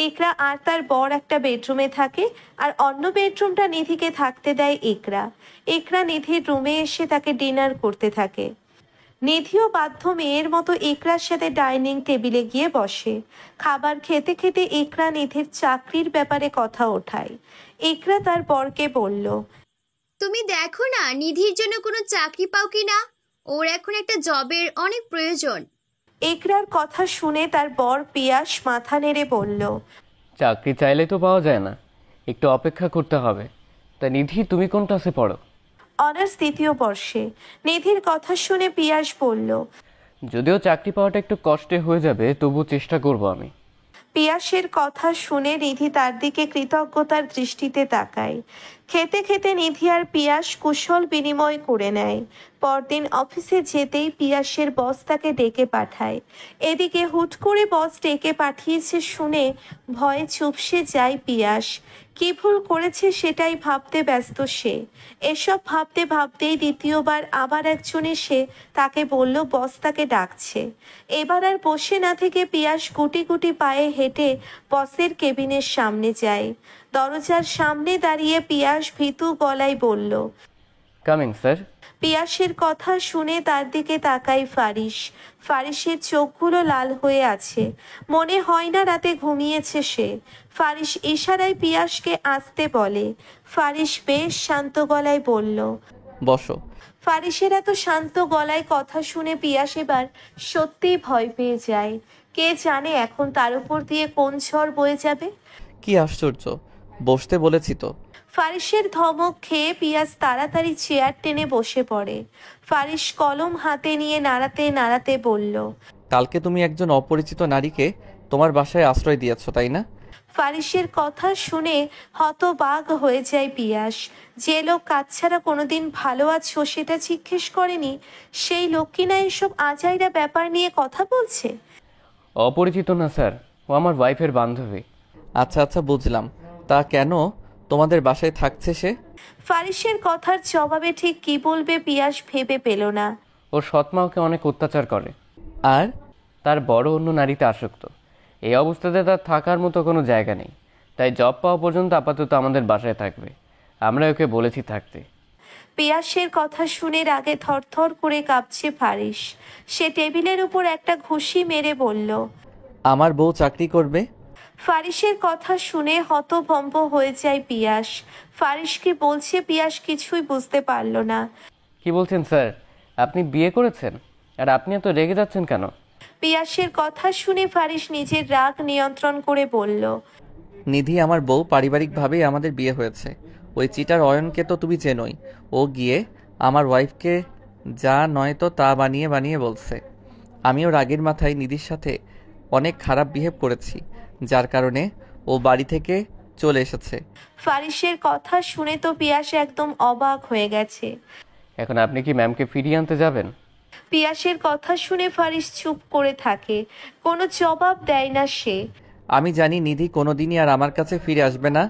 ইকরা আর তার বর একটা বেডরুমে থাকে, আর অন্য বেডরুমটা নিধিকে থাকতে দেয় ইকরা। ইকরা নিধির রুমে এসে তাকে ডিনার করতে থাকে। নিধিও বাধ্য মেয়ের মতো ইকরার সাথে ডাইনিং টেবিলে গিয়ে বসে। খাবার খেতে খেতে ইকরা নিধির চাকরির ব্যাপারে কথা ওঠায়। ইকরা তার বরকে বলল, তুমি দেখো না নিধির জন্য কোনো চাকরি পাও কি না। ওর এখন একটা জবের অনেক প্রয়োজন। ইকরার কথা শুনে তার বর পিয়াস মাথা নেড়ে বলল, চাকরি চাইলে তো পাওয়া যায় না, একটু অপেক্ষা করতে হবে। তা নিধি, তুমি কোন ক্লাসে পড়ো? অনার্স 2য় বর্ষে। নিধির কথা শুনে পিয়াস বলল, যদিও চাকরি পাওয়াটা একটু কষ্টে হয়ে যাবে, তবু চেষ্টা করব আমি। পিয়াসের কথা শুনে নিধি তার দিকে কৃতজ্ঞতার দৃষ্টিতে তাকায়। খেতে খেতে নিধি আর পিয়াস কুশল বিনিময় করে নেয়। পরদিন অফিসে যেতেই পিয়াসের বস তাকে ডেকে পাঠায়। এদিকে হুট করে বস ডেকে পাঠিয়েছে শুনে ভয়ে চুপসে যায় পিয়াস। কি ভুল করেছে সেটাই ভাবতে ব্যস্ত সে। এসব ভাবতে ভাবতেই দ্বিতীয়বার আবার একজন এসে তাকে বলল বস তাকে ডাকছে। এবার আর বসে না থেকে পিয়াস গুটি গুটি পায়ে হেঁটে বসের কেবিনের সামনে যায়। দরজার সামনে দাঁড়িয়ে পিয়াস ভীতু গলায় বলল, কামিং স্যার। পিয়াসের কথা শুনে তার দিকে তাকায় ফারিস। ফারিসের চোখগুলো লাল হয়ে আছে, মনে হয় না রাতে ঘুমিয়েছে সে। ফারিস ইশারায় পিয়াসকে আসতে বলে। ফারিস বেশ শান্ত গলায় বলল, বসো। ফারিসের এত শান্ত গলায় কথা শুনে পিয়াস এবার সত্যিই ভয় পেয়ে যায়। কে জানে এখন তার উপর দিয়ে কোন ঝড় বয়ে যাবে। কি আশ্চর্য, বসতে বলেছি তো। ফারিসের ধমক খেয়ে পিয়াস তাড়াতাড়ি চেয়ার টেনে বসে পড়ে। ফারিস কলম হাতে নিয়ে নাড়াতে নাড়াতে বলল, কালকে তুমি একজন অপরিচিত নারীকে তোমার বাসায় আশ্রয় দিয়েছ, তাই না? ফারিসের কথা শুনে হতবাক হয়ে যায় পিয়াস। যে লোক কাজ ছাড়া কোনোদিন ভালো আছো সেটা জিজ্ঞেস করেনি, সেই লোক কিনা এসব আজাইরা ব্যাপার নিয়ে কথা বলছে। অপরিচিত না স্যার, ও আমার ওয়াইফের বান্ধবী। আচ্ছা আচ্ছা, বুঝলাম। তা কেন তোমাদের বাসায় থাকছে সে? ফারিসের কথার জবাবে ঠিক কি বলবে পিয়াস ভেবে পেল না। ওর সৎমা ওকে অনেক অত্যাচার করে, আর তার বড় অন্য নারীতে আসক্ত। এই অবস্থাতে তার থাকার মতো কোনো জায়গা নেই, তাই জব পাওয়া পর্যন্ত আপাতত আমাদের বাসায় থাকবে। আমরা ওকে বলেছি থাকতে। পিয়াসের কথা শুনে রাগে থরথর করে কাঁপছে ফারিস। সে টেবিলের উপর একটা ঘুষি মেরে বলল, আমার বউ চাকরি করবে? ফারিসের কথা শুনে হতভম্ব হয়ে যায় পিয়াস। ফারিস কি বলছে পিয়াস কিছুই বুঝতে পারল না। কি বলছেন স্যার? আপনি বিয়ে করেছেন, আর আপনি এত রেগে যাচ্ছেন কেন? পিয়াসের কথা শুনে ফারিস নিজের রাগ নিয়ন্ত্রণ করে বলল, নিধি আমার বউ, পারিবারিকভাবেই আমাদের বিয়ে হয়েছে। ওই চিটার অয়নকে তো তুমি চেনোই। ও গিয়ে আমার ওয়াইফকে যা নয় তো তা বানিয়ে বানিয়ে বলছে। আমিও রাগের মাথায় নিধির সাথে অনেক খারাপ বিহেভ করেছি, যার কারণে ও বাড়ি থেকে চলে এসেছে। ফারিসের কথা শুনে তো পিয়াস একদম অবাক হয়ে গেছে। এখন আপনি কি ম্যামকে ফিরিয়ে আনতে যাবেন? পিয়াসের কথা শুনে ফারিস চুপ করে থাকে, কোনো জবাব দেয় না সে। আমি জানি নিধি কোনোদিনই আর আমার কাছে ফিরে আসবে না।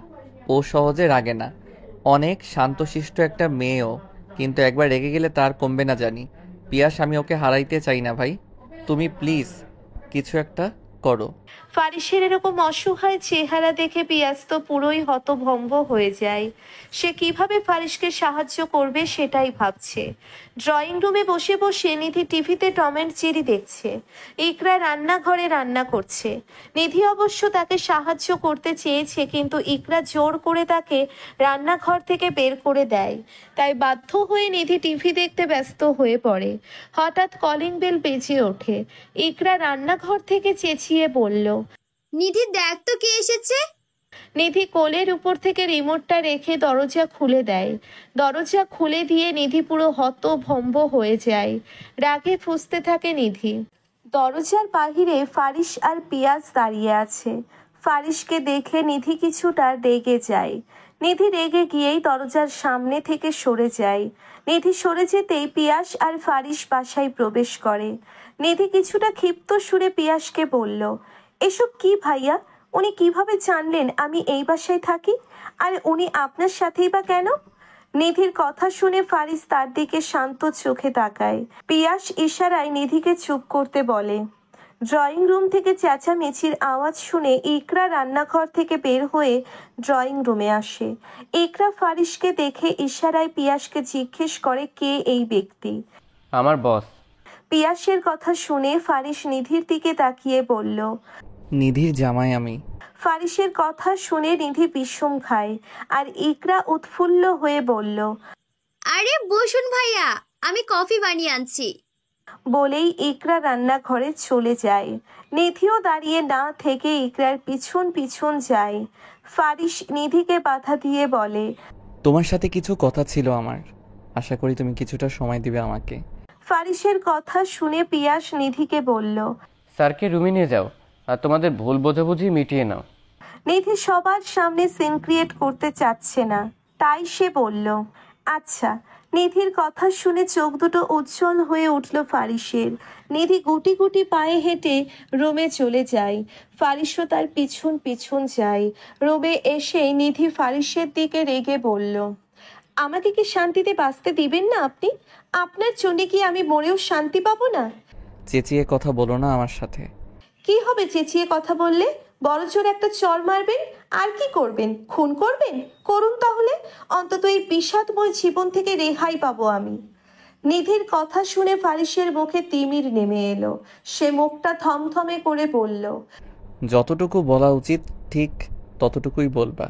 ও সহজে রাগে না, অনেক শান্তশিষ্ট একটা মেয়েও, কিন্তু একবার রেগে গেলে তার কমবে না জানি। পিয়াস, আমি ওকে হারাইতে চাই না ভাই, তুমি প্লিজ কিছু একটা করো। ফারিসের এরকম অসহায় চেহারা দেখে পিয়াস তো পুরোই হতভম্ব হয়ে যায়। সে কিভাবে ফারিসকে সাহায্য করবে সেটাই ভাবছে। ড্রয়িং রুমে বসে বসে নিধি টিভিতে টম অ্যান্ড জেরি দেখছে। ইকরা রান্নাঘরে রান্না করছে। নিধি অবশ্য তাকে সাহায্য করতে চেয়েছে, কিন্তু ইকরা জোর করে তাকে রান্নাঘর থেকে বের করে দেয়। তাই বাধ্য হয়ে নিধি টিভি দেখতে ব্যস্ত হয়ে পড়ে। হঠাৎ কলিং বেল বেজে ওঠে। ইকরা রান্নাঘর থেকে চেঁচিয়ে বলল, নিধি দেখ তো কে এসেছে। নিধি কোলের উপর থেকে রিমোটটা রেখে দরজা খুলে দেয়। দরজা খুলে দিয়ে নিধি পুরো হতভম্ব হয়ে যায়। রাগে ফুঁসতে থাকে নিধি। দরজার বাহিরে ফারিস আর পিয়াস দাঁড়িয়ে আছে। ফারিসকে দেখে নিধি কিছুটা রেগে যায়। নিধি রেগে গিয়েই দরজার সামনে থেকে সরে যায়। নিধি সরে যেতেই পিয়াস আর ফারিস বাসায় প্রবেশ করে। নিধি কিছুটা ক্ষিপ্ত সুরে পিয়াসকে বলল, এসব কি ভাইয়া? উনি কিভাবে জানলেন আমি এই বাসায় থাকি? আর উনি আপনার সাথেই বা কেন? নিধির কথা শুনে ফারিস তার দিকে শান্ত চোখে তাকায়। পিয়াস ইশারায় নিধিকে চুপ করতে বলে। ড্রয়িং রুম থেকে চেঁচামেচির আওয়াজ শুনে ইকরা রান্নাঘর থেকে বের হয়ে ড্রয়িং রুমে আসে। ইকরা ফারিসকে দেখে ইশারায় পিয়াসকে জিজ্ঞেস করে, কে এই ব্যক্তি? আমার বস। পিয়াসের কথা শুনে ফারিস নিধির দিকে তাকিয়ে বলল, নিধির জামাই আমি। ফারিসের কথা শুনে নিধি বিষম খায়, আর ইকরা উৎফুল্ল হয়ে বলল, আরে বসুন ভাইয়া, আমি কফি বানিয়ে আনছি। বলেই ইকরা রান্নাঘরে চলে যায়। নিধিও দাঁড়িয়ে না থেকে ইকরার পিছন পিছন যায়। ফারিস নিধিকে বাধা দিয়ে বলে, তোমার সাথে কিছু কথা ছিল আমার, আশা করি তুমি কিছুটা সময় দিবে আমাকে। ফারিসের কথা শুনে পিয়াস নিধিকে বলল, স্যারকে রুমে নিয়ে যাও, আর তোমাদের ভুল বোঝাবুঝি মিটিয়ে নাও। নিধি সবার সামনে সিন ক্রিয়েট করতে চাচ্ছে না, তাই সে বলল, আচ্ছা। নিধির কথা শুনে চোখ দুটো উজ্জ্বল হয়ে উঠল ফারিসের। নিধি গুটি গুটি পায়ে হেঁটে রুমে চলে যায়। ফারিসও তার পিছন পিছন যায়। রুমে এসে নিধি ফারিসের দিকে রেগে বলল, আমাকে কি শান্তিতে বাঁচতে দিবেন না আপনি? আপনার জন্য কি আমি মরেও শান্তি পাবো না? চেঁচিয়ে কথা বলো না আমার সাথে। কি হবে চেঁচিয়ে কথা বললে? বড় জোর একটা চর মারবেন, আর কি করবেন? খুন করবেন? করুন তাহলে, অন্তত এই বিষাদময় জীবন থেকে রেহাই পাবো আমি। নিধির কথা শুনে ফারিসের মুখে তিমির নেমে এলো। সে মুখটা থমথমে করে বলল, যতটুকু বলা উচিত ঠিক ততটুকুই বলবা।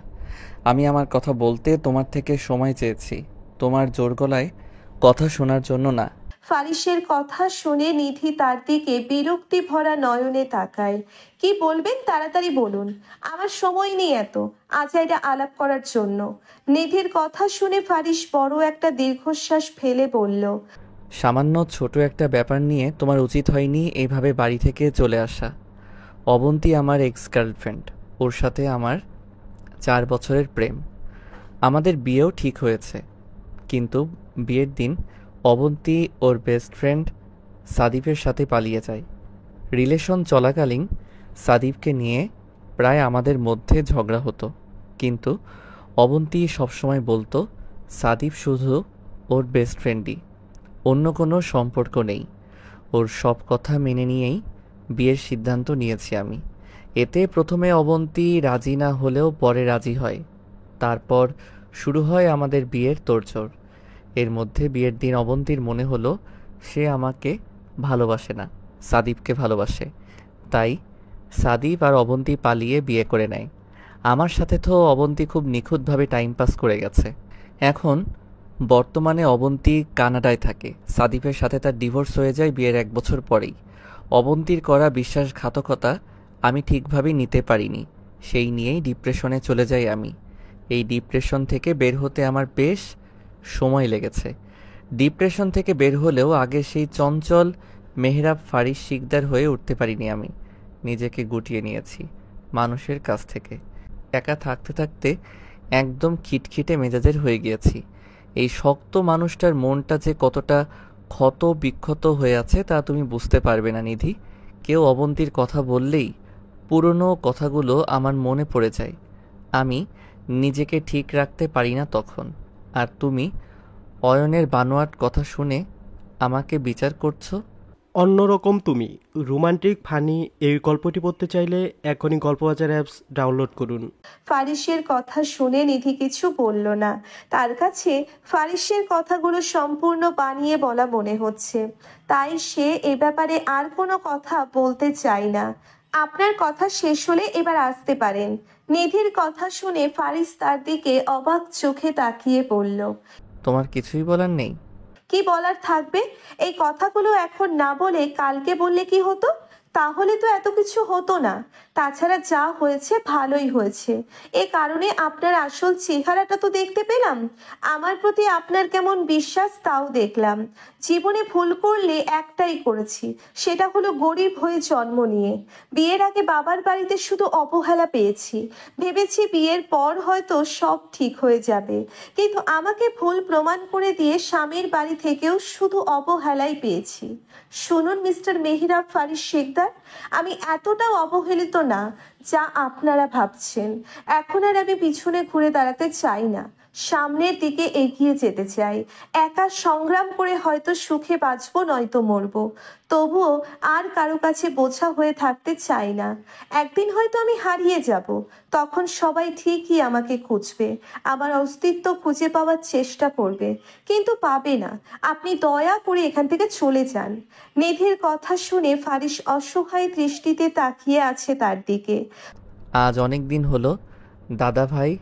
আমি আমার কথা বলতে তোমার থেকে সময় চেয়েছি, তোমার জোর গলায় কথা শোনার জন্য না। ফারিসের কথা শুনে নিধি তার দিকে বিরক্তি ভরা নয়নে তাকায়। কি বলবেন তাড়াতাড়ি বলুন, আমার সময় নেই এত আজাইরা আলাপ করার জন্য। নিধির কথা শুনে ফারিস বড় একটা দীর্ঘশ্বাস ফেলে বলল, সামান্য ছোট একটা ব্যাপার নিয়ে তোমার উচিত হয়নি এইভাবে বাড়ি থেকে চলে আসা। অবন্তী আমার এক্স গার্লফ্রেন্ড, ওর সাথে আমার 4 বছরের প্রেম। আমাদের বিয়েও ঠিক হয়েছে, কিন্তু বিয়ের দিন অবন্তী ওর বেস্ট ফ্রেন্ড সাদীপের সাথে পালিয়ে যায়। রিলেশন চলাকালীন সাদীপকে নিয়ে প্রায় আমাদের মধ্যে ঝগড়া হতো, কিন্তু অবন্তী সবসময় বলতো সাদীপ শুধু ওর বেস্ট ফ্রেন্ডই, অন্য কোনো সম্পর্ক নেই। ওর সব কথা মেনে নিয়েই বিয়ের সিদ্ধান্ত নিয়েছি আমি। এতে প্রথমে অবন্তী রাজি না হলেও পরে রাজি হয়। তারপর শুরু হয় আমাদের বিয়ের তোড়জোড়। এর মধ্যে বিয়ের দিন অবন্তীর মনে হলো সে আমাকে ভালোবাসে না, সাদীপকে ভালোবাসে। তাই সাদীপ আর অবন্তী পালিয়ে বিয়ে করে নেয়। আমার সাথে তো অবন্তী খুব নিখুঁতভাবে টাইম পাস করে গেছে। এখন বর্তমানে অবন্তী কানাডায় থাকে। সাদীপের সাথে তার ডিভোর্স হয়ে যায় বিয়ের 1 বছর পরেই। অবন্তীর করা বিশ্বাসঘাতকতা আমি ঠিকভাবে নিতে পারিনি, সেই নিয়েই ডিপ্রেশনে চলে যাই আমি। এই ডিপ্রেশন থেকে বের হতে আমার বেশ সময় লেগেছে। ডিপ্রেশন থেকে বের হলেও আগে সেই চঞ্চল মেহরাব ফারিস শিকদার হয়ে উঠতে পারিনি আমি। নিজেকে গুটিয়ে নিয়েছি মানুষের কাছ থেকে। একা থাকতে থাকতে একদম খিটখিটে মেজাজের হয়ে গিয়েছি। এই শক্ত মানুষটার মনটা যে কতটা ক্ষত বিক্ষত হয়ে আছে তা তুমি বুঝতে পারবে না নিধি। কেউ অবন্তীর কথা বললেই পুরনো কথাগুলো আমার মনে পড়ে যায়। আমি নিজেকে ঠিক রাখতে পারি না তখন। আর তুমি অয়নের বানোয়াট কথা শুনে আমাকে বিচার করছো। অন্যরকম তুমি রোমান্টিক ফানি এই গল্পটি পড়তে চাইলে এখনই গল্পবাজার অ্যাপস ডাউনলোড করুন। ফারিসের কথা শুনে নিধি কিছু বলল না। তার কাছে ফারিসের কথাগুলো সম্পূর্ণ বানিয়ে বলা মনে হচ্ছে, তাই সে এ ব্যাপারে আর কোনো কথা বলতে চায় না। আপনার কথা শেষ হলে এবার আসতে পারেন। নিধির কথা শুনে ফারিস তার দিকে অবাক চোখে তাকিয়ে বলল, তোমার কিছুই বলার নেই? কি বলার থাকবে? এই কথাগুলো এখন না বলে কালকে বললে কি হতো? তাহলে তো এত কিছু হতো না। তাছাড়া যা হয়েছে ভালোই হয়েছে। এ কারণে আপনার আসল চেহারাটা তো দেখতে পেলাম। আমার প্রতি আপনার কেমন বিশ্বাস তাও দেখলাম। জীবনে ভুল করলে একটাই করেছি, সেটা হলো গরিব হয়ে জন্ম নিয়ে। বিয়ের আগে বাবার বাড়িতে শুধু অবহেলা পেয়েছি। ভেবেছি বিয়ের পর হয়তো সব ঠিক হয়ে যাবে, কিন্তু আমাকে ভুল প্রমাণ করে দিয়ে স্বামীর বাড়ি থেকেও শুধু অবহেলাই পেয়েছি। শুনুন মিস্টার মেহরাব ফারিস শিকদার, আমি এতটাও অবহেলিত না যা আপনারা ভাবছেন। এখন আর আমি পিছনে ঘুরে দাঁড়াতে চাই না, সামনের দিকে এগিয়ে যেতে চাই। একা সংগ্রাম করে হয়তো সুখে বাঁচবো, নয়তো মরবো। তবুও আর কারো কাছে বোঝা হয়ে থাকতে চাই না। একদিন হয়তো আমি হারিয়ে যাব, তখন সবাই ঠিকই আমাকে খুঁজবে, আমার অস্তিত্ব খুঁজে পাওয়ার চেষ্টা করবে, কিন্তু পাবে না। আপনি দয়া করে এখান থেকে চলে যান। নিধির কথা শুনে ফারিস অসহায় দৃষ্টিতে তাকিয়ে আছে তার দিকে। আজ অনেক দিন হলো দাদা ভাই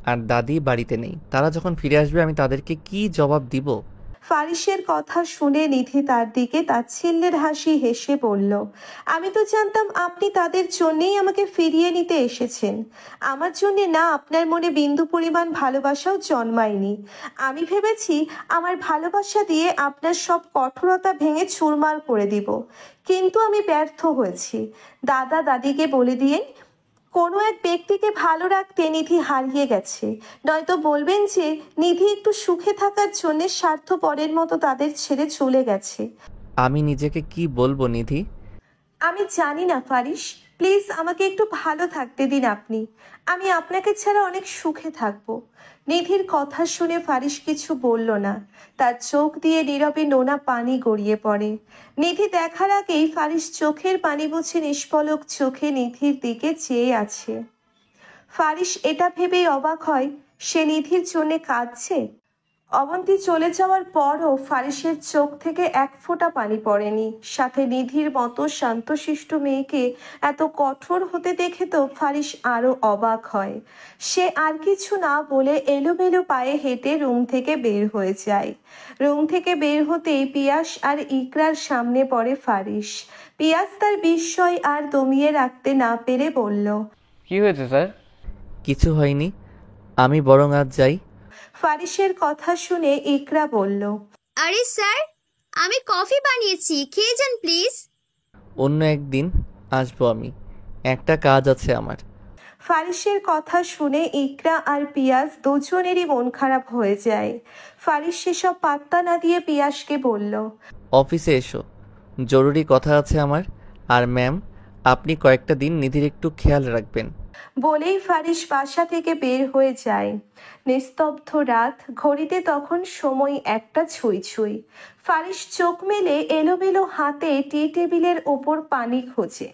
আর দাদি বাড়িতে নেই। তারা যখন ফিরে আসবে আমি তাদেরকে কি জবাব দিব? ফারিসের কথা শুনে নিধি তার দিকে তাচ্ছিল্যের হাসি হেসে বলল, আমি তো জানতাম আপনি তাদের জন্যেই আমাকে ফিরিয়ে নিতে এসেছেন। আমার জন্যে না আপনার মনে বিন্দু পরিমাণ ভালোবাসাও জন্মায়নি। আমি ভেবেছি আমার ভালোবাসা দিয়ে আপনার সব কঠোরতা ভেঙে চুরমার করে দিব, কিন্তু আমি ব্যর্থ হয়েছি। দাদা দাদিকে বলে দিয়ে কোনো এক ব্যক্তিকে ভালো রাখতে নিধি হারিয়ে গেছে, নয়তো বলবেন যে নিধি একটু সুখে থাকার জন্য স্বার্থপরের মতো তাদের ছেড়ে চলে গেছে। আমি নিজেকে কি বলবো নিধি? আমি জানি না ফারিস, প্লিজ আমাকে একটু ভালো থাকতে দিন আপনি। আমি আপনাকে ছাড়া অনেক সুখে থাকবো। নিধির কথা শুনে ফারিস কিছু বলল না। তার চোখ দিয়ে নীরবে নোনা পানি গড়িয়ে পড়ে। নিধি দেখার আগেই ফারিস চোখের পানি মুছে নিষ্পলক চোখে নিধির দিকে চেয়ে আছে। ফারিস এটা ভেবেই অবাক হয় সে নিধির জন্য কাঁদছে। অবন্তী চলে যাওয়ার পরও ফারিসের চোখ থেকে এক ফোঁটা পানি পড়েনি। সাথে নিধির মতো শান্তশিষ্ট মেয়েকে এত কঠোর হতে দেখে তো ফারিস আরো অবাক হয়। সে আর কিছু না বলে এলোমেলো পায়ে হেঁটে রুম থেকে বের হয়ে যায়। রুম থেকে বের হতেই পিয়াস আর ইকরার সামনে পড়ে ফারিস। পিয়াস তার বিস্ময় আর দমিয়ে রাখতে না পেরে বলল, কি হয়েছে স্যার? কিছু হয়নি, আমি বরং আজ যাই। ফারিসের কথা শুনে ইকরা বলল, আরে স্যার, আমি কফি বানিয়েছি, খেয়ে যান প্লিজ। অন্য একদিন আসবো, আমি একটা কাজ আছে আমার। ফারিসের কথা শুনে ইকরা আর পিয়াস দুজনেরই মন খারাপ হয়ে যায়। ফারিস সেসব পাত্তা না দিয়ে পিয়াসকে বলল, অফিসে এসো, জরুরি কথা আছে আমার। আর ম্যাম, আপনি কয়েকটা দিন নিধির একটু খেয়াল রাখবেন। বলেই ফারিস বাসা থেকে বের হয়ে যায়। নিস্তব্ধ রাত, ঘড়িতে তখন সময় 1টা ছুঁই ছুঁই। ফারিস চোখ মেলে এলোমেলো হাতে টি টেবিলের ওপর পানি খোঁজে,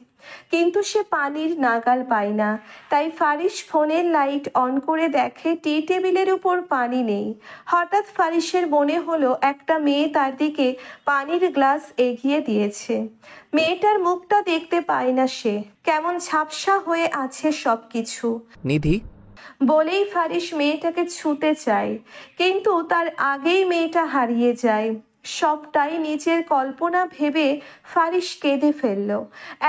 কিন্তু সে পানির নাগাল পায় না। তাই ফারিস ফোনের লাইট অন করে দেখে টি টেবিলের উপর পানি নেই। হঠাৎ ফারিসের মনে হলো একটা মেয়ে তার দিকে পানির গ্লাস এগিয়ে দিয়েছে। মেয়েটার মুখটা দেখতে পায় না সে, কেমন ঝাপসা হয়ে আছে সবকিছু। নিধি, বলেই ফারিস মেয়েটাকে ছুতে চায়, কিন্তু তার আগেই মেয়েটা হারিয়ে যায়। সবটাই নিজের কল্পনা ভেবে ফারিস কেঁদে ফেলল।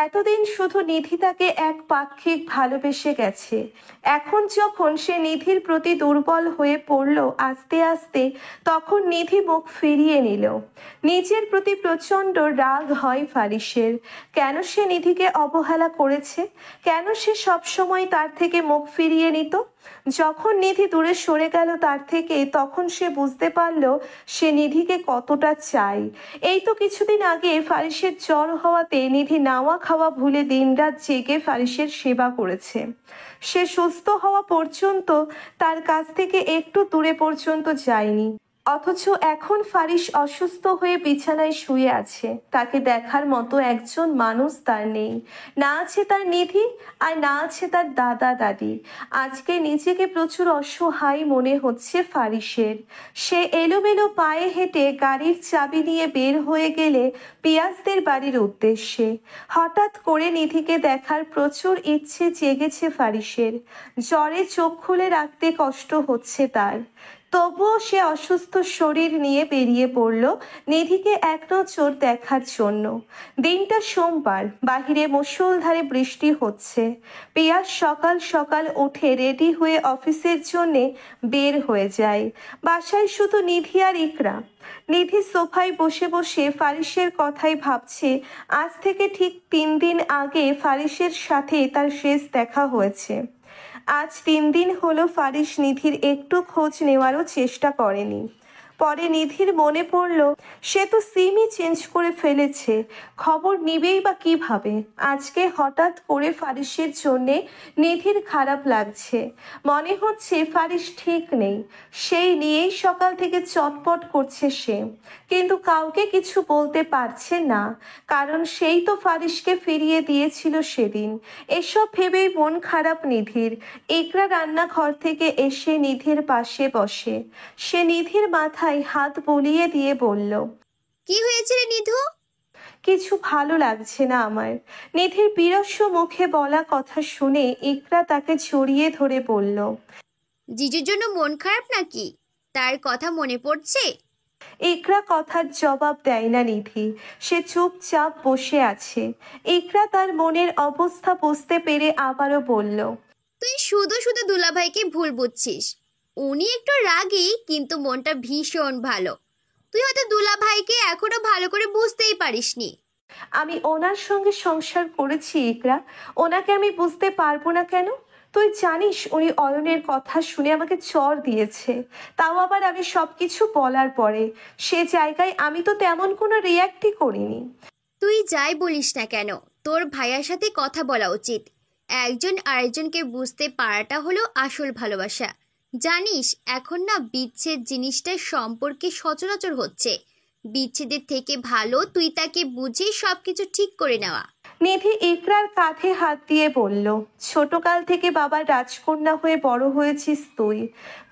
এতদিন শুধু নিধি তাকে এক পাক্ষিক ভালোবেসে গেছে, এখন যখন সে নিধির প্রতি দুর্বল হয়ে পড়ল আস্তে আস্তে, তখন নিধি মুখ ফিরিয়ে নিল। নিজের প্রতি প্রচণ্ড রাগ হয় ফারিসের। কেন সে নিধিকে অবহেলা করেছে? কেন সে সবসময় তার থেকে মুখ ফিরিয়ে নিত? যখন নিধি দূরে সরে গেল তার থেকে, তখন সে বুঝতে পারল সে নিধিকে কতটা চায়। এই তো কিছুদিন আগে ফারিসের জ্বর হওয়াতে নিধি নাওয়া খাওয়া ভুলে দিনরাত জেগে ফারিসের সেবা করেছে। সে সুস্থ হওয়া পর্যন্ত তার কাছ থেকে একটু দূরে পর্যন্ত যায়নি। অথচ এখন ফারিস অসুস্থ হয়ে বিছানায় শুয়ে আছে। তাকে দেখার মতো একজন মানুষ তার নেই। না আছে তার নিধি, আর না আছে তার দাদা দাদি। আজকে নিজেকে প্রচুর অসহায় মনে হচ্ছে ফারিসের। সে এলোমেলো পায়ে হেঁটে গাড়ির চাবি নিয়ে বের হয়ে গেলে পিয়াসদের বাড়ির উদ্দেশ্যে। হঠাৎ করে নিধিকে দেখার প্রচুর ইচ্ছে জেগেছে ফারিসের। জ্বরে চোখ খুলে রাখতে কষ্ট হচ্ছে তার। তবুও সে অসুস্থ শরীর নিয়ে বেরিয়ে পড়ল নিধিকে এক নজর দেখার জন্য। দিনটা সোমবার, বাহিরে মুষলধারে বৃষ্টি হচ্ছে। পিয়াস সকাল সকাল উঠে রেডি হয়ে অফিসের জন্যে বের হয়ে যায়। বাসায় শুধু নিধি আর ইকরা। নিধি সোফায় বসে বসে ফারিসের কথাই ভাবছে। আজ থেকে ঠিক 3 দিন আগে ফারিসের সাথে তার শেষ দেখা হয়েছে। আজ 3 দিন হলো ফারিস নিধির একটু খোঁজ নেওয়ারও চেষ্টা করেনি। পরে নিধির মনে পড়ল সে তো সিমই চেঞ্জ করে ফেলেছে, খবর নিবেই বা কিভাবে। আজকে হঠাৎ করে ফারিসের জন্যে নিধির খারাপ লাগছে। মনে হচ্ছে ফারিস ঠিক নেই, সেই নিয়েই সকাল থেকে চটপট করছে সে, কিন্তু কাউকে কিছু বলতে পারছে না, কারণ সেই তো ফারিসকে ফিরিয়ে দিয়েছিল সেদিন। এসব ভেবেই মন খারাপ নিধির। ইকরা রান্নাঘর থেকে এসে নিধির পাশে বসে। সে নিধির মাথায় হাত বুলিয়ে দিয়ে বলল, কি হয়েছে রে নিধু? কিছু ভালো লাগছে না আমার। নিধির বিরস্ব মুখে বলা কথা শুনে ইকরা তাকে জড়িয়ে ধরে বলল, জিজুর জন্য মন খারাপ নাকি? তার কথা মনে পড়ছে? ইকরা কথার জবাব দেয় না নিধি। সে চুপচাপ বসে আছে। ইকরা তার মনের অবস্থা বুঝতে পেরে আবারও বলল, তুই শুধু শুধু দুলাভাইকে ভুল বুঝছিস। উনি একটু রাগী, কিন্তু মনটা ভীষণ ভালো। তুই হয়তো দুলাভাইকে এখনো ভালো করে বুঝতেই পারিসনি। আমি ওনার সঙ্গে সংসার করেছি ইকরা, ওনাকে আমি বুঝতে পারবো না কেন? তুই জানিস উনি অয়নের কথা শুনে আমাকে চড় দিয়েছে, তাও আবার আমি সবকিছু বলার পরে। সে জায়গায় আমি তো তেমন কোনো রিয়াক্টই করিনি। তুই যাই বলিস না কেন, তোর ভাইয়ার সাথে কথা বলা উচিত। একজন আরেকজনকে বুঝতে পারাটা হলো আসল ভালোবাসা। জানিস, এখন না বিচ্ছেদ জিনিসটা সম্পর্কে সচরাচর হচ্ছে। বিচ্ছেদের থেকে ভালো তুই তাকে বুঝে সবকিছু ঠিক করে নেওয়া। নিধি ইকরার কাঁধে হাত দিয়ে বলল, ছোটকাল থেকে বাবার রাজকন্যা হয়ে বড় হয়েছিস তুই।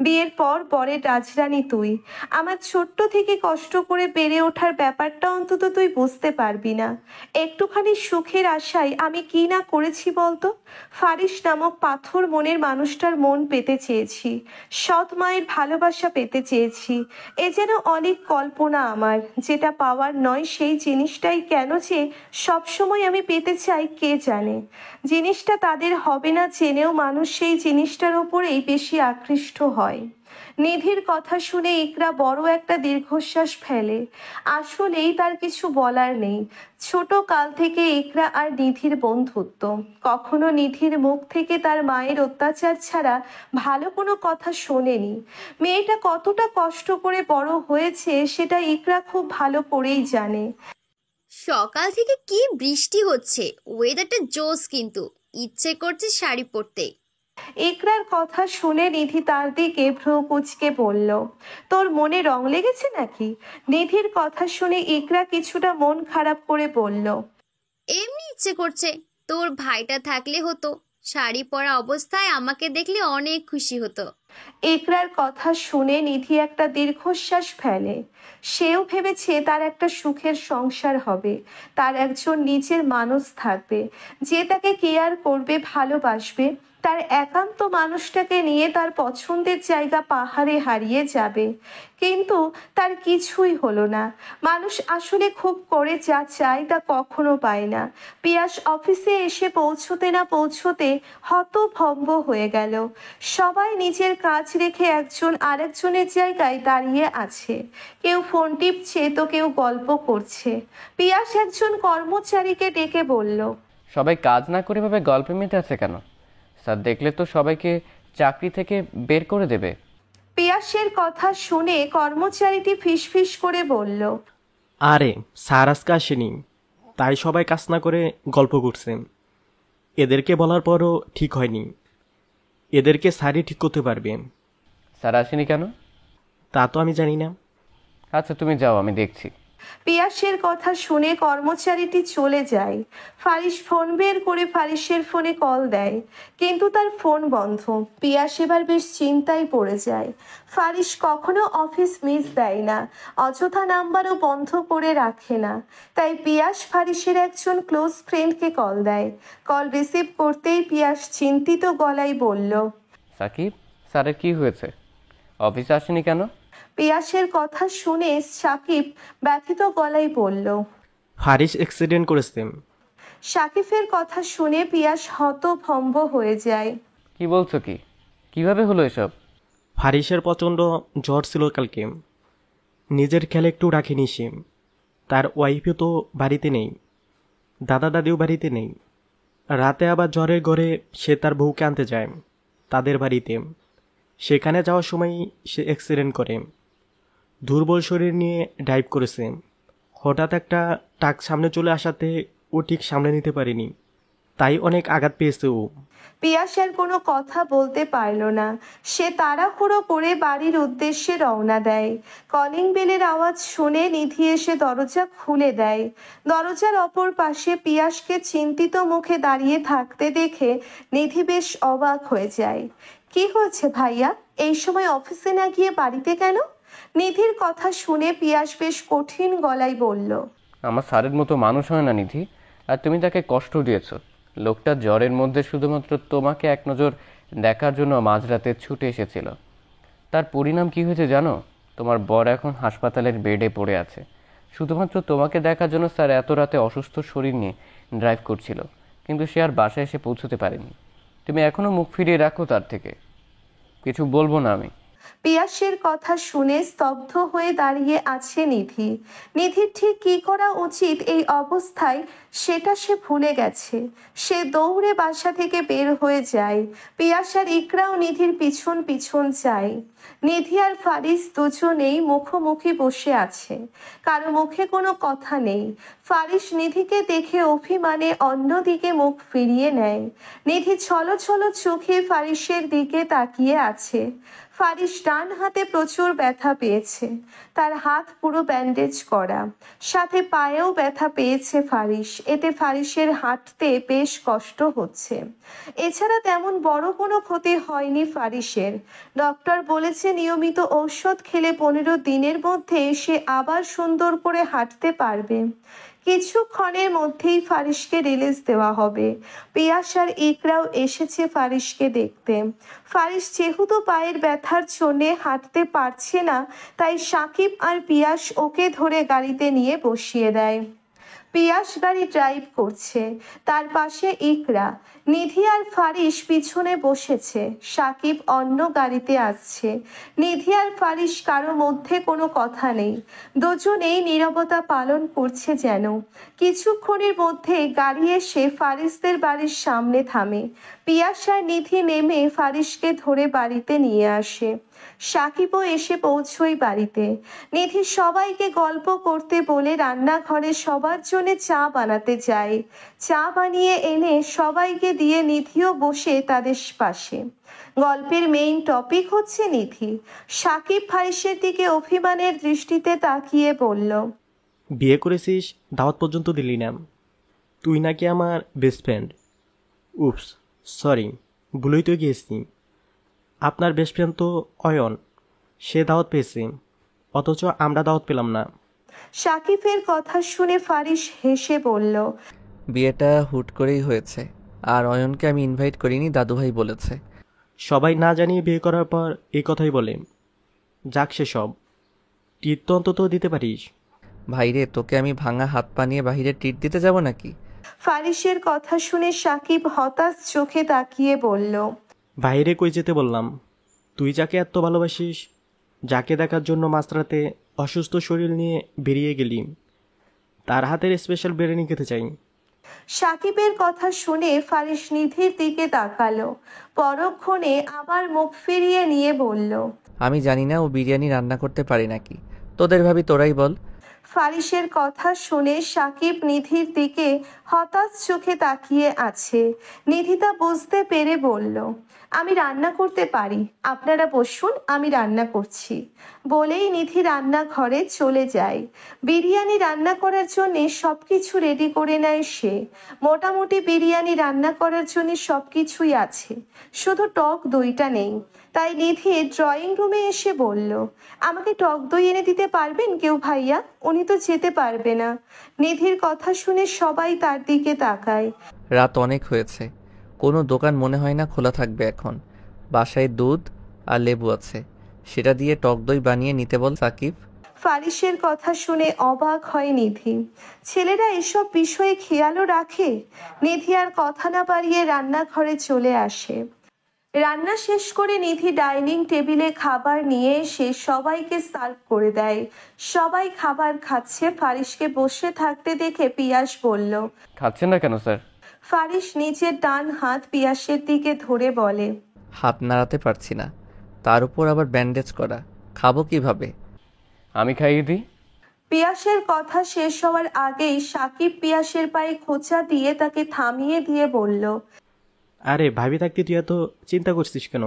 বিয়ের পর বরের রাজরানী তুই। আমার ছোট্ট থেকে কষ্ট করে বেড়ে ওঠার ব্যাপারটা অন্তত তুই বুঝতে পারবি না। একটুখানি সুখের আশায় আমি কি না করেছি বলতো। ফারিস নামক পাথর মনের মানুষটার মন পেতে চেয়েছি, সৎ মায়ের ভালোবাসা পেতে চেয়েছি। এ যেন অনেক কল্পনা আমার, যেটা পাওয়ার নয় সেই জিনিসটাই কেন যে সবসময় আমি পেতে চাই কে জানে। জিনিসটা তাদের হবে না জেনেও মানুষ সেই জিনিসটার ওপরেই বেশি আকৃষ্ট হয়। নিধির কথা শুনে ইকরা বড় একটা দীর্ঘশ্বাস ফেলে। আসলেই তার কিছু বলার নেই। ছোট কাল থেকে ইকরা আর নিধির বন্ধুত্ব, কখনো নিধির মুখ থেকে তার মায়ের অত্যাচার ছাড়া ভালো কোনো কথা শোনেনি। মেয়েটা কতটা কষ্ট করে বড় হয়েছে সেটা ইকরা খুব ভালো করেই জানে। সকাল থেকে কি বৃষ্টি হচ্ছে, ওয়েদারটা জোস, কিন্তু ইচ্ছে করছে শাড়ি পরতে। ইকরার কথা শুনে নিধি তার দিকে ভ্রু কুঁচকে বলল, তোর মনে রং লেগেছে নাকি? নিধির কথা শুনে ইকরা কিছুটা মন খারাপ করে বলল, এমনি ইচ্ছে করছে। তোর ভাইটা থাকলে হতো, শাড়ি পরা অবস্থায় আমাকে দেখলে অনেক খুশি হতো। ইকরার কথা শুনে নিধি একটা দীর্ঘশ্বাস ফেলে। সেও ভেবেছে তার একটা সুখের সংসার হবে, তার একজন নিজের মানুষ থাকবে যে তাকে কেয়ার করবে, ভালোবাসবে। তার একান্ত মানুষটাকে নিয়ে তার পছন্দের জায়গা পাহাড়ে হারিয়ে যাবে। কিন্তু তার কিছুই হলো না। মানুষ আসলে খুব করে যা চায় তা কখনো পায় না। পিয়াস অফিসে এসে পৌঁছতে না পৌঁছতে হতভম্ব হয়ে গেল। সবাই নিজের কাজ রেখে একজন আরেকজনের জায়গায় দাঁড়িয়ে আছে। কেউ ফোন টিপছে তো কেউ গল্প করছে। পিয়াস একজন কর্মচারীকে ডেকে বলল, সবাই কাজ না করে ভাবে গল্পে মেতে আছে কেন? স্যার দেখলে তো সবাইকে চাকরি থেকে বের করে দেবে। পিয়াসের কথা শুনে কর্মচারীটি ফিসফিস করে বলল, আরে স্যার আজকে আসেনি, তাই সবাই কাজ না করে গল্প করছেন। এদেরকে বলার পরও ঠিক হয়নি, এদেরকে স্যারই ঠিক করতে পারবেন। স্যার আসেনি কেন? তা তো আমি জানি না। আচ্ছা তুমি যাও, আমি দেখছি। পিয়াসের কথা শুনে কর্মচারীটি চলে যায়। ফারিস ফোন বের করে ফারিসের ফোনে কল দেয়, কিন্তু তার ফোন বন্ধ। পিয়াস এবার বেশ চিন্তায় পড়ে যায়। ফারিস কখনো অফিস মিস দেয় না, অযথা নাম্বারও বন্ধ করে রাখে না। তাই পিয়াস ফারিসের একজন ক্লোজ ফ্রেন্ডকে কল দেয়। কল রিসিভ করতেই পিয়াস চিন্তিত গলায় বলল, সাকিব, স্যারের কি হয়েছে? অফিসে আসেনি কেন? পিয়াসের কথা শুনে সাকিব ব্যথিত গলায় বলল, ফারিস অ্যাক্সিডেন্ট করেছেন। সাকিবের কথা শুনে পিয়াস হতভম্ব হয়ে যায়। কি বলছো? কিভাবে হলো এসব? ফারিসের প্রচণ্ড জ্বর ছিল কালকে, নিজের খেয়াল একটু রাখেনি সে। তার ওয়াইফও তো বাড়িতে নেই, দাদা দাদিও বাড়িতে নেই। রাতে আবার জ্বরের ঘরে সে তার বউকে আনতে যায় তাদের বাড়িতে। সেখানে যাওয়ার সময় সে অ্যাক্সিডেন্ট করে। দুর্বল শরীর নিয়ে ড্রাইভ করেছে। হঠাৎ একটা ট্রাক সামনে চলে আসাতে ও ঠিক সামলে নিতে পারেনি, তাই অনেক আঘাত পেয়েছে ও। পিয়াস আর কোনো কথা বলতে পারল না। সে তাড়াহুড়ো করে বাড়ির উদ্দেশ্যে রওনা দেয়। কলিং বেলের আওয়াজ শুনে নিধি এসে দরজা খুলে দেয়। দরজার অপর পাশে পিয়াসকে চিন্তিত মুখে দাঁড়িয়ে থাকতে দেখে নিধি বেশ অবাক হয়ে যায়। কি হয়েছে ভাইয়া, এই সময় অফিসে না গিয়ে বাড়িতে কেন? নিধির কথা শুনে পিয়াস বেশ কঠিন গলায় বলল, আমার স্যারের মতো মানুষ হয় না নিধি, আর তুমি তাকে কষ্ট দিয়েছো। লোকটা জ্বরের মধ্যে শুধুমাত্র তোমাকে এক নজর দেখার জন্য মাঝরাতে ছুটে এসেছিল। তার পরিণাম কি হয়েছে জানো? তোমার বর এখন হাসপাতালের বেডে পড়ে আছে। শুধুমাত্র তোমাকে দেখার জন্য স্যার এত রাতে অসুস্থ শরীর নিয়ে ড্রাইভ করছিল, কিন্তু সে আর বাসায় এসে পৌঁছতে পারেনি। তুমি এখনো মুখ ফিরিয়ে রাখো তার থেকে। কিছু বলবো না আমি। পিয়াসের কথা শুনে স্তব্ধ হয়ে দাঁড়িয়ে আছে নিধি। নিধির ঠিক কী করা উচিত এই অবস্থায় সেটা সে ভুলে গেছে। সে দৌড়ে বাসা থেকে বের হয়ে যায়। পিয়াস আর ইকরাও নিধির পিছন পিছন যায়। নিধি আর ফারিস দুজনেই মুখোমুখি বসে আছে, কারো মুখে কোনো কথা নেই। ফারিস নিধিকে দেখে অভিমানে অন্যদিকে মুখ ফিরিয়ে নেয়। নিধি ছলো ছলো চোখে ফারিসের দিকে তাকিয়ে আছে। ফারিস ডান হাতে প্রচুর ব্যথা পেয়েছে, তার হাত পুরো ব্যান্ডেজ করা, সাথে পায়েও ব্যথা পেয়েছে ফারিস। এতে ফারিসের হাঁটতে বেশ কষ্ট হচ্ছে। এছাড়া তেমন বড় কোনো ক্ষতি হয়নি ফারিসের। ডক্টর বলেছে নিয়মিত ঔষধ খেলে 15 দিনের মধ্যে সে আবার সুন্দর করে হাঁটতে পারবে। কিছুক্ষণের মধ্যেই ফারিসকে রিলিজ দেওয়া হবে। পিয়াস আর ইকরাও এসেছে ফারিসকে দেখতে। ফারিস যেহেতু পায়ের ব্যথার জন্যে হাঁটতে পারছে না, তাই সাকিব আর পিয়াস ওকে ধরে গাড়িতে নিয়ে বসিয়ে দেয়। পিয়াস গাড়ি ড্রাইভ করছে, তার পাশে ইকরা। নিধি আর ফারিস পিছনে বসেছে, সাকিব অন্য গাড়িতে আসছে। নিধি আর ফারিস কারো মধ্যে কোনো কথা নেই, দুজনেই নীরবতা পালন করছে যেন। কিছুক্ষণের মধ্যে গাড়ি এসে ফারিসদের বাড়ির সামনে থামে। পিয়াস আর নিধি নেমে ফারিসকে ধরে বাড়িতে নিয়ে আসে। সাকিবও এসে পৌঁছয় বাড়িতে। নিধি সবাইকে গল্প করতে বলে রান্নাঘরে সবার জন্য চা বানাতে যায়। চা বানিয়ে এনে সবাইকে দিয়ে নিধিও বসে তাদের পাশে। গল্পের মেইন টপিক হচ্ছে নিধি। সাকিব ফারিসের দিকে অভিমানের দৃষ্টিতে তাকিয়ে বলল, বিয়ে করেছিস, দাওয়াত পর্যন্ত দিলি না। তুই নাকি আমার বেস্ট ফ্রেন্ড। উপস, সরি, ভুলেই তো গিয়েছি। আপনার বেস্ট ফ্রেন্ড তো অয়ন, সে দাওয়াত পেয়েছে, অথচ আমরা দাওয়াত পেলাম না। সাকিবের কথা শুনে ফারিস হেসে বলল, বিয়েটা হুট করেই হয়েছে, আর অয়নকে আমি ইনভাইট করিনি, দাদুভাই বলেছে। সবাই না জানিয়ে বিয়ে করার পর এই কথাই বলে। যাক সে সব, টিট তো অন্তত দিতে পারিস। ভাইরে, তোকে আমি ভাঙা হাত পা নিয়ে বাহিরে ট্রিট দিতে যাব নাকি? ফারিসের কথা শুনে সাকিব হতাশ চোখে তাকিয়ে বলল, বাইরে কই যেতে বললাম? তুই যাকে এত ভালোবাসিস, যাকে দেখার জন্য মাঝরাতে অসুস্থ শরীর নিয়ে বেরিয়ে গেলি, তার হাতের স্পেশাল বিরিয়ানি খেতে চাই। সাকিবের কথা শুনে ফারিস নিধির দিকে তাকালো, পরক্ষণে আবার মুখ ফিরিয়ে নিয়ে বলল, আমি জানি না ও বিরিয়ানি রান্না করতে পারে নাকি, তোদের ভাবি তোরাই বল। ফারিসের কথা শুনে সাকিব নিধির দিকে হতাশ চোখে তাকিয়ে আছে। নিধি তা বুঝতে পেরে বলল, আমি রান্না করতে পারি, আপনারা বসুন, আমি রান্না করছি। বলেই নিধি রান্নাঘরে চলে যায়। বিরিয়ানি রান্না করার জন্য সব কিছু রেডি করে নেয় সে। মোটামুটি বিরিয়ানি রান্না করার জন্য সব কিছুই আছে, শুধু টক দইটা নেই। তাই নিধি ড্রয়িং রুমে এসে বলল, আমাকে টক দই এনে দিতে পারবেন কেউ ভাইয়া? উনি তো যেতে পারবে না। নিধির কথা শুনে সবাই তার দিকে তাকায়। রাত অনেক হয়েছে, কোনো দোকান মনে হয় না খোলা থাকবে এখন। বাসায় দুধ আর লেবু আছে, সেটা দিয়ে টক দই বানিয়ে নিতে বল সাকিব। ফারিসের কথা শুনে অবাক হয় নিধি। ছেলেরা এসব বিষয়ে খেয়ালও রাখে। নিধি আর কথা না বাড়িয়ে রান্নাঘরে চলে আসে। রান্না শেষ করে নিধি ডাইনিং টেবিলে খাবার নিয়ে এসে সবাইকে সার্ভ করে দেয়। সবাই খাবার খাচ্ছে। ফারিসকে বসে থাকতে দেখে পিয়াস বলল, খাচ্ছেন না কেন স্যার? ফারিস নিচের ডান হাত পিয়াসের দিকে ধরে বলে, হাত নাড়াতে পারছি না, তার উপর আবার ব্যান্ডেজ করা, খাবো কিভাবে? আমি খাইয়ে দিই। পিয়াসের কথা শেষ হওয়ার আগেই সাকিব পিয়াসের পায়ে খোঁচা দিয়ে তাকে থামিয়ে দিয়ে বলল, আরে ভাবি থাকতে তুই এত চিন্তা করছিস কেন?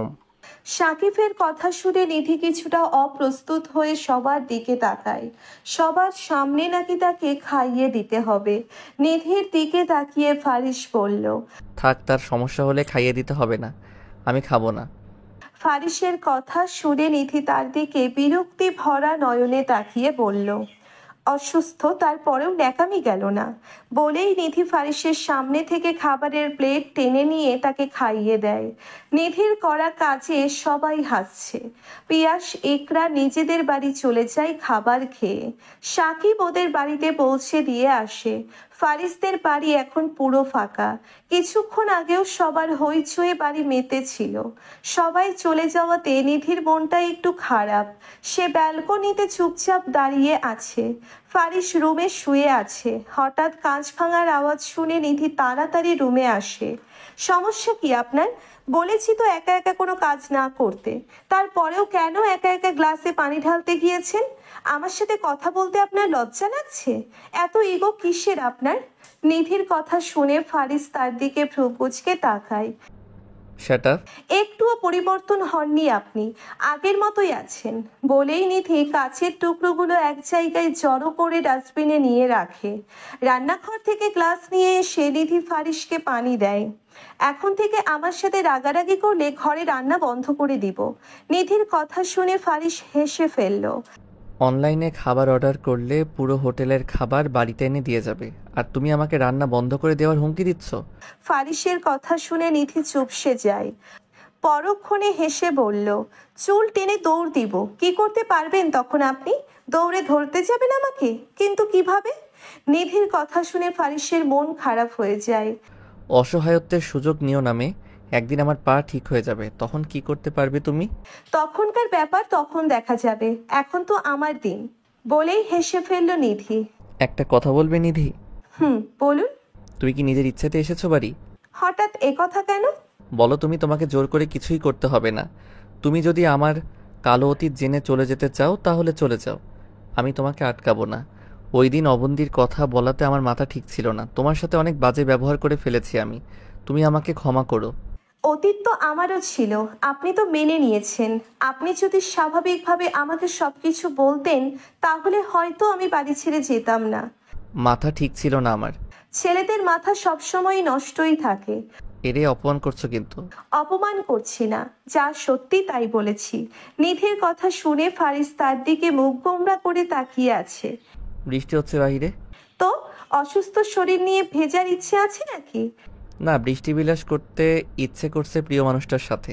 সাকিবের কথা শুনে নিধি কিছুটা অপ্রস্তুত হয়ে সবার দিকে তাকায়। সবার সামনে নাকি তাকে খাইয়ে দিতে হবে। নিধির দিকে তাকিয়ে ফারিস বলল, থাক, তার সমস্যা হলে খাইয়ে দিতে হবে না, আমি খাবো না। ফারিসের কথা শুনে নিধি তার দিকে বিরক্তি ভরা নয়নে তাকিয়ে বলল, অসুস্থ তারপরেও ন্যাকামি গেল না। বলেই নিধি ফারিসের সামনে থেকে খাবারের প্লেট টেনে নিয়ে তাকে খাইয়ে দেয়। নিধির করা কাজে সবাই হাসছে। পিয়াস ইকরা নিজেদের বাড়ি চলে যায় খাবার খেয়ে। সাকিব ওদের বাড়িতে পৌঁছে দিয়ে আসে। ফারিসদের বাড়ি এখন পুরো ফাঁকা। কিছুক্ষণ আগেও সবার হইচয়ে বাড়ি মেতেছিল। সবাই চলে যাওয়াতে নিধির মনটা একটু খারাপ। সে ব্যালকনিতে চুপচাপ দাঁড়িয়ে আছে। ফারিস রুমে শুয়ে আছে। হঠাৎ কাঁচ ভাঙার আওয়াজ শুনে নিধি তাড়াতাড়ি রুমে আসে। সমস্যা কি আপনার? বলেছি তো একা একা কোনো কাজ না করতে, তারপরেও কেন একা একা গ্লাসে পানি ঢালতে গিয়েছেন? আমার সাথে কথা বলতে আপনার লজ্জা লাগছে? এত ইগো কিসের আপনার? নিধির কথা শুনে ফারিস তার দিকে ভ্রু কুঁচকে তাকায়। Shut up. একটুও পরিবর্তন হননি আপনি, আগের মতোই আছেন। বলেই নিধি কাচের টুকরোগুলো এক জায়গায় জড়ো করে ডাস্টবিনে নিয়ে রাখে। রান্নাঘর থেকে গ্লাস নিয়ে এসে নিধি ফারিসকে পানি দেয়। এখন থেকে আমার সাথে রাগারাগি করলে ঘরে রান্না বন্ধ করে দিব। নিধির কথা শুনে ফারিস হেসে ফেলল। অনলাইনে খাবার অর্ডার করলে পুরো হোটেলের খাবার বাড়িতে এনে দিয়ে যাবে, আর তুমি আমাকে রান্না বন্ধ করে দেওয়ার হুমকি দিচ্ছ? ফারিসের কথা শুনে নিধি চুপসে যায়। পরক্ষণে হেসে বলল, চুল টেনে দৌড় দিব। কি করতে পারবেন তখন আপনি? দৌড়ে ধরতে যাবেন আমাকে? কিন্তু কিভাবে? নিধির কথা শুনে ফারিসের মন খারাপ হয়ে যায়। অসহায়ত্বের সুযোগ নিও নামে, একদিন আমার পা ঠিক হয়ে যাবে, তখন কি করতে পারবে তুমি? তখনকার ব্যাপার তখন দেখা যাবে, এখন তো আমার দিন, বলেই হেসে ফেলল নিধি। একটা কথা বলবে নিধি? বলুন। তুমি কি নিজের ইচ্ছেতে এসেছো বাড়ি? হঠাৎ এ কথা কেন? বলো তুমি, তোমাকে জোর করে কিছুই করতে হবে না। তুমি যদি আমার কালো অতীত জেনে চলে যেতে চাও তাহলে চলে যাও, আমি তোমাকে আটকাবো না। ওই দিন অবন্তীর কথা বলাতে আমার মাথা ঠিক ছিল না, তোমার সাথে অনেক বাজে ব্যবহার করে ফেলেছি আমি, তুমি আমাকে ক্ষমা করো। অতীত তো আমারও ছিল, আপনি তো মেনে নিয়েছেন। আপনি যদি স্বাভাবিকভাবে আমাকে সবকিছু বলতেন তাহলে হয়তো আমি বাড়ি ছেড়ে যেতাম না। মাথা ঠিক ছিল না আমার। ছেলেদের মাথা সবসময় নষ্টই থাকে। এরে অপমান করছো কিন্তু। অপমান করছি না, যা সত্যি তাই বলেছি। নিধির কথা শুনে ফারিস তার দিকে মুখ গোমড়া করে তাকিয়ে আছে। বৃষ্টি হচ্ছে বাহিরে। তো অসুস্থ শরীর নিয়ে ভেজার ইচ্ছে আছে নাকি? না, বৃষ্টি বিলাস করতে ইচ্ছে করছে প্রিয় মানুষটার সাথে।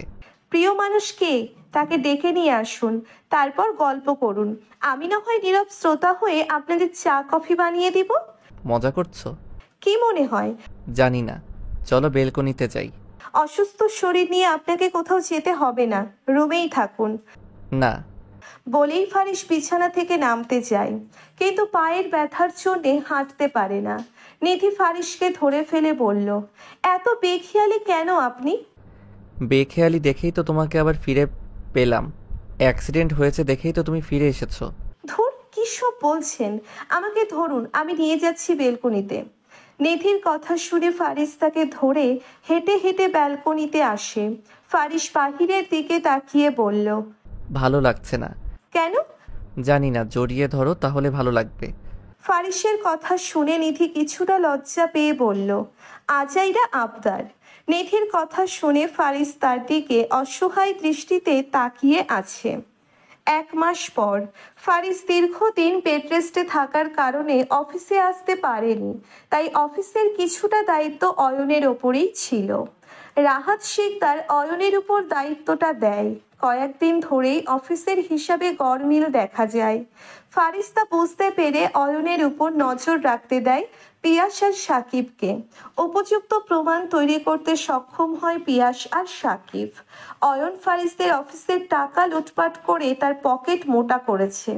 প্রিয় মানুষ কে? তাকে ডেকে নিয়ে আসুন, তারপর গল্প করুন। আমি না হয় নীরব শ্রোতা হয়ে আপনাদের চা কফি বানিয়ে দিব। মজা করছো? কি মনে হয়? জানি না, চলো বেলকনিতে যাই। অসুস্থ শরীর নিয়ে আপনাকে কোথাও যেতে হবে না, রুমেই থাকুন। না। বলেই ফারিস বিছানা থেকে নামতে যায়, কিন্তু পায়ের ব্যথার জন্যে হাঁটতে পারে না। নিধি ফারিসকে ধরে ফেলে বলল, এত বেখেয়ালি কেন আপনি? বেখেয়ালি দেখেই তো তোমাকে আবার ফিরে পেলাম, অ্যাক্সিডেন্ট হয়েছে দেখেই তো তুমি ফিরে এসেছো। ধুর, কি সব বলছেন? আমাকে ধরুন, আমি নিয়ে যাচ্ছি বেলকনিতে। নিধির কথা শুনে ফারিস তাকে ধরে হেঁটে হেঁটে ব্যালকনিতে আসে। ফারিস বাহিরের দিকে তাকিয়ে বলল, ভালো লাগছে না। কেন? জানি না, জড়িয়ে ধরো তাহলে ভালো লাগবে। ফারিসের কথা শুনে নিধি কিছুটা লজ্জা পেয়ে বলল, আজাইরা আবদার। নিধির কথা শুনে ফারিস তার দিকে অসহায় দৃষ্টিতে তাকিয়ে আছে। 1 মাস পর ফারিস দীর্ঘদিন বেড রেস্টে থাকার কারণে অফিসে আসতে পারেনি, তাই অফিসের কিছুটা দায়িত্ব অয়নের ওপরেই ছিল। রাহাত শিকদার অয়নের উপর দায়িত্বটা দেয়। কয়েকদিন ধরেই অফিসের হিসাবে গড়মিল দেখা যায়। ফারিস তা বুঝতে পেরে অয়নের উপর নজর রাখতে দেয় পিয়াস আর সাকিবকে। উপযুক্ত প্রমাণ তৈরি করতে সক্ষম হয় পিয়াস আর সাকিব। অয়ন ফারিসদের অফিসের টাকা লুটপাট করে তার পকেট মোটা করেছে,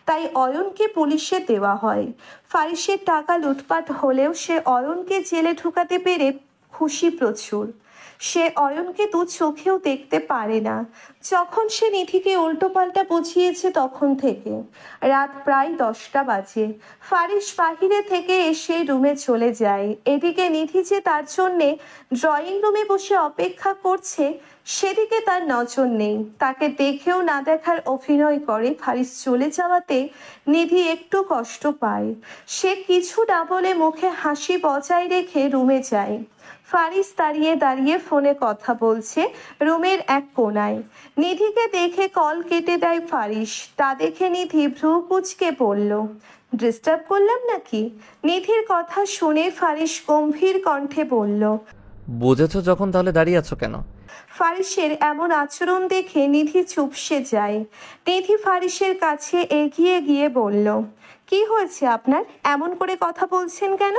তাই অয়নকে পুলিশে দেওয়া হয়। ফারিসের টাকা লুটপাট হলেও সে অয়নকে জেলে ঢুকাতে পেরে খুশি প্রচুর। সে অয়নকে দু চোখেও দেখতে পারে না। যখন সে নিধিকে উল্টোপাল্টা বুঝিয়েছে তখন থেকে। রাত প্রায় 10টা বাজে। ফারিস বাহিরে থেকে এসে রুমে চলে যায়। এদিকে নিধি যে তার জন্যে ড্রয়িং রুমে বসে অপেক্ষা করছে সেদিকে তার নজর নেই। তাকে দেখেও না দেখার অভিনয় করে। ফারিস চলে যাওয়াতে নিধি একটু কষ্ট পায়। সে কিছু না বলে মুখে হাসি বজায় রেখে রুমে যায়। ফারিস দাঁড়িয়ে দাঁড়িয়ে ফোনে কথা বলছে রুমের এক কোণায়। নিধিকে দেখে কল কেটে দেয় ফারিস। তা দেখে নিধি ভ্রু কুঁচকে বলল, ডিস্টার্ব করলাম নাকি? নিধির কথা শুনে ফারিস গম্ভীর কণ্ঠে বলল, বুঝেছো যখন তাহলে দাঁড়িয়ে আছো কেন? ফারিসের এমন আচরণ দেখে নিধি চুপসে যায়। নিধি ফারিসের কাছে এগিয়ে গিয়ে বলল, কি হয়েছে আপনার? এমন করে কথা বলছেন কেন?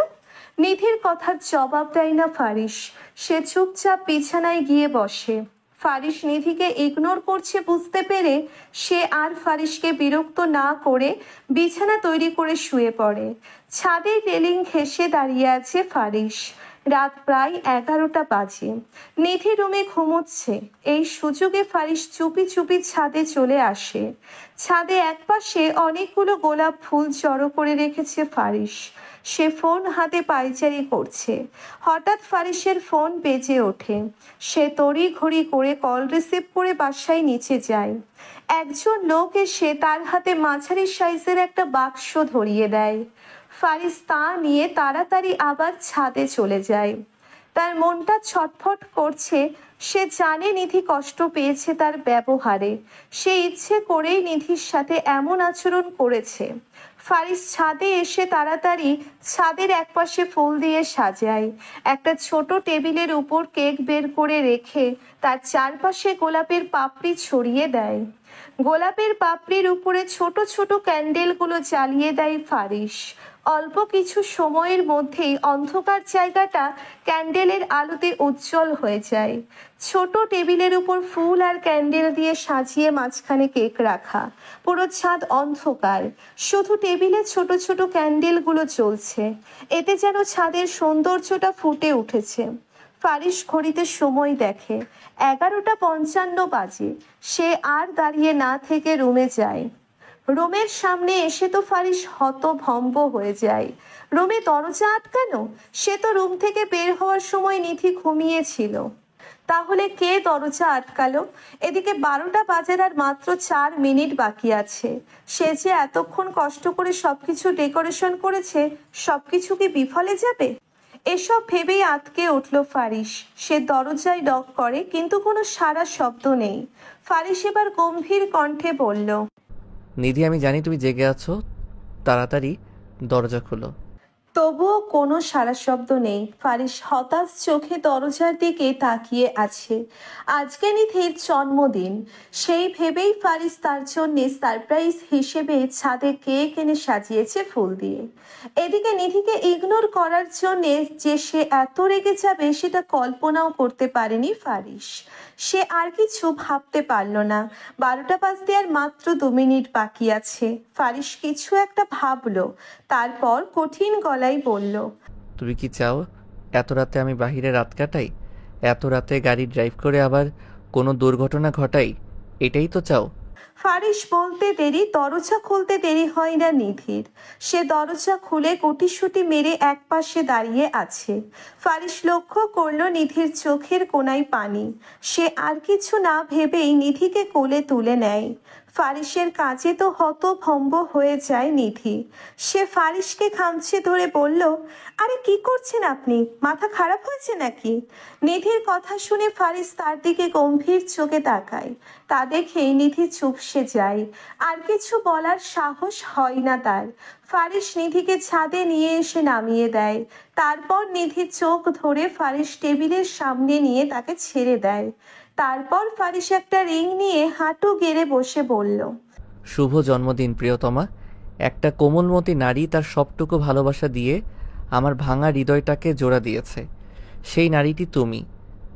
নিধির কথার জবাব দেয় না ফারিস। সে চুপচাপ বিছানায় গিয়ে বসে। ফারিস নিধিকে ইগনোর করছে বুঝতে পেরে সে আর ফারিসকে বিরক্ত না করে বিছানা তৈরি করে শুয়ে পড়ে। ছাদের রেলিং ঘেঁষে দাঁড়িয়ে আছে ফারিস। রাত প্রায় 11টা বাজে। নিধি রুমে ঘুমোচ্ছে। এই সুযোগে ফারিস চুপি চুপি ছাদে চলে আসে। ছাদে একপাশে অনেকগুলো গোলাপ ফুল জড়ো করে রেখেছে ফারিস। সে ফোন হাতে পায়চারি করছে। হঠাৎ ফারিসের ফোন বেজে ওঠে। সে তড়িঘড়ি করে কল রিসিভ করে বাসায় নিচে যায়। একজন লোক এসে তার হাতে মাঝারি সাইজের একটা বাক্স ধরিয়ে দেয়। ফারিস তা নিয়ে তাড়াতাড়ি আবার ছাদে চলে যায়। তার মনটা ছটফট করছে। সে জানে নিধি কষ্ট পেয়েছে তার ব্যবহারে। সে ইচ্ছে করেই নিধির সাথে এমন আচরণ করেছে। ফারিস ছাদে এসে তাড়াতাড়ি ছাদের একপাশে ফুল দিয়ে সাজায়। একটা ছোট টেবিলের উপর কেক বের করে রেখে তার চারপাশে গোলাপের পাপড়ি ছড়িয়ে দেয়। গোলাপের পাপড়ির উপরে ছোট ছোট ক্যান্ডেলগুলো জ্বালিয়ে দেয় ফারিস। অল্প কিছু সময়ের মধ্যেই অন্ধকার জায়গাটা ক্যান্ডেলের আলোতে উজ্জ্বল হয়ে যায়। ছোট টেবিলের উপর ফুল আর ক্যান্ডেল দিয়ে সাজিয়ে মাঝখানে কেক রাখা। পুরো ছাদ অন্ধকার, শুধু টেবিলে ছোট ছোট ক্যান্ডেলগুলো জ্বলছে। এতে যেন ছাদের সৌন্দর্যটা ফুটে উঠেছে। ফারিস ঘড়িতে সময় দেখে 11:55 বাজে। সে আর দাঁড়িয়ে না থেকে রুমে যায়। রুমের সামনে এসে তো ফারিস হতভম্ব হয়ে যায়। রুমে দরজা আটকানো। সে তো রুম থেকে বের হওয়ার সময় নিধি ঘুমিয়েছিল। তাহলে কে দরজা আটকালো? এদিকে 12টা বাজার আর মাত্র 4 মিনিট বাকি আছে। সে যে এতক্ষণ কষ্ট করে সবকিছু ডেকোরেশন করেছে, সবকিছু কি বিফলে যাবে? এসব ভেবেই আটকে উঠল ফারিস। সে দরজায় নক করে, কিন্তু কোনো সাড়া শব্দ নেই। ফারিস এবার গম্ভীর কণ্ঠে বলল, নিধি, আমি জানি তুমি জেগে আছো, তাড়াতাড়ি দরজা খোলো। তবুও কোনো সাড়া শব্দ নেই। ফারিস হতাশ চোখে দরজার দিকে তাকিয়ে আছে। আজকে নিধির জন্মদিন। সেই ভেবেই ফারিস তার জন্য সারপ্রাইজ হিসেবে ছাদে কেক এনে সাজিয়েছে ফুল দিয়ে। এদিকে নিধিকে ইগনোর করার জন্যে যে সে এত রেগে যাবে সেটা কল্পনাও করতে পারেনি ফারিস। সে আর কিছু ভাবতে পারল না। 12টা বাজতে আর মাত্র 2 মিনিট বাকি আছে। ফারিস কিছু একটা ভাবলো, তারপর কঠিন গলায় বলল, তুমি কি চাও এত রাতে আমি বাহিরে রাত কাটাই? এত রাতে গাড়ি ড্রাইভ করে আবার কোনো দুর্ঘটনা ঘটাই? এটাই তো চাও? ফারিস বলতে দেরি, দরজা খুলতে দেরি হয় না নিধির। সে দরজা খুলে গুটিসুটি মেরে একপাশে দাঁড়িয়ে আছে। ফারিস লক্ষ্য করলো নিধির চোখের কোণায় পানি। সে আর কিছু না ভেবেই নিধিকে কোলে তুলে নেয়। ফারিসের কাজে তো হতভম্ব হয়ে যায় নিধি। সে ফারিসকে খামচে ধরে বলল, আরে কি করছেন আপনি? মাথা খারাপ হয়েছে নাকি? নিধির কথা শুনে ফারিস তার দিকে গম্ভীর চোখে তাকায়। তা দেখেই নিধি চুপসে যায়। আর কিছু বলার সাহস হয় না তার। ফারিস নিধিকে ছাদে নিয়ে এসে নামিয়ে দেয়। তারপর নিধির চোখ ধরে ফারিস টেবিলের সামনে নিয়ে তাকে ছেড়ে দেয়। তারপর ফারিস একটা রিং নিয়ে হাঁটু গেড়ে বসে বলল, শুভ জন্মদিন প্রিয়তমা। একটা কোমলমতি নারী তার সবটুকু ভালোবাসা দিয়ে আমার ভাঙা হৃদয়টাকে জোড়া দিয়েছে। সেই নারীটি তুমি।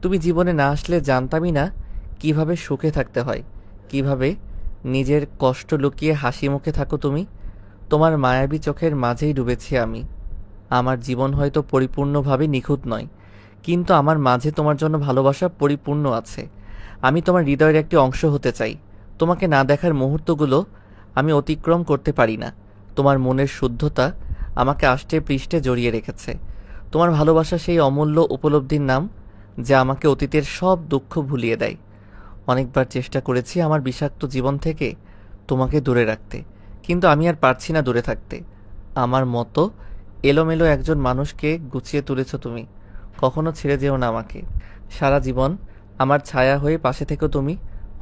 তুমি জীবনে না আসলে জানতামই না কিভাবে সুখে থাকতে হয়, কিভাবে নিজের কষ্ট লুকিয়ে হাসি মুখে থাকো তুমি। তোমার মায়াবী চোখের মাঝেই ডুবেছি আমি। আমার জীবন হয়তো পরিপূর্ণভাবে নিখুঁত নয়, কিন্তু আমার মাঝে তোমার জন্য ভালোবাসা পরিপূর্ণ আছে। আমি তোমার হৃদয়ের একটি অংশ হতে চাই। তোমাকে না দেখার মুহূর্তগুলো আমি অতিক্রম করতে পারি না। তোমার মনের শুদ্ধতা আমাকে আষ্টে পৃষ্ঠে জড়িয়ে রেখেছে। তোমার ভালোবাসা সেই অমূল্য উপলব্ধির নাম, যা আমাকে অতীতের সব দুঃখ ভুলিয়ে দেয়। অনেকবার চেষ্টা করেছি আমার বিষাক্ত জীবন থেকে তোমাকে দূরে রাখতে, কিন্তু আমি আর পারছি না দূরে থাকতে। আমার মতো এলোমেলো একজন মানুষকে গুছিয়ে তুলেছ তুমি। কখনো ছেড়ে যেও না আমাকে। সারা জীবন আমার ছায়া হয়ে পাশে থেকো তুমি।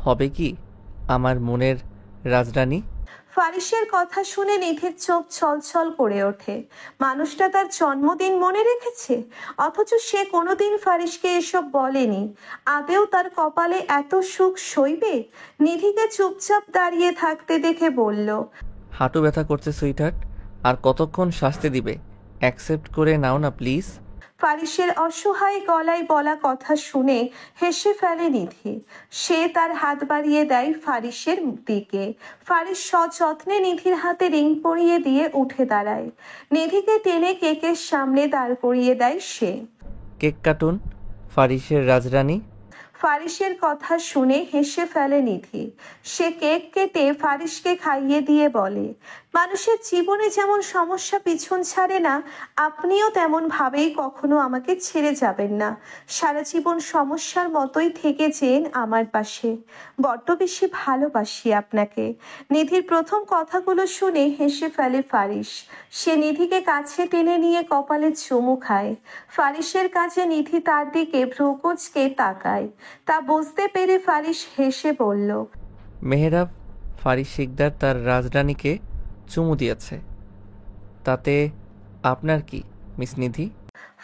হবে কি আমার মনের রাজরানী? ফারিসের কথা শুনে নিধির চোখ ছলছল করে ওঠে। মানুষটা তার জন্মদিন মনে রেখেছে, অথচ সে কোনোদিন ফারিসকে এসব বলেনি। আদেও তার কপালে এত সুখ সইবে? নিধিকে চুপচাপ দাঁড়িয়ে থাকতে দেখে বলল, হাঁটু ব্যথা করছে সুইটহার্ট, আর কতক্ষণ শাস্তি দিবে? অ্যাকসেপ্ট করে নাও না প্লিজ। ফারিসের অসহায় গলায় বলা কথা শুনে হেসে ফেলে নিধি। সে তার হাত বাড়িয়ে দেয় ফারিসের দিকে। ফারিস সযত্নে নিধির হাতে রিং পরিয়ে দিয়ে উঠে দাঁড়ায়। নিধিকে টেনে কেকের সামনে দাঁড় করিয়ে দেয় সে। কেক কাটুন ফারিসের রাজরানী। ফারিসের কথা শুনে হেসে ফেলে নিধি। সে কেক কেটে ফারিসকে খাইয়ে দিয়ে বলে, মানুষের জীবনে যেমন সমস্যা পিছন ছাড়ে না, আপনিও তেমন ভাবেই কখনো আমাকে ছেড়ে যাবেন না। সারা জীবন সমস্যার মতোই থেকেছেন আমার পাশে। বড্ড বেশি ভালোবাসি আপনাকে। নিধির প্রথম কথাগুলো শুনে হেসে ফেলে ফারিস। সে নিধিকে কাছে টেনে নিয়ে কপালে চুমু খায়। ফারিসের কাছে নিধি তার দিকে ভ্রুকুচকে তাকায়। তা বুঝতে পেরে ফারিস হেসে বলল, মেহরাব ফারিস শিকদার তার রাজরানীকে চুমু দিয়েছে, তাতে আপনার কি মিস নিধি?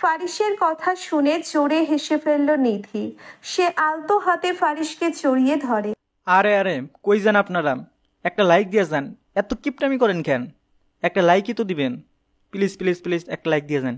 ফারিসের কথা শুনে জোরে হেসে ফেলল নিধি। সে আলতো হাতে ফারিসকে জড়িয়ে ধরে। আরে আরে, কই যান আপনারা? একটা লাইক দিয়ে যান। এত কিপটামি করেন কেন? একটা লাইকই তো দিবেন। প্লিজ প্লিজ প্লিজ একটা লাইক দিয়ে যান।